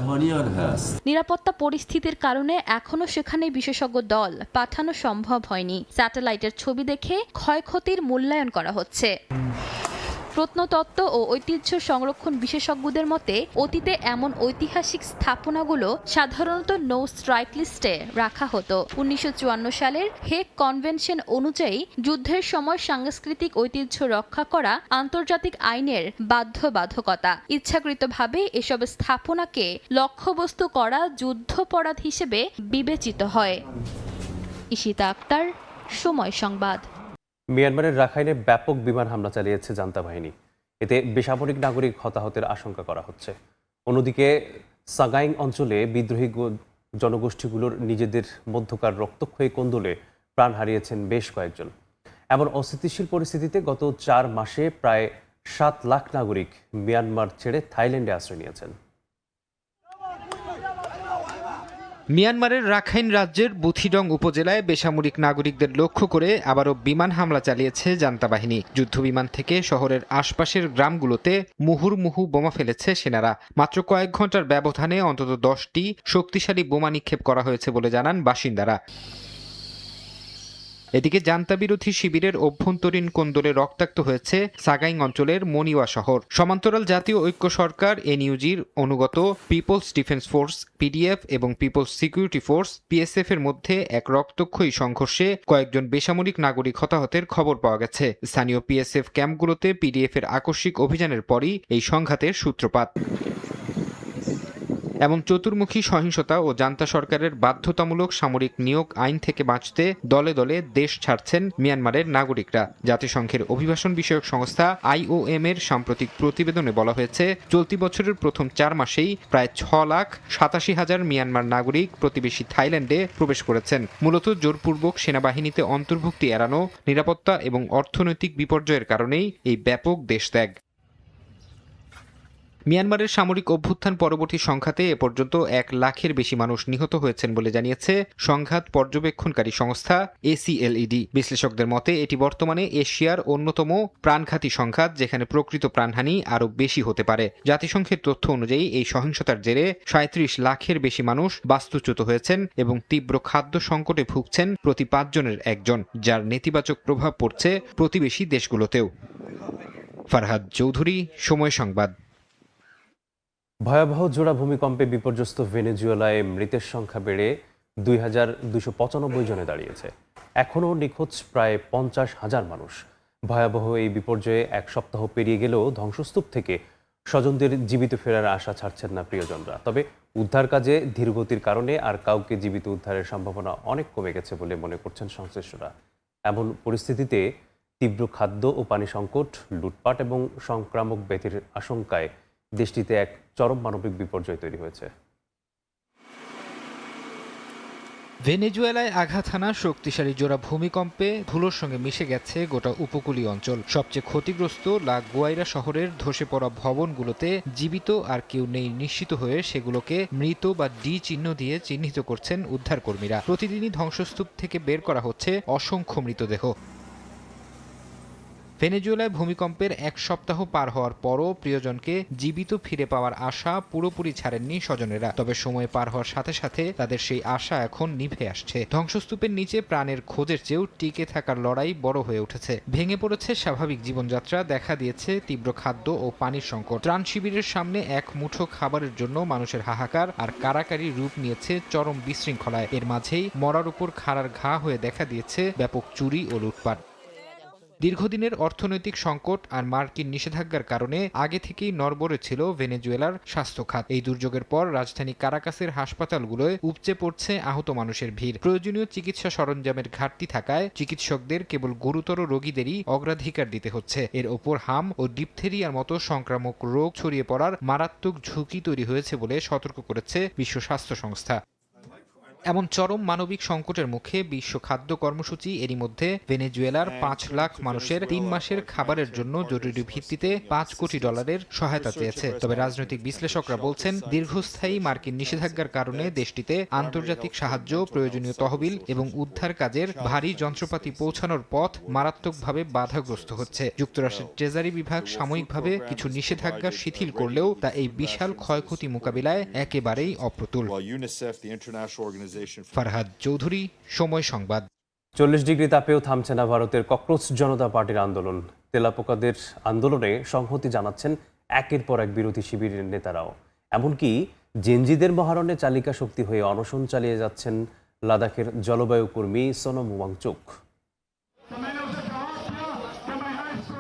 নিরাপত্তা পরিস্থিতির কারণে এখনো সেখানে বিশেষজ্ঞ দল পাঠানো সম্ভব হয়নি। স্যাটেলাইটের ছবি দেখে ক্ষয়ক্ষতির মূল্যায়ন করা হচ্ছে। প্রত্নতত্ত্ব ও ঐতিহ্য সংরক্ষণ বিশেষজ্ঞদের মতে, অতীতে এমন ঐতিহাসিক স্থাপনাগুলো সাধারণত নো স্ট্রাইক লিস্টে রাখা হতো। 1954 সালের হেগ কনভেনশন অনুযায়ী যুদ্ধের সময় সাংস্কৃতিক ঐতিহ্য রক্ষা করা আন্তর্জাতিক আইনের বাধ্যবাধকতা। ইচ্ছাকৃতভাবে এসব স্থাপনাকে লক্ষ্যবস্তু করা যুদ্ধাপরাধ হিসেবে বিবেচিত হয়। ঈশিতা আক্তার, সময় সংবাদ। মিয়ানমারের রাখাইনে ব্যাপক বিমান হামলা চালিয়েছে জান্তা বাহিনী। এতে বেসামরিক নাগরিক হতাহতের আশঙ্কা করা হচ্ছে। অন্যদিকে সাগাইং অঞ্চলে বিদ্রোহী জনগোষ্ঠীগুলোর নিজেদের মধ্যকার রক্তক্ষয়ী কোন্দলে প্রাণ হারিয়েছেন বেশ কয়েকজন। এমন অস্থিতিশীল পরিস্থিতিতে গত 4 মাসে প্রায় 7 লাখ নাগরিক মিয়ানমার ছেড়ে থাইল্যান্ডে আশ্রয় নিয়েছেন। মিয়ানমারের রাখাইন রাজ্যের বুথিডং উপজেলায় বেসামরিক নাগরিকদের লক্ষ্য করে আবারও বিমান হামলা চালিয়েছে জান্তা বাহিনী। যুদ্ধবিমান থেকে শহরের আশপাশের গ্রামগুলোতে মুহুর্মুহু বোমা ফেলেছে সেনারা। মাত্র কয়েক ঘন্টার ব্যবধানে অন্তত 10টি শক্তিশালী বোমা নিক্ষেপ করা হয়েছে বলে জানান বাসিন্দারা। এদিকে জান্তা বিরোধী শিবিরের অভ্যন্তরীণ কোন্দলে রক্তাক্ত হয়েছে সাগাইং অঞ্চলের মনিওয়া শহর। সমান্তরাল জাতীয় ঐক্য সরকার এনইউজির অনুগত পিপলস ডিফেন্স ফোর্স পিডিএফ এবং পিপলস সিকিউরিটি ফোর্স পিএসএফ এর মধ্যে এক রক্তক্ষয়ী সংঘর্ষে কয়েকজন বেসামরিক নাগরিক হতাহতের খবর পাওয়া গেছে। স্থানীয় পিএসএফ ক্যাম্পগুলোতে পিডিএফ এর আকস্মিক অভিযানের পরই এই সংঘাতের সূত্রপাত। এমন চতুর্মুখী সহিংসতা ও জান্তা সরকারের বাধ্যতামূলক সামরিক নিয়োগ আইন থেকে বাঁচতে দলে দলে দেশ ছাড়ছেন মিয়ানমারের নাগরিকরা। জাতিসংঘের অভিবাসন বিষয়ক সংস্থা IOM এর সাম্প্রতিক প্রতিবেদনে বলা হয়েছে, চলতি বছরের প্রথম 4 মাসেই প্রায় 6,87,000 মিয়ানমার নাগরিক প্রতিবেশী থাইল্যান্ডে প্রবেশ করেছেন। মূলত জোরপূর্বক সেনাবাহিনীতে অন্তর্ভুক্তি এড়ানো, নিরাপত্তা এবং অর্থনৈতিক বিপর্যয়ের কারণেই এই ব্যাপক দেশত্যাগ। মিয়ানমারের সামরিক অভ্যুত্থান পরবর্তী সংঘাতে এ পর্যন্ত 1 লাখের বেশি মানুষ নিহত হয়েছেন বলে জানিয়েছে সংঘাত পর্যবেক্ষণকারী সংস্থা ACLED। বিশ্লেষকদের মতে এটি বর্তমানে এশিয়ার অন্যতম প্রাণঘাতী সংঘাত, যেখানে প্রকৃত প্রাণহানি আরও বেশি হতে পারে। জাতিসংঘের তথ্য অনুযায়ী এই সহিংসতার জেরে 37 লাখের বেশি মানুষ বাস্তুচ্যুত হয়েছেন এবং তীব্র খাদ্য সংকটে ভুগছেন প্রতি 5 জনের 1 জন, যার নেতিবাচক প্রভাব পড়ছে প্রতিবেশী দেশগুলোতেও। ফারহাদ চৌধুরী, সময় সংবাদ। ভয়াবহ জোড়া ভূমিকম্পে বিপর্যস্ত ভেনেজুয়েলায় মৃতের সংখ্যা বেড়ে 2,295 জনে দাঁড়িয়েছে। এখনও নিখোঁজ প্রায় 50,000 মানুষ। ভয়াবহ এই বিপর্যয়ে 1 সপ্তাহ পেরিয়ে গেলেও ধ্বংসস্তূপ থেকে স্বজনদের জীবিত ফেরার আশা ছাড়ছেন না প্রিয়জনরা। তবে উদ্ধার কাজে ধীরগতির কারণে আর কাউকে জীবিত উদ্ধারের সম্ভাবনা অনেক কমে গেছে বলে মনে করছেন সংশ্লিষ্টরা। এমন পরিস্থিতিতে তীব্র খাদ্য ও পানি সংকট, লুটপাট এবং সংক্রামক ব্যাধির আশঙ্কায় দেশটিতে এক চরম মানবিক বিপর্যয় তৈরি হয়েছে। ভেনেজুয়েলায় আঘাত হানা শক্তিশালী জোড়া ভূমিকম্পে ধুলোর সঙ্গে মিশে গেছে গোটা উপকূলীয় অঞ্চল। সবচেয়ে ক্ষতিগ্রস্ত লা গুয়াইরা শহরের ধসে পড়া ভবনগুলোতে জীবিত আর কেউ নেই নিশ্চিত হয়ে সেগুলোকে মৃত বা ডি চিহ্ন দিয়ে চিহ্নিত করছেন উদ্ধারকর্মীরা। প্রতিদিনই ধ্বংসস্তূপ থেকে বের করা হচ্ছে অসংখ্য মৃতদেহ। ভেনেজুয়েলায় ভূমিকম্পের 1 সপ্তাহ পার হওয়ার পরও প্রিয়জনকে জীবিত ফিরে পাওয়ার আশা পুরোপুরি ছাড়েননি স্বজনেরা। তবে সময় পার হওয়ার সাথে সাথে তাদের সেই আশা এখন নিভে আসছে। ধ্বংসস্তূপের নিচে প্রাণের খোঁজের চেয়েও টিকে থাকার লড়াই বড় হয়ে উঠেছে। ভেঙে পড়েছে স্বাভাবিক জীবনযাত্রা, দেখা দিয়েছে তীব্র খাদ্য ও পানির সংকট। ত্রাণ শিবিরের সামনে এক মুঠো খাবারের জন্য মানুষের হাহাকার আর কারাকারি রূপ নিয়েছে চরম বিশৃঙ্খলায়। এর মাঝেই মরার উপর খাড়ার ঘা হয়ে দেখা দিয়েছে ব্যাপক চুরি ও লুটপাট। দীর্ঘদিনের অর্থনৈতিক সংকট আর মার্কিন নিষেধাজ্ঞার কারণে আগে থেকেই নড়বড়ে ছিল ভেনেজুয়েলার স্বাস্থ্য খাত। এই দুর্যোগের পর রাজধানী কারাকাসের হাসপাতালগুলোয় উপচে পড়ছে আহত মানুষের ভিড়। প্রয়োজনীয় চিকিৎসা সরঞ্জামের ঘাটতি থাকায় চিকিৎসকদের কেবল গুরুতর রোগীদেরই অগ্রাধিকার দিতে হচ্ছে। এর ওপর হাম ও ডিপথেরিয়ার মতো সংক্রামক রোগ ছড়িয়ে পড়ার মারাত্মক ঝুঁকি তৈরি হয়েছে বলে সতর্ক করেছে বিশ্ব স্বাস্থ্য সংস্থা। এমন চরম মানবিক সংকটের মুখে বিশ্ব খাদ্য কর্মসূচি এরই মধ্যে ভেনেজুয়েলার 5 লাখ মানুষের 3 মাসের খাবারের জন্য জরুরি ভিত্তিতে $5 কোটি সহায়তা চেয়েছে। তবে রাজনৈতিক বিশ্লেষকরা বলছেন, দীর্ঘস্থায়ী মার্কিন নিষেধাজ্ঞার কারণে দেশটিতে আন্তর্জাতিক সাহায্য, প্রয়োজনীয় তহবিল এবং উদ্ধার কাজের ভারী যন্ত্রপাতি পৌঁছানোর পথ মারাত্মকভাবে বাধাগ্রস্ত হচ্ছে। যুক্তরাষ্ট্রের ট্রেজারি বিভাগ সাময়িকভাবে কিছু নিষেধাজ্ঞা শিথিল করলেও তা এই বিশাল ক্ষয়ক্ষতি মোকাবিলায় একেবারেই অপ্রতুল। ফারহাদ চৌধুরী, সময় সংবাদ। 40 ডিগ্রি তাপেও থামছে না ভারতের ককরোচ জনতা পার্টির আন্দোলন। তেলাপোকাদের আন্দোলনে সংহতি জানাচ্ছেন একের পর এক বিরোধী শিবিরের নেতারাও। এমনকি জেনজিদের মহারণে চালিকা শক্তি হয়ে অনশন চালিয়ে যাচ্ছেন লাদাখের জলবায়ু কর্মী সোনম ওয়াংচুক।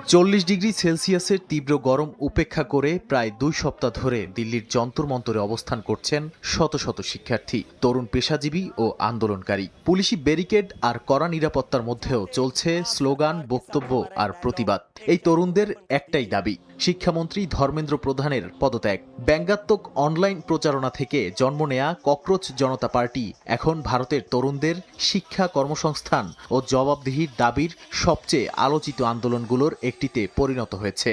40 ডিগ্রি সেলসিয়াসের তীব্র গরম উপেক্ষা করে প্রায় 2 সপ্তাহ ধরে দিল্লির যন্তর মন্তরে অবস্থান করছেন শত শত শিক্ষার্থী, তরুণ পেশাজীবী ও আন্দোলনকারী। পুলিশি ব্যারিকেড আর কড়া নিরাপত্তার মধ্যেও চলছে স্লোগান, বক্তব্য আর প্রতিবাদ। এই তরুণদের একটাই দাবি, শিক্ষামন্ত্রী ধর্মেন্দ্র প্রধানের পদত্যাগ। ব্যঙ্গাত্মক অনলাইন প্রচারণা থেকে জন্ম নেয়া ককরোচ জনতা পার্টি এখন ভারতের তরুণদের শিক্ষা, কর্মসংস্থান ও জবাবদিহির দাবির সবচেয়ে আলোচিত আন্দোলনগুলোর একটিতে পরিণত হয়েছে।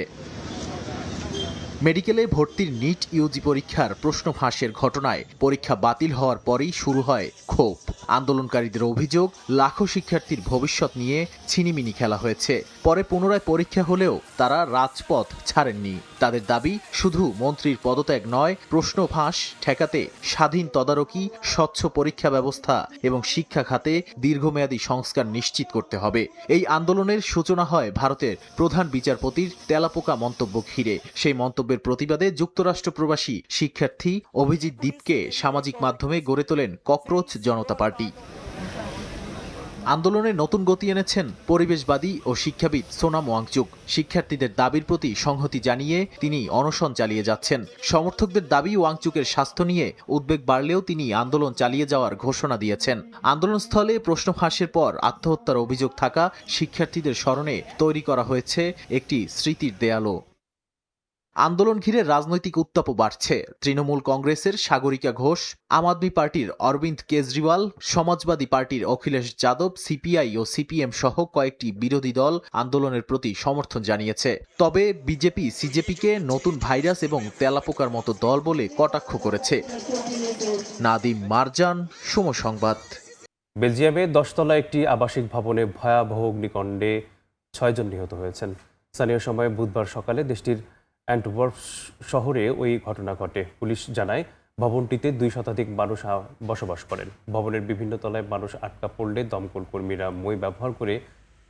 মেডিকেলে ভর্তির নিট ইউজি পরীক্ষার প্রশ্ন ফাঁসের ঘটনায় পরীক্ষা বাতিল হওয়ার পরেই শুরু হয় ক্ষোভ। আন্দোলনকারীদের অভিযোগ, লাখো শিক্ষার্থীর ভবিষ্যৎ নিয়ে ছিনিমিনি খেলা হয়েছে। পরে পুনরায় পরীক্ষা হলেও তারা রাজপথ ছাড়েননি। তাদের দাবি, শুধু মন্ত্রীর পদত্যাগ নয়, প্রশ্ন ফাঁস ঠেকাতে স্বাধীন তদারকি, স্বচ্ছ পরীক্ষা ব্যবস্থা এবং শিক্ষা খাতে দীর্ঘমেয়াদী সংস্কার নিশ্চিত করতে হবে। এই আন্দোলনের সূচনা হয় ভারতের প্রধান বিচারপতির তেলাপোকা মন্তব্য ঘিরে। সেই মন্তব্যের প্রতিবাদে যুক্তরাষ্ট্র প্রবাসী শিক্ষার্থী অভিজিৎ দীপকে সামাজিক মাধ্যমে গড়ে তোলেন ককরোচ জনতা পার্টি। আন্দোলনে নতুন গতি এনেছেন পরিবেশবাদী ও শিক্ষাবিদ সোনাম ওয়াংচুক। শিক্ষার্থীদের দাবির প্রতি সংহতি জানিয়ে তিনি অনশন চালিয়ে যাচ্ছেন। সমর্থকদের দাবি, ওয়াংচুকের স্বাস্থ্য নিয়ে উদ্বেগ বাড়লেও তিনি আন্দোলন চালিয়ে যাওয়ার ঘোষণা দিয়েছেন। আন্দোলনস্থলে প্রশ্ন ফাঁসের পর আত্মহত্যার অভিযোগ থাকা শিক্ষার্থীদের স্মরণে তৈরি করা হয়েছে একটি স্মৃতির দেয়ালও। আন্দোলন ঘিরে রাজনৈতিক উত্তাপও বাড়ছে। তৃণমূল কংগ্রেসের সাগরিকা ঘোষ, আম আদমি পার্টির অরবিন্দ কেজরিওয়াল, সমাজবাদী পার্টির অখিলেশ যাদব, সিপিআই ও সিপিএম সহ কয়েকটি বিরোধী দল আন্দোলনের প্রতি সমর্থন জানিয়েছে। তবে বিজেপি সিজেপিকে নতুন ভাইরাস এবং তেলাপোকার মতো দল বলে কটাক্ষ করেছে। নাদিম মারজান, সময় সংবাদ। বেলজিয়ামে 10তলা একটি আবাসিক ভবনে ভয়াবহ অগ্নিকাণ্ডে 6 জন নিহত হয়েছেন। স্থানীয় সময় বুধবার সকালে দেশটির অ্যান্টওয়ার্প শহরে ওই ঘটনা ঘটে। পুলিশ জানায়, ভবনটিতে 2 শতাধিক মানুষ বসবাস করেন। ভবনের বিভিন্ন তলায় মানুষ আটকা পড়লে দমকল কর্মীরা মই ব্যবহার করে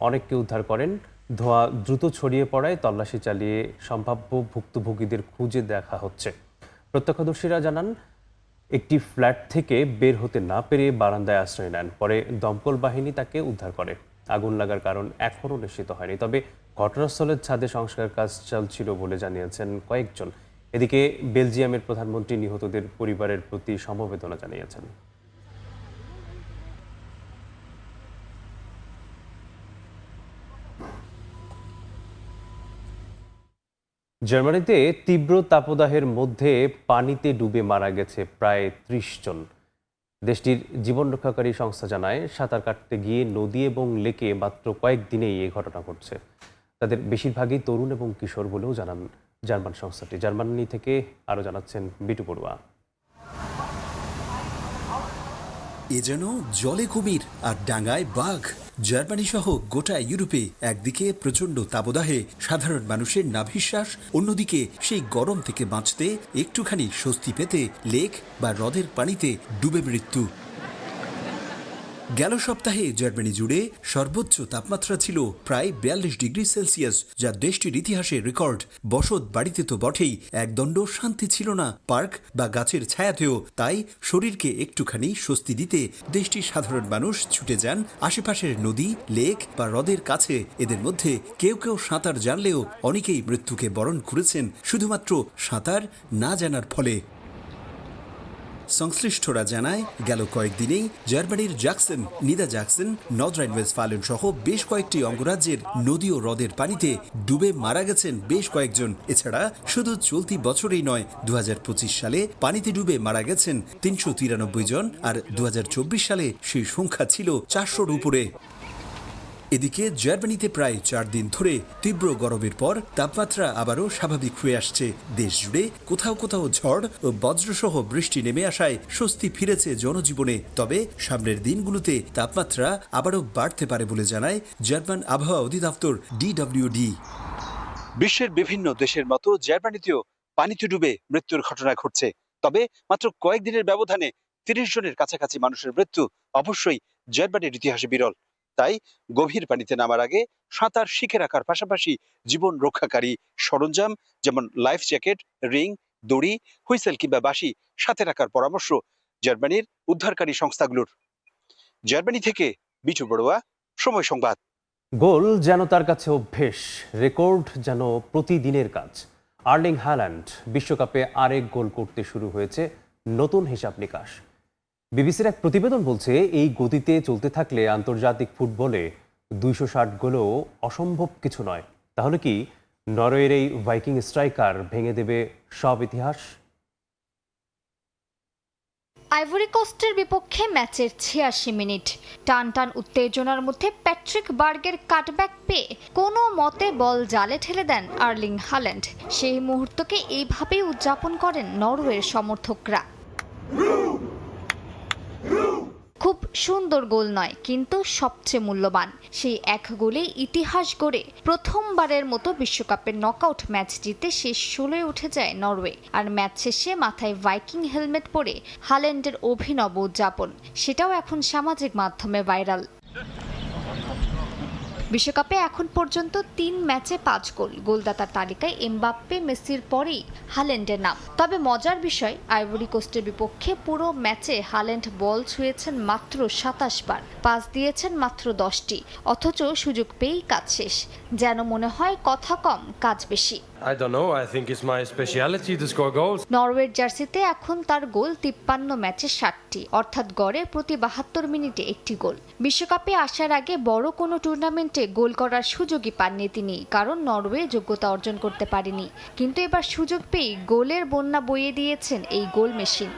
অনেককে উদ্ধার করেন। ধোঁয়া দ্রুত ছড়িয়ে পড়ায় তল্লাশি চালিয়ে সম্ভাব্য ভুক্তভোগীদের খুঁজে দেখা হচ্ছে। প্রত্যক্ষদর্শীরা জানান, একটি ফ্ল্যাট থেকে বের হতে না পেরে বারান্দায় আশ্রয় নেন। পরে দমকল বাহিনী তাকে উদ্ধার করে। আগুন লাগার কারণ এখনও নিশ্চিত হয়নি, তবে ঘটনাস্থলের ছাদে সংস্কার কাজ চলছিল বলে জানিয়েছেন কয়েকজন। এদিকে বেলজিয়ামের প্রধানমন্ত্রী নিহতদের পরিবারের প্রতি সমবেদনা জানিয়েছেন। জার্মানিতে তীব্র তাপদাহের মধ্যে পানিতে ডুবে মারা গেছে প্রায় 30 জন। দেশটির জীবন রক্ষাকারী সংস্থা জানায়, সাঁতার কাটতে গিয়ে নদী এবং লেকে মাত্র কয়েকদিনেই এই ঘটনা ঘটছে। তাদের বেশিরভাগই তরুণ এবং কিশোর বলেও জানান জার্মান সংস্থাটি। জার্মানি থেকে আরও জানাচ্ছেন বিটু পড়ুয়া। এ যেন জলে কুমির আর ডাঙায় বাঘ। জার্মানি সহ গোটা ইউরোপে একদিকে প্রচণ্ড তাপদাহে সাধারণ মানুষের নাভিশ্বাস, অন্যদিকে সেই গরম থেকে বাঁচতে একটুখানি স্বস্তি পেতে লেক বা হ্রদের পানিতে ডুবে মৃত্যু। গেল সপ্তাহে জার্মানি জুড়ে সর্বোচ্চ তাপমাত্রা ছিল প্রায় 42 ডিগ্রি সেলসিয়াস, যা দেশটির ইতিহাসে রেকর্ড। বসত বাড়িতে তো বটেই, একদণ্ড শান্তি ছিল না পার্ক বা গাছের ছায়াতেও। তাই শরীরকে একটুখানি স্বস্তি দিতে দেশটির সাধারণ মানুষ ছুটে যান আশেপাশের নদী, লেক বা হ্রদের কাছে। এদের মধ্যে কেউ কেউ সাঁতার জানলেও অনেকেই মৃত্যুকে বরণ করেছেন শুধুমাত্র সাঁতার না জানার ফলে। সংশ্লিষ্টরা জানায়, গেল কয়েকদিনেই জার্মানির জ্যাকসন, নিদা জ্যাকসন, নর্থ রাইন-ওয়েস্টফালেন সহ বেশ কয়েকটি অঙ্গরাজ্যের নদী ও হ্রদের পানিতে ডুবে মারা গেছেন বেশ কয়েকজন। এছাড়া শুধু চলতি বছরেই নয়, 2025 সালে পানিতে ডুবে মারা গেছেন 393 জন, আর 2024 সালে সেই সংখ্যা ছিল 400-র উপরে। এদিকে জার্মানিতে প্রায় 4 দিন ধরে তীব্র গরমের পর তাপমাত্রা আবারও স্বাভাবিক হয়ে আসছে। দেশ জুড়ে কোথাও কোথাও ঝড় ও বজ্রসহ বৃষ্টি নেমে আসায় স্বস্তি ফিরেছে জনজীবনে। তবে সামনের দিনগুলোতে তাপমাত্রা আবারও বাড়তে পারে বলে জানায় জার্মান আবহাওয়া অধিদপ্তর DWD। বিশ্বের বিভিন্ন দেশের মতো জার্মানিতেও পানিতে ডুবে মৃত্যুর ঘটনা ঘটছে। তবে মাত্র কয়েকদিনের ব্যবধানে 30 জনের কাছাকাছি মানুষের মৃত্যু অবশ্যই জার্মানির ইতিহাসে বিরল। তাই গভীর পানিতে নামার আগে সাঁতার শিখে রাখার পাশাপাশি জীবন রক্ষাকারী সরঞ্জাম যেমন লাইফ জ্যাকেট, রিং, দড়ি, হুইসেল কিংবা বাঁশি সাথে রাখার পরামর্শ জার্মানির উদ্ধারকারী সংস্থাগুলোর। জার্মানি থেকে বিটু বড়ুয়া, সময় সংবাদ। গোল যেন তার কাছে অভ্যেস, রেকর্ড যেন প্রতিদিনের কাজ। আর্লিং হ্যালান্ড বিশ্বকাপে আরেক গোল করতে শুরু হয়েছে নতুন হিসাব নিকাশ। বিবিসির এক প্রতিবেদন বলছে, এই গতিতে চলতে থাকলে আন্তর্জাতিক ফুটবলে 260 গোলও অসম্ভব কিছু নয়। তাহলে কি নরওয়ের এই ভাইকিং স্ট্রাইকার ভেঙে দেবে সব ইতিহাস? আইভরি কোস্টের বিপক্ষে ম্যাচের 86 মিনিট টান টান উত্তেজনার মধ্যে প্যাট্রিক বার্গের কাটব্যাক পেয়ে কোনো মতে বল জালে ঠেলে দেন আর্লিং হ্যালান্ড। সেই মুহূর্তকে এইভাবেই উদযাপন করেন নরওয়ের সমর্থকরা। খুব সুন্দর গোল নয়, কিন্তু সবচেয়ে মূল্যবান সেই এক গোলে ইতিহাস গড়ে প্রথমবারের মতো বিশ্বকাপের নকআউট ম্যাচ জিতে শেষ 16-এ উঠে যায় নরওয়ে। আর ম্যাচ শেষে মাথায় ভাইকিং হেলমেট পরে হ্যালান্ডের অভিনব উদযাপন, সেটাও এখন সামাজিক মাধ্যমে ভাইরাল। বিশ্বকাপে এখন পর্যন্ত 3 ম্যাচে 5 গোল। গোলদাতার তালিকায় এমবাপ্পে, মেসির পরেই হ্যালান্ডের নাম। তবে মজার বিষয়, আইভরি কোস্টের বিপক্ষে পুরো ম্যাচে হ্যালান্ড বল ছুঁয়েছেন মাত্র 27 বার, পাস দিয়েছেন মাত্র 10টি, অথচ সুযোগ পেয়েই কাজ শেষ। যেন মনে হয় কথা কম কাজ বেশি। I don't know, I think it's my speciality to score goals. নরওয়ের জার্সিতে এখন তার গোল 53 ম্যাচে 60টি, অর্থাৎ গড়ে প্রতি 72 মিনিটে একটি গোল। বিশ্বকাপে আসার আগে বড় কোনো টুর্নামেন্টে গোল করার সুযোগই পাননি তিনি, কারণ নরওয়ে যোগ্যতা অর্জন করতে পারেনি। কিন্তু এবার সুযোগ পেয়ে গোলের বন্যা বইয়ে দিয়েছেন এই গোল মেশিন।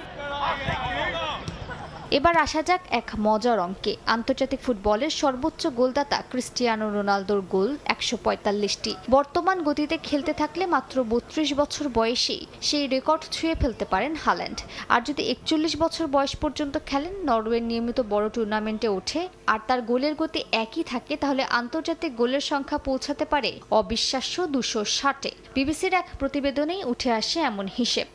এবার আসা যাক এক মজার অঙ্কে। আন্তর্জাতিক ফুটবলের সর্বোচ্চ গোলদাতা ক্রিস্টিয়ানো রোনালদোর গোল 145টি। বর্তমান গতিতে খেলতে থাকলে মাত্র 32 বছর বয়সেই সেই রেকর্ড ছুঁয়ে ফেলতে পারেন হ্যালান্ড। আর যদি 41 বছর বয়স পর্যন্ত খেলেন, নরওয়ের নিয়মিত বড় টুর্নামেন্টে ওঠে, আর তার গোলের গতি একই থাকে, তাহলে আন্তর্জাতিক গোলের সংখ্যা পৌঁছাতে পারে অবিশ্বাস্য 260-এ। বিবিসির এক প্রতিবেদনেই উঠে আসে এমন হিসেব।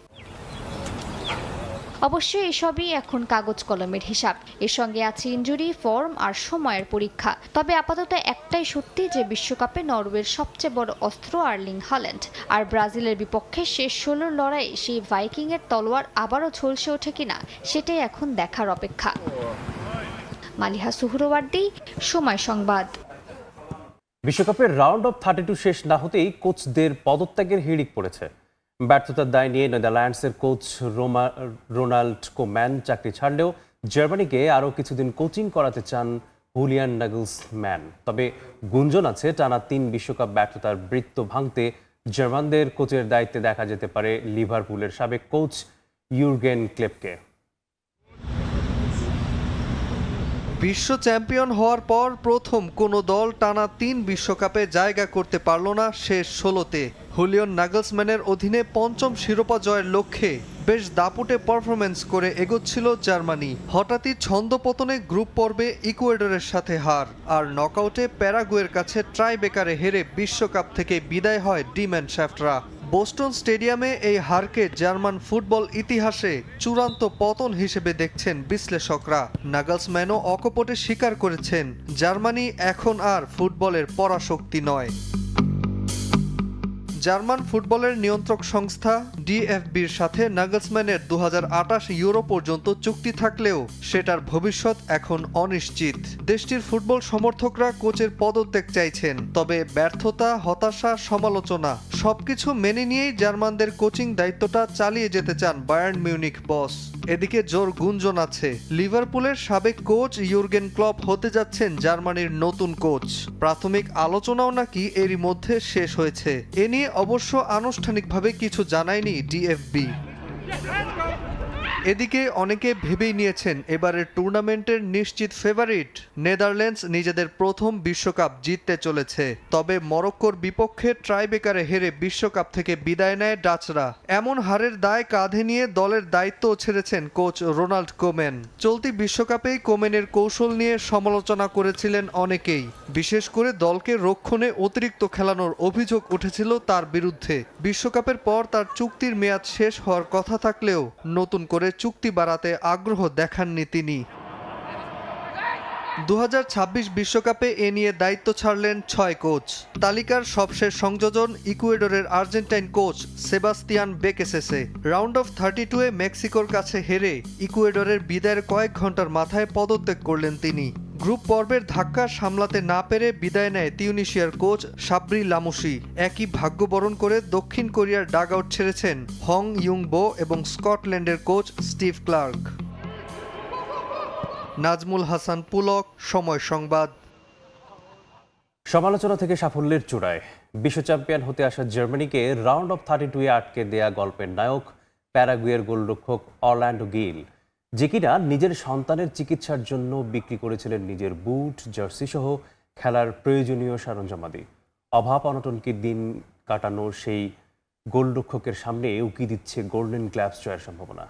অবশ্যই এসবই এখন কাগজ কলমের হিসাব, এর সঙ্গে আছে ইনজুরি, ফর্ম আর সময়ের পরীক্ষা। তবে আপাতত একটাই সত্যি, যে বিশ্বকাপে নরওয়ের সবচেয়ে বড় অস্ত্র আর্লিং হ্যালান্ড। আর ব্রাজিলের বিপক্ষে শেষ 16 লড়াইয়ে সেই ভাইকিংয়ের তলোয়ার আবারও ঝলসে ওঠে কিনা, সেটাই এখন দেখার অপেক্ষা। মালিহা সুহরওয়ার্দী, সময় সংবাদ। বিশ্বকাপের রাউন্ড অফ 32 শেষ না হতেই কোচদের পদত্যাগের হিড়িক পড়েছে। ব্যর্থতার দায় নিয়ে নেদারল্যান্ডসের কোচ রোনাল্ড কোম্যান চাকরি ছাড়লেও জার্মানিকে আরও কিছুদিন কোচিং করাতে চান হুলিয়ান নাগলসম্যান। তবে গুঞ্জন আছে, টানা 3 বিশ্বকাপ ব্যর্থতার বৃত্ত ভাঙতে জার্মানদের কোচের দায়িত্বে দেখা যেতে পারে লিভারপুলের সাবেক কোচ ইউর্গেন ক্লেপকে। বিশ্ব চ্যাম্পিয়ন হওয়ার পর প্রথম কোনো দল টানা 3 বিশ্বকাপে জায়গা করতে পারল না শেষ 16-তে। হুলিয়ান নাগলসম্যানের অধীনে 5ম শিরোপা জয়ের লক্ষ্যে বেশ দাপুটে পারফরমেন্স করে এগোচ্ছিল জার্মানি। হঠাৎই ছন্দপতনে গ্রুপ পর্বে ইকুয়েডরের সাথে হার, আর নকআউটে প্যারাগুয়ের কাছে ট্রাইবেকারে হেরে বিশ্বকাপ থেকে বিদায় হয় ডি ম্যানশাফটরা। বোস্টন স্টেডিয়ামে এই হারকে জার্মান ফুটবল ইতিহাসে চূড়ান্ত পতন হিসেবে দেখছেন বিশ্লেষকরা। নাগলসম্যানও অকপটে স্বীকার করেছেন, জার্মানি এখন আর ফুটবলের পরাশক্তি নয়। জার্মান ফুটবলের নিয়ন্ত্রক সংস্থা ডিএফবির সাথে নাগলসম্যানের 2028 ইউরো পর্যন্ত চুক্তি থাকলেও সেটার ভবিষ্যৎ এখন অনিশ্চিত। দেশটির ফুটবল সমর্থকরা কোচের পদত্যাগ চাইছেন, তবে ব্যর্থতা, হতাশা, সমালোচনা সবকিছু মেনে নিয়েই জার্মানদের কোচিং দায়িত্বটা চালিয়ে যেতে চান বায়ার্ন মিউনিখ বস। এদিকে জোর গুঞ্জন আছে, লিভারপুলের সাবেক কোচ ইউর্গেন ক্লপ হতে যাচ্ছেন জার্মানির নতুন কোচ। প্রাথমিক আলোচনাও নাকি এরই মধ্যে শেষ হয়েছে। এ নিয়ে অবশ্য আনুষ্ঠানিকভাবে কিছু জানায়নি ডিএফবি। এদিকে অনেকে ভেবেই নিয়েছেন এবারের টুর্নামেন্টের নিশ্চিত ফেভারিট নেদারল্যান্ডস নিজেদের প্রথম বিশ্বকাপ জিততে চলেছে। তবে মরক্কোর বিপক্ষে ট্রাইবেকারে হেরে বিশ্বকাপ থেকে বিদায় নেয় ডাচরা। এমন হারের দায় কাঁধে নিয়ে দলের দায়িত্বও ছেড়েছেন কোচ রোনাল্ড কোম্যান। চলতি বিশ্বকাপেই কোম্যানের কৌশল নিয়ে সমালোচনা করেছিলেন অনেকেই, বিশেষ করে দলকে রক্ষণে অতিরিক্ত খেলানোর অভিযোগ উঠেছিল তার বিরুদ্ধে। বিশ্বকাপের পর তার চুক্তির মেয়াদ শেষ হওয়ার কথা থাকলেও নতুন করে চুক্তি বাড়াতে আগ্রহ দেখাননি তিনি। 2026 বিশ্বকাপে এ নিয়ে দায়িত্ব ছাড়লেন 6 কোচ। তালিকার সবশেষ সংযোজন ইকুয়েডরের Argentine coach Sebastian Beccacece. Round of 32-এ মেক্সিকোর কাছে হেরে ইকুয়েডরের বিদায়ের কয়েক ঘন্টার মাথায় পদত্যাগ করলেন তিনি। গ্রুপ পর্বের ধাক্কা সামলাতে না পেরে বিদায় নেয় তিউনিশিয়ার কোচ সাবরি লামুসি। একই ভাগ্য বরণ করে দক্ষিণ কোরিয়ার ডাগ আউট ছেড়েছেন হং ইউং বো এবং স্কটল্যান্ডের coach Steve Clarke. Nazmul Hasan Pulok, Somoy Sangbad. সমালোচনা থেকে সাফল্যের চূড়ায় বিশ্ব চ্যাম্পিয়ন হতে আসা জার্মানিকে রাউন্ড অফ 32-এ আটকে দেয়া গল্পের নায়ক প্যারাগুয়ের গোলরক্ষক অরল্যান্ডো গিল, যে কিনা নিজের সন্তানের চিকিৎসার জন্য বিক্রি করেছিলেন নিজের বুট, জার্সি সহ খেলার প্রয়োজনীয় সরঞ্জামাদি। অভাব অনটনকে দিন কাটানো সেই গোলরক্ষকের সামনে উকি দিচ্ছে গোল্ডেন গ্লাভস জয়ের সম্ভাবনা।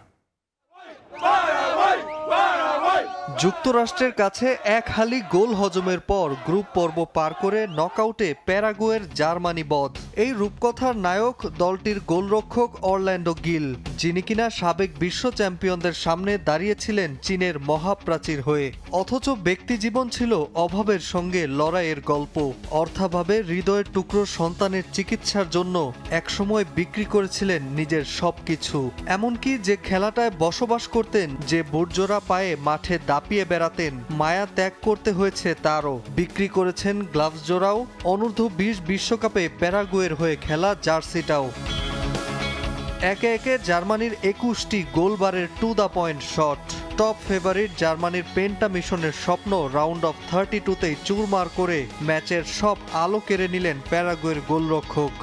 যুক্তরাষ্ট্রের কাছে এক হালি গোল হজমের পর গ্রুপ পর্ব পার করে নকআউটে প্যারাগুয়ের জার্মানি বধ। এই রূপকথার নায়ক দলটির গোলরক্ষক অরল্যান্ডো গিল, যিনি কিনা সাবেক বিশ্ব চ্যাম্পিয়নদের সামনে দাঁড়িয়েছিলেন চীনের মহাপ্রাচীর হয়ে। অথচ ব্যক্তিজীবন ছিল অভাবের সঙ্গে লড়াইয়ের গল্প। অর্থাভাবে হৃদয়ের টুকরো সন্তানের চিকিৎসার জন্য একসময় বিক্রি করেছিলেন নিজের সবকিছু। এমনকি যে খেলাটায় বসবাস করতেন, যে বুটজোড়া পায়ে মাঠে দাপিয়ে বেড়াতেন, মায়া ত্যাগ করতে হয়েছে তারও। বিক্রি করেছেন গ্লাভস জোড়াও, অনূর্ধ্ব 20 বিশ্বকাপে প্যারাগুয়ের হয়ে খেলা জার্সিটাও। একে একে জার্মানির 21টি গোলবারের to the point shot. Top favourite জার্মানির পেন্টা মিশনের স্বপ্ন রাউন্ড অফ 32-তেই চুরমার করে ম্যাচের সব আলো কেড়ে নিলেন প্যারাগুয়ের গোলরক্ষক।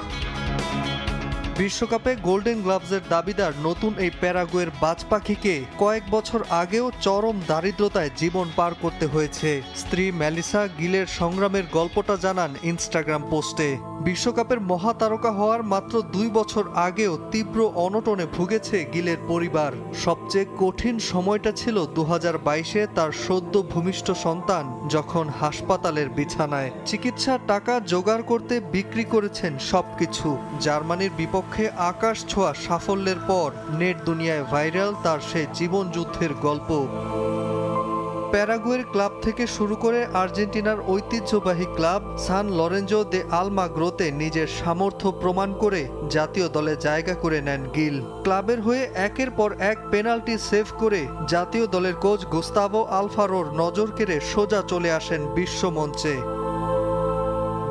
বিশ্বকাপে গোল্ডেন গ্লাভসের দাবিদার নতুন এই প্যারাগুয়ের বাজ পাখিকে কয়েক বছর আগেও চরম দারিদ্রতায় জীবন পার করতে হয়েছে। স্ত্রী মেলিসা গিলের সংগ্রামের গল্পটা জানান ইনস্টাগ্রাম পোস্টে। বিশ্বকাপের মহাতারকা হওয়ার মাত্র 2 বছর আগেও তীব্র অনটনে ভুগেছে গিলের পরিবার। সবচেয়ে কঠিন সময়টা ছিল 2022-এ তার সদ্য ভূমিষ্ঠ সন্তান যখন হাসপাতালের বিছানায়। চিকিৎসার টাকা জোগাড় করতে বিক্রি করেছেন সবকিছু। জার্মানির বিপক্ষে আকাশ ছোঁয়া সাফল্যের পর নেট দুনিয়ায় ভাইরাল তার সেই জীবনযুদ্ধের গল্প। প্যারাগুয়ের ক্লাব থেকে শুরু করে আর্জেন্টিনার ঐতিহ্যবাহী ক্লাব সান লরেঞ্জো দে আলমাগ্রোতে নিজের সামর্থ্য প্রমাণ করে জাতীয় দলে জায়গা করে নেন গিল। ক্লাবের হয়ে একের পর এক পেনাল্টি সেভ করে জাতীয় দলের কোচ গুস্তাভো আলফারোর নজর কেড়ে সোজা চলে আসেন বিশ্বমঞ্চে।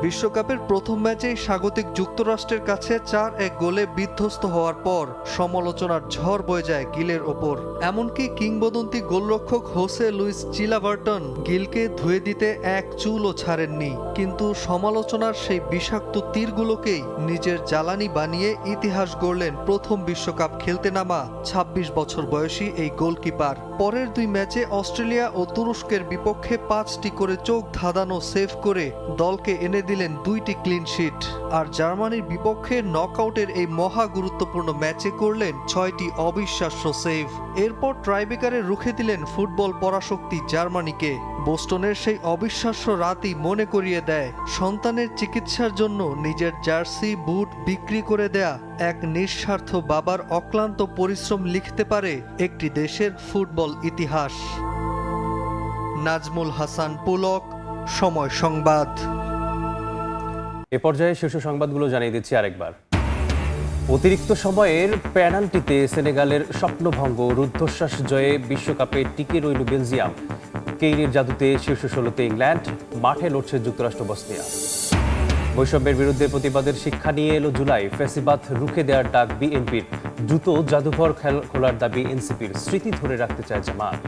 বিশ্বকাপের প্রথম ম্যাচেই স্বাগতিক যুক্তরাষ্ট্রের কাছে 4-1 গোলে বিধ্বস্ত হওয়ার পর সমালোচনার ঝড় বয়ে যায় গিলের ওপর। এমনকি কিংবদন্তি গোলরক্ষক হোসে লুইস চিলাভার্টন গিলকে ধুয়ে দিতে এক চুলও ছাড়েননি। কিন্তু সমালোচনার সেই বিষাক্ত তীরগুলোকেই নিজের জ্বালানি বানিয়ে ইতিহাস গড়লেন প্রথম বিশ্বকাপ খেলতে নামা 26 বছর বয়সী এই গোলকিপার। পরের 2 ম্যাচে অস্ট্রেলিয়া ও তুরস্কের বিপক্ষে 5টি করে চোখ ধাঁধানো সেভ করে দলকে এনে দিলেন 2টি ক্লিন শিট। আর জার্মানির বিপক্ষে নকআউটের এই মহা গুরুত্বপূর্ণ ম্যাচে করলেন 6টি অবিশ্বাস্য সেভ। এরপর ট্রাইবেকারে রুখে দিলেন ফুটবল পরাশক্তি জার্মানিকে। বোস্টনের সেই অবিশ্বাস্য রাতই মনে করিয়ে দেয় সন্তানের চিকিৎসার জন্য নিজের জার্সি বুট বিক্রি করে দেয়া এক নিঃস্বার্থ বাবার অক্লান্ত পরিশ্রম লিখতে পারে একটি দেশের ফুটবল ইতিহাস। নাজমুল হাসান পুলক, সময় সংবাদ। এ পর্যায়ে শীর্ষ সংবাদগুলো জানিয়ে দিচ্ছি আরেকবার। অতিরিক্ত সময়ের পেনাল্টিতে সেনেগালের স্বপ্নভঙ্গ, রুদ্ধশ্বাস জয়ে বিশ্বকাপে টিকে রইল বেলজিয়াম। কেইনের জাদুতে শীর্ষ 16তে ইংল্যান্ড, মাঠে লড়ছে যুক্তরাষ্ট্র বসনিয়া। বৈষম্যের বিরুদ্ধে প্রতিবাদের শিক্ষা নিয়ে এলো জুলাই, ফ্যাসিবাদ রুখে দেওয়ার ডাক বিএনপির। দ্রুত জাদুঘর খোলার দাবি এনসিপির, স্মৃতি ধরে রাখতে চায় জামাত।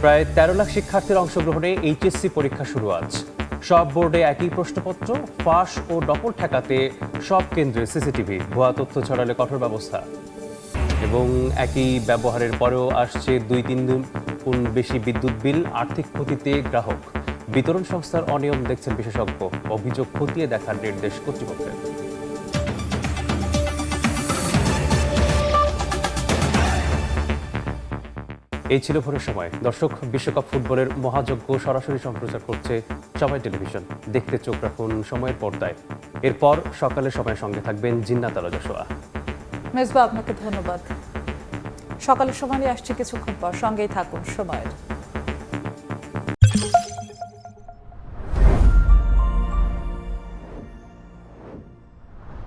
প্রায় 13 লাখ শিক্ষার্থীর অংশগ্রহণে এইচএসসি পরীক্ষা শুরু আজ। সব বোর্ডে একই প্রশ্নপত্র, ফাঁস ও নকল ঠেকাতে সব কেন্দ্রে সিসিটিভি, ভুয়া তথ্য ছড়ালে কঠোর ব্যবস্থা। এবং একই ব্যবহারের পরেও আসছে 2-3 গুণ বেশি বিদ্যুৎ বিল, আর্থিক ক্ষতিতে গ্রাহক। বিতরণ সংস্থার অনিয়ম দেখছেন বিশেষজ্ঞ, অভিযোগ খতিয়ে দেখার নির্দেশ কর্তৃপক্ষের। এই ছিল ভোরের সময়। দর্শক, বিশ্বকাপ ফুটবলের মহাযজ্ঞ সরাসরি সম্প্রচার করছে সময় টেলিভিশন। দেখতে চোখ রাখুন সময়ের পর্দায়। এরপর সকালের সময়ের সঙ্গে থাকবেন জিন্নাত আলা জশোয়া। মেজবা, আপনাকে ধন্যবাদ। সকালের সময় আসছে কিছুক্ষণ পর, সঙ্গেই থাকুন সময়ের।